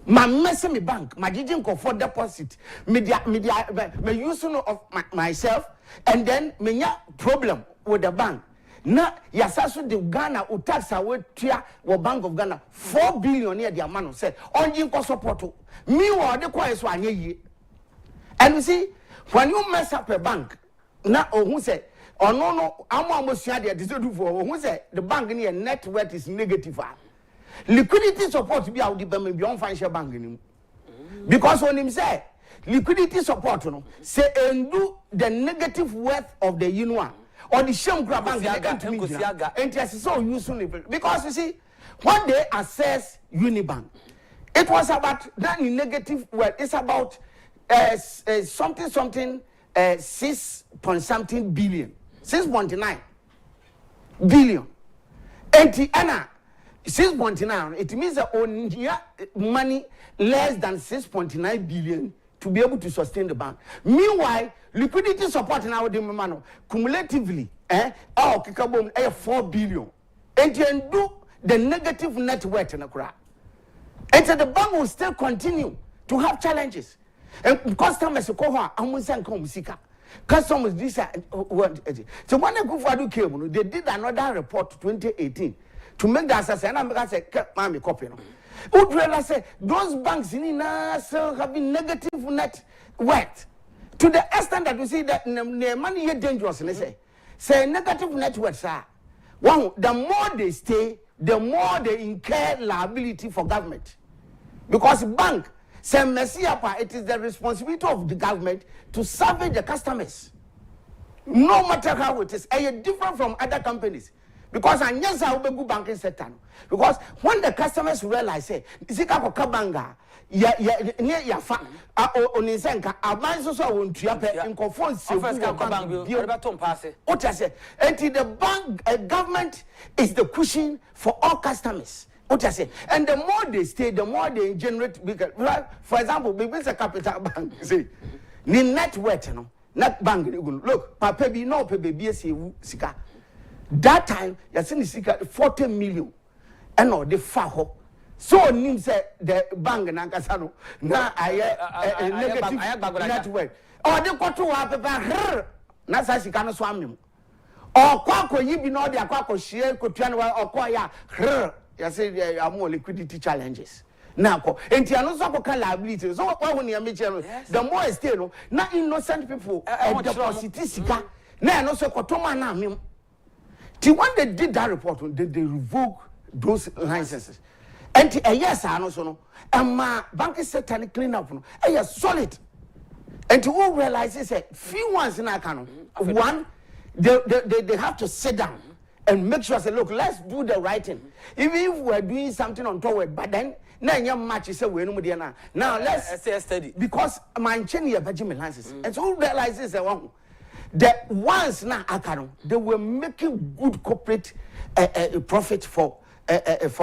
My messing me bank, my didn't go for deposit, me use of myself, and then me problem with the bank. Now, yasasu the Ghana who tax away to Bank of Ghana 4 billion near the amount said on jinko support. Me or the quiet one ye. And you see, when you mess up a bank, now who say, oh no, I'm almost sure that this do for who say the bank near net worth is negative. Liquidity support to be out the beyond financial bank anymore. Because when him say liquidity support, say and do the negative worth of the Unua or the shame grab bank and just so useful because you see, when they assess Unibank, it was about that negative worth. It's about something 6 point something billion 6.9 billion 6.9 it means that only money less than 6.9 billion to be able to sustain the bank. Meanwhile liquidity support now the man cumulatively 4 billion and you do the negative net worth in a crowd and so the bank will still continue to have challenges. And customers go home, I'm going to come sika. Customers this so when akufo-addo came, they did another report 2018 to make the assessment. And I say, "Mommy, copy no." Would realize say those banks in still having negative net worth to the extent that we see that the money is dangerous. Say negative net worth, sir. One, the more they stay, the more they incur liability for government, because bank say it is the responsibility of the government to salvage the customers, no matter how it is. And different from other companies. Because I yes, I will go banking sector. Because when the customers realize, say, Zika Kabanga, ya fa, Onisenka, Abanzo won't yape in conform. What I say, until the bank government is the cushion for all customers. What I say, and the more they stay, the more they generate bigger. For example, maybe it's a capital bank. Say, ni net worth, no, net bank. Look, Papa be no baby sika. That time, you see, the 40 million, and all the faho. So, nim say the bank and Ankasano. Now I negative network. Or the quarter paper, Nasa Sikano swam. Or Quaco, you be not the Aquaco share, Cotiana or Quaya, her. You say there are more liquidity challenges. Now, and Tianoso liability. So, when you meet the more I stay, not innocent people, deposit Sika. Now, no so Cotoma Nam. When they did that report, they revoked those licenses. And yes, I know so no. And my banking sector clean up. Yes, solid. And to all realize is a few ones in our canon. One, they have to sit down and make sure say, look, let's do the right thing. Even if we're doing something on toward, but then now young match is a way no now let's say steady because my chain here Benjamin licenses. And so all realizes that one. The ones now they were making good corporate profit for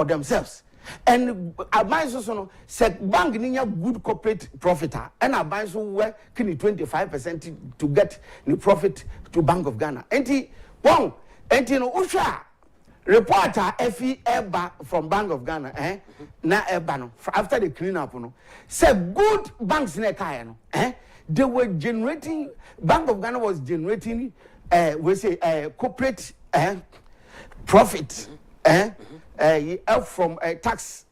themselves, and Abanzo said bank niya good corporate profiter, and Abanzo were 25% to get the profit to Bank of Ghana. And he one and Usha reporter FE Eba from Bank of Ghana, na Eba after the clean up said good banks in a they were generating, Bank of Ghana was generating, we say, corporate profit from tax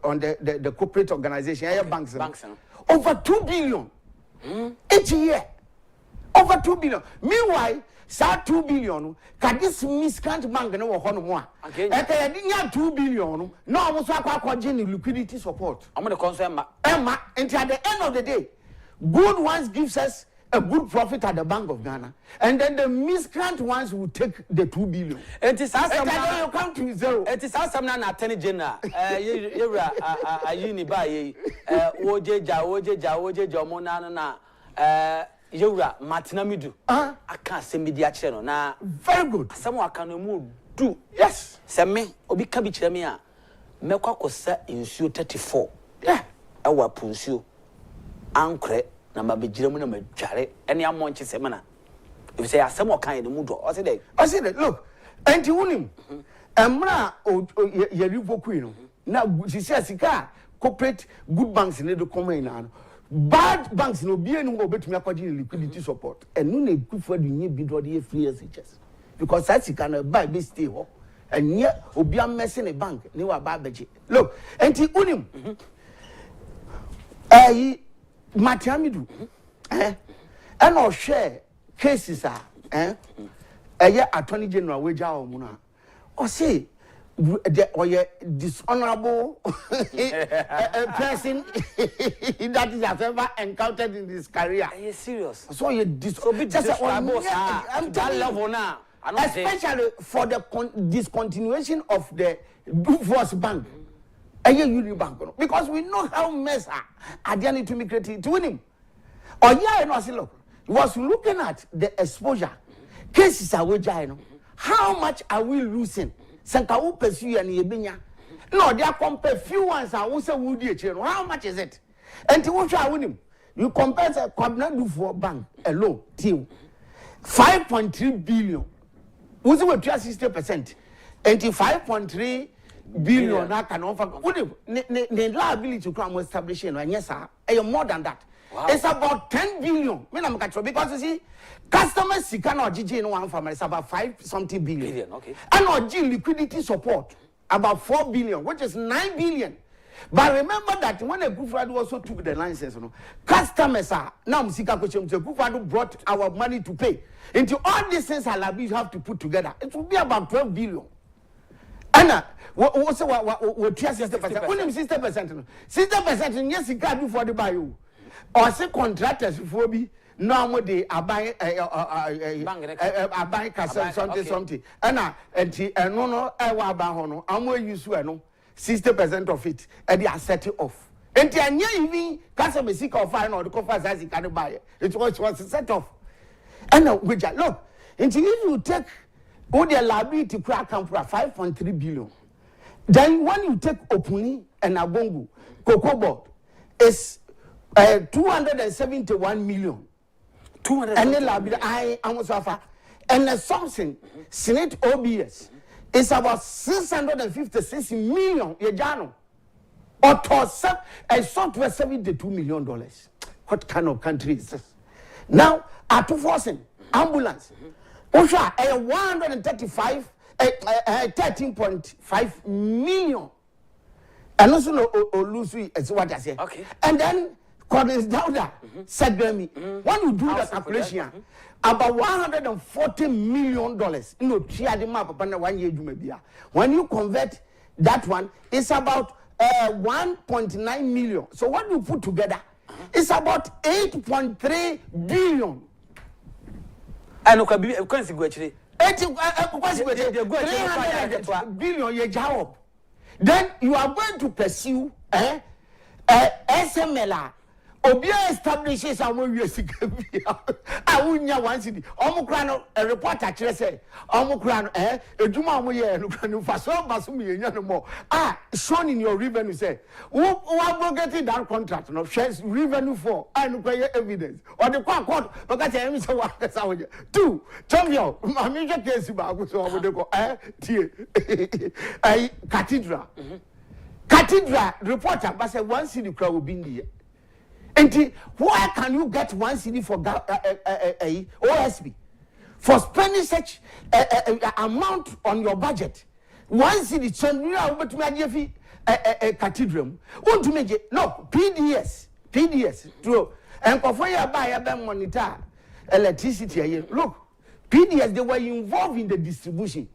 on the corporate organization, banks over 2 billion each year. Over 2 billion. Meanwhile, sa 2 billion, can this miscount bank no one more? Okay, 2 billion, no, I was going liquidity support. I'm going to concern Emma, until at the end of the day. Good ones gives us a good profit at the Bank of Ghana, and then the miscreant ones will take the 2 billion. It is as you come to zero. It is as some attorney general. Ayuni by Oje Jamona na Yura Martinamidu. I can't say media channel na very good. Someone can move do yes. Same obi kabichemia. Mekwa kosa insu 34. Yeah, our punsu. Ankre na mabejiremu na madware ene amonche semana if say asemo kan de mudo o say that look enti wunim emra ye revoku no na sika corporate good banks ne do come in na bad banks no bie no obetumi akwaje liquidity support enu na ekufu adu nye bi do de free SHS because that sika na buy be stay ho enye obi amese ne bank ne wa ba beje look enti wunim Matiamidu, and or share cases attorney general wager or muna or say or dishonorable person that is has ever encountered in his career. Are you serious? So you just I'm that level now, especially for the discontinuation of the Dufour's bank. Because we know how mess are they need to be created to win him. Or look, he was looking at the exposure. Cases are wager. How much are we losing? Sanka who pursue and Yebinya. No, they are compare few ones are also woody. How much is it? And to watch I win him. You compare the Kwabna for bank alone, team 5.3 billion. Who's about 60%? And 5.3 billion that can offer the liability to come establishing and yes sir more than that. Wow. It's about 10 billion because you see customers cannot GG in one farmer it's about 5 something billion. Okay. And not liquidity support about 4 billion, which is 9 billion. But remember that when akufo-addo also took the license, customers are now akufo-addo brought our money to pay. Into all these things you have to put together. It will be about 12 billion. And what 60%? Only 60%. 60% yes, you can't do for the bio. Or say contractors for me. No they are buying something. And no, I'm going to use 60% of it, and they are set it off. And the even customer seek or fine or the coffers as he can buy it. It was set off. And now, look, and if you take all the liability crack for 5.3 billion, then when you take Opuni and Abongo, Cocoa Board is 271 million. 200 and then I almost offer. And the something, Senate OBS. It's about 656 million. Or a software $72 million. What kind of country is this? Now, at 2,000 ambulance, Osha a 13.5 million. And also Lucy is what I say. Okay. And then Collins Dowda said to me, when you do the calculation, about $140 million. No, share the map upon 1 year. When you convert that one, it's about 1.9 million. So what you put together, it's about 8.3 billion. I know consequently. 300 billion ye job. Then you are going to pursue SMLR. Obia establishes our USC. I wouldn't one city. Omocrano, a reporter say, Omocrano, a Juma Faso Basumi, no more. Shown in your revenue say, who are getting that contract of shares revenue for, I look at your evidence. Or the court, because I am so what. 2, Tomio, my major case about cathedral. Cathedral reporter, but say 1 city crowd will be in the and why can you get 1 CD for OSB? For spending such amount on your budget, 1 CD, you are over to me a cathedral. Want to make it? No, PDS, true. And for you buy a monitor electricity. Look, PDS, they were involved in the distribution.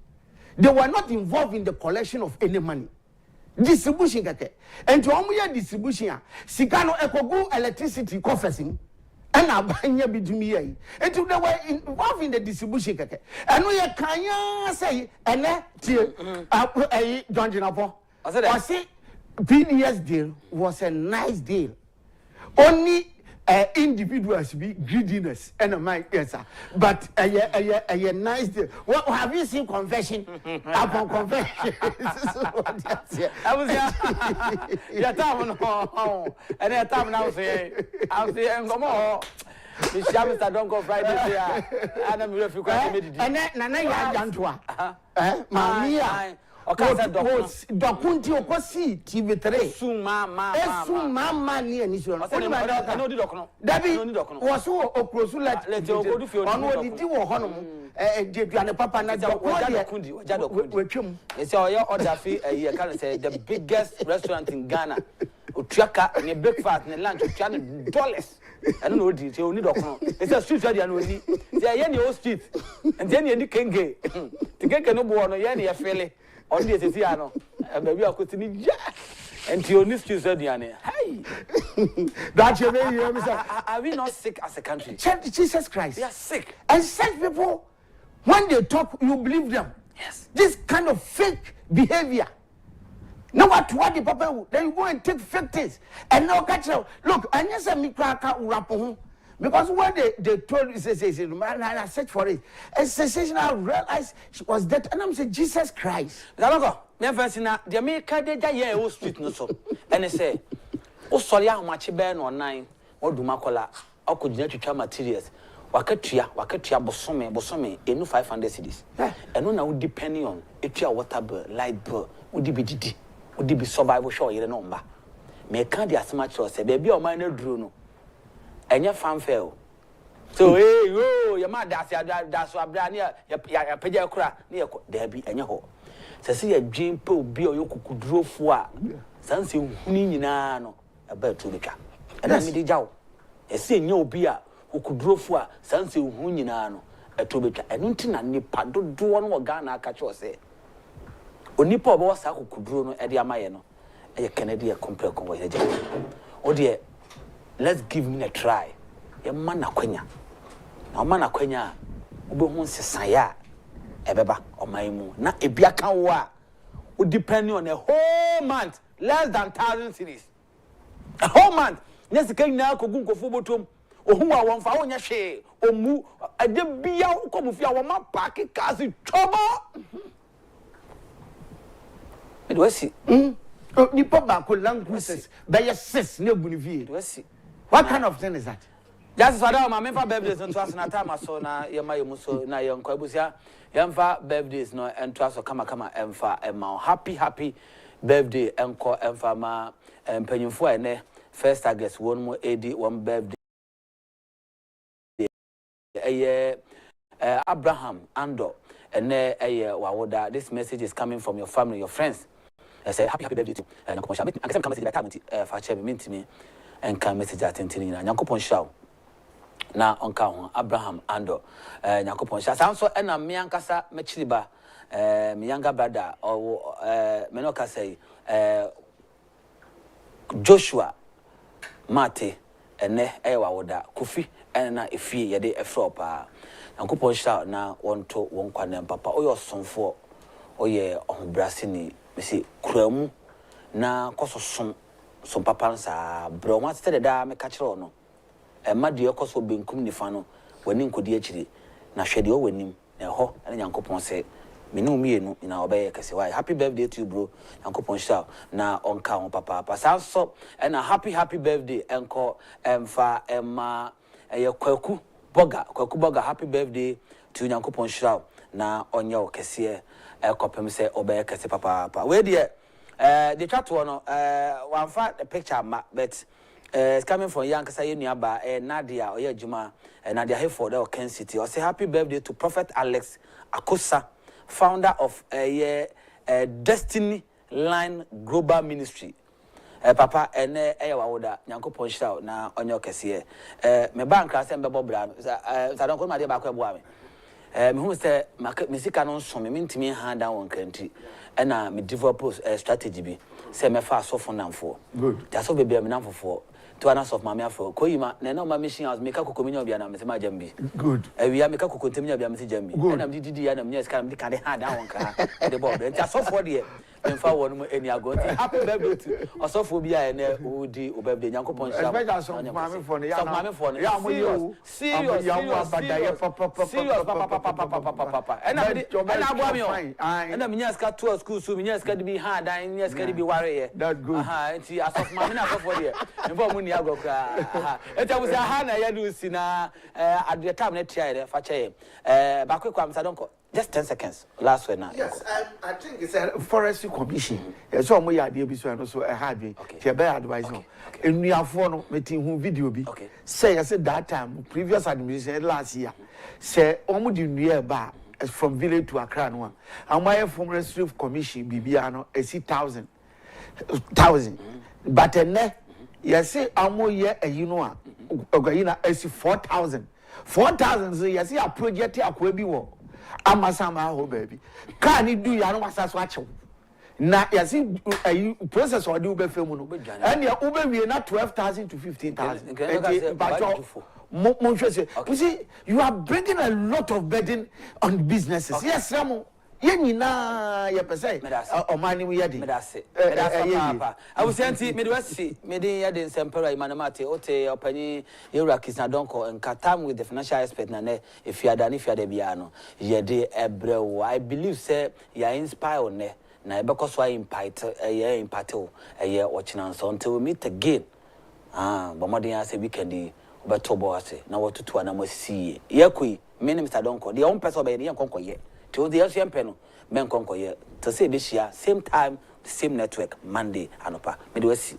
They were not involved in the collection of any money. Distribution and to omuya distribution sigano ekogu electricity confessing and abanya bidumi and to they were involved in the distribution and we can say and John Jinapo I say PDS deal was a nice deal. Only individuals be greediness and a mind answer. But a nice deal. What have you seen confession upon confession? I was your time and a time now say, I'll say, and come on. Miss Jamista don't go Friday. And I'm if you can make it. And then Jantua. Mamma. Okay, dokunti okosi TV3 sumama ni eniso no di dokono dabi wo so okrosu let ono di wo hono jeduane papa na dokundi wetwem ese oyo order fi e can say the biggest restaurant in Ghana otuaka ne breakfast ne lunch otua $. I don't know what you need dokono it's a street area no ni say ye ne o street and then ye ni kenge the kenge no bo no ye ne ye fele on the Tiano, and maybe I could see and you need to say, hey, that's your name. Are we not sick as a country? Jesus Christ, we are sick. And such people, when they talk, you believe them. Yes, this kind of fake behavior. Now what the papa? Then you go and take fake things and now catch you. Look, and yes, I'm rapo. Because when they told me, man, I searched for it. And sensational realized she was dead. And I'm saying, Jesus Christ. Never seen the America, they are street no so. And they say, oh, sorry, how much burn on 9 or do Macola, or could you try materials? Wakatia, Bosome, and 500 cities. And no now depending on if your water bill, light bill, would be survival show your number. May can't be as much or say, baby, or minor Bruno. And your fan fail. So, hey, your mother, that's what brand near your pedia crack near there be any hole. se se ye dwen pe obi o yokukudrofo a sanse huni nyina no eba to beka ena mi di jaw ese enye obi a okudrofo a sanse huni nyina no eto beka enu ntina nipa dodo no oga na aka cho se onipa obo sa okudro no e de amaye no e Kennedy e compare konwo ye jaw o de let's give me a try ye man akwanya na man akwanya obehu nsesan ya ebeba omaimu na ebia kan wo a o depending on a whole month less than 1,000 cedis a whole month nyesi kan na kogun kofo botom ohun a won fa wonya hwe omu ade bia komufi a wo ma park kasi chobo it was ni papa ko languages be yes na bunivie it was what kind of thing is that just so that my birthdays and twas na time so na ye ma yemu so na ye nkwa busia yemfa birthdays no entwa so kama emfa emma happy birthday enko emfa ma empanyimfo ene first August one mo edi one birthday Abraham Ando ene wawoda. This message is coming from your family, your friends. I say happy birthday to Nyankopon Sha. I can message by time fa che me ntimi enka message atentini na Nyankopon Sha na onka ho Abraham Ando Nyankopon Sha sanso ena me ankasa mechiriba me younger brother or me no ka say Joshua Mate ene wawoda Kofi ena efie ye de efro pa Nyankopon Sha na wonto wonkwa na papa oyo sonfo oye ohbrasini mesi kuramu na kososom som papa nsa bro ma tete da me ka kire no ma de yokoso benkum nifa no wani nkodi akiri na hwede o wanim na ho na Nyankopon se menu mienu na obeye kase why happy birthday to you bro Nyankopon Sha na onka ho papa sanso na happy birthday enko emfa emma kwaku boga happy birthday to Nyankopon Sha na onye okese ekopem se obeye kase papa we de the chat one one fa the picture ma but it's coming from young kasa yenuaba Nadia oye adwuma Nadia Hayford o Kencity o say happy birthday to Prophet Alex Akosa, founder of Destiny Line Global Ministry. Papa ene wawoda Nyankopon Sha na onye okese me bank ase mbebo bra sa don ko ma de ba ko ebo ame me hu se me sika no nso me ntimi hand down won kanti na me develop strategy bi se me fa asofo namfo good just so baby me namfo to anas of mama afo koyima na na ma machine house me ka kokominya obia na me se ma jambi good awia me ka kokonteminya obia me se jambi na me didi ya na me sika me ka de hand down won ka de board nti asofo de emfa won mo eni ago nti happy birthday to asofo bia ene odi o birthday Nyankopon Sha especially some mama for ya serious papa ena abo ami o ena minya ska to school so minya ska de bi hand dan minya ska de bi ware ye that good nti asofo mama na asofo de emfa mo ni ago kra eta busa ha na ya do si na at the time na tia de fa che ba kwekwa am sadonko just 10 seconds last one now. Yes, I think it's a forestry commission. So mo ya dey bi so so e hard we tie be advice no enuafo no meeting hu video bi say that time previous administration last year say omo di nua ba from village to Accra no am forestry commission bibia no e 1000 but ene yes amo ye ayi no a ogayi na e 4000 so yes a project akwa bi wo amasama ho baby ka ni du ya no wasaso achew na yasi process or do be femu no and ya ube wie na 12,000 to 15,000 you see you are bringing a lot of burden on businesses yes ramo yenina ye pese omani mu yedi medase papa awusanti medwasi medi yedi nsempera imanamate ote opani yewura kisna donko enkatam with the financial expert na ne efiada bia no yedi ebrewo I believe say ya inspire ne na ebekoso impact ye ochina so until we meet again bomodin ase weekend obetobo ase na wotutu na mosi yekui mini Mr. Donko the on person be ye konko ye to the SMP no men konko ye to say be share same time same network Monday anopa medwasi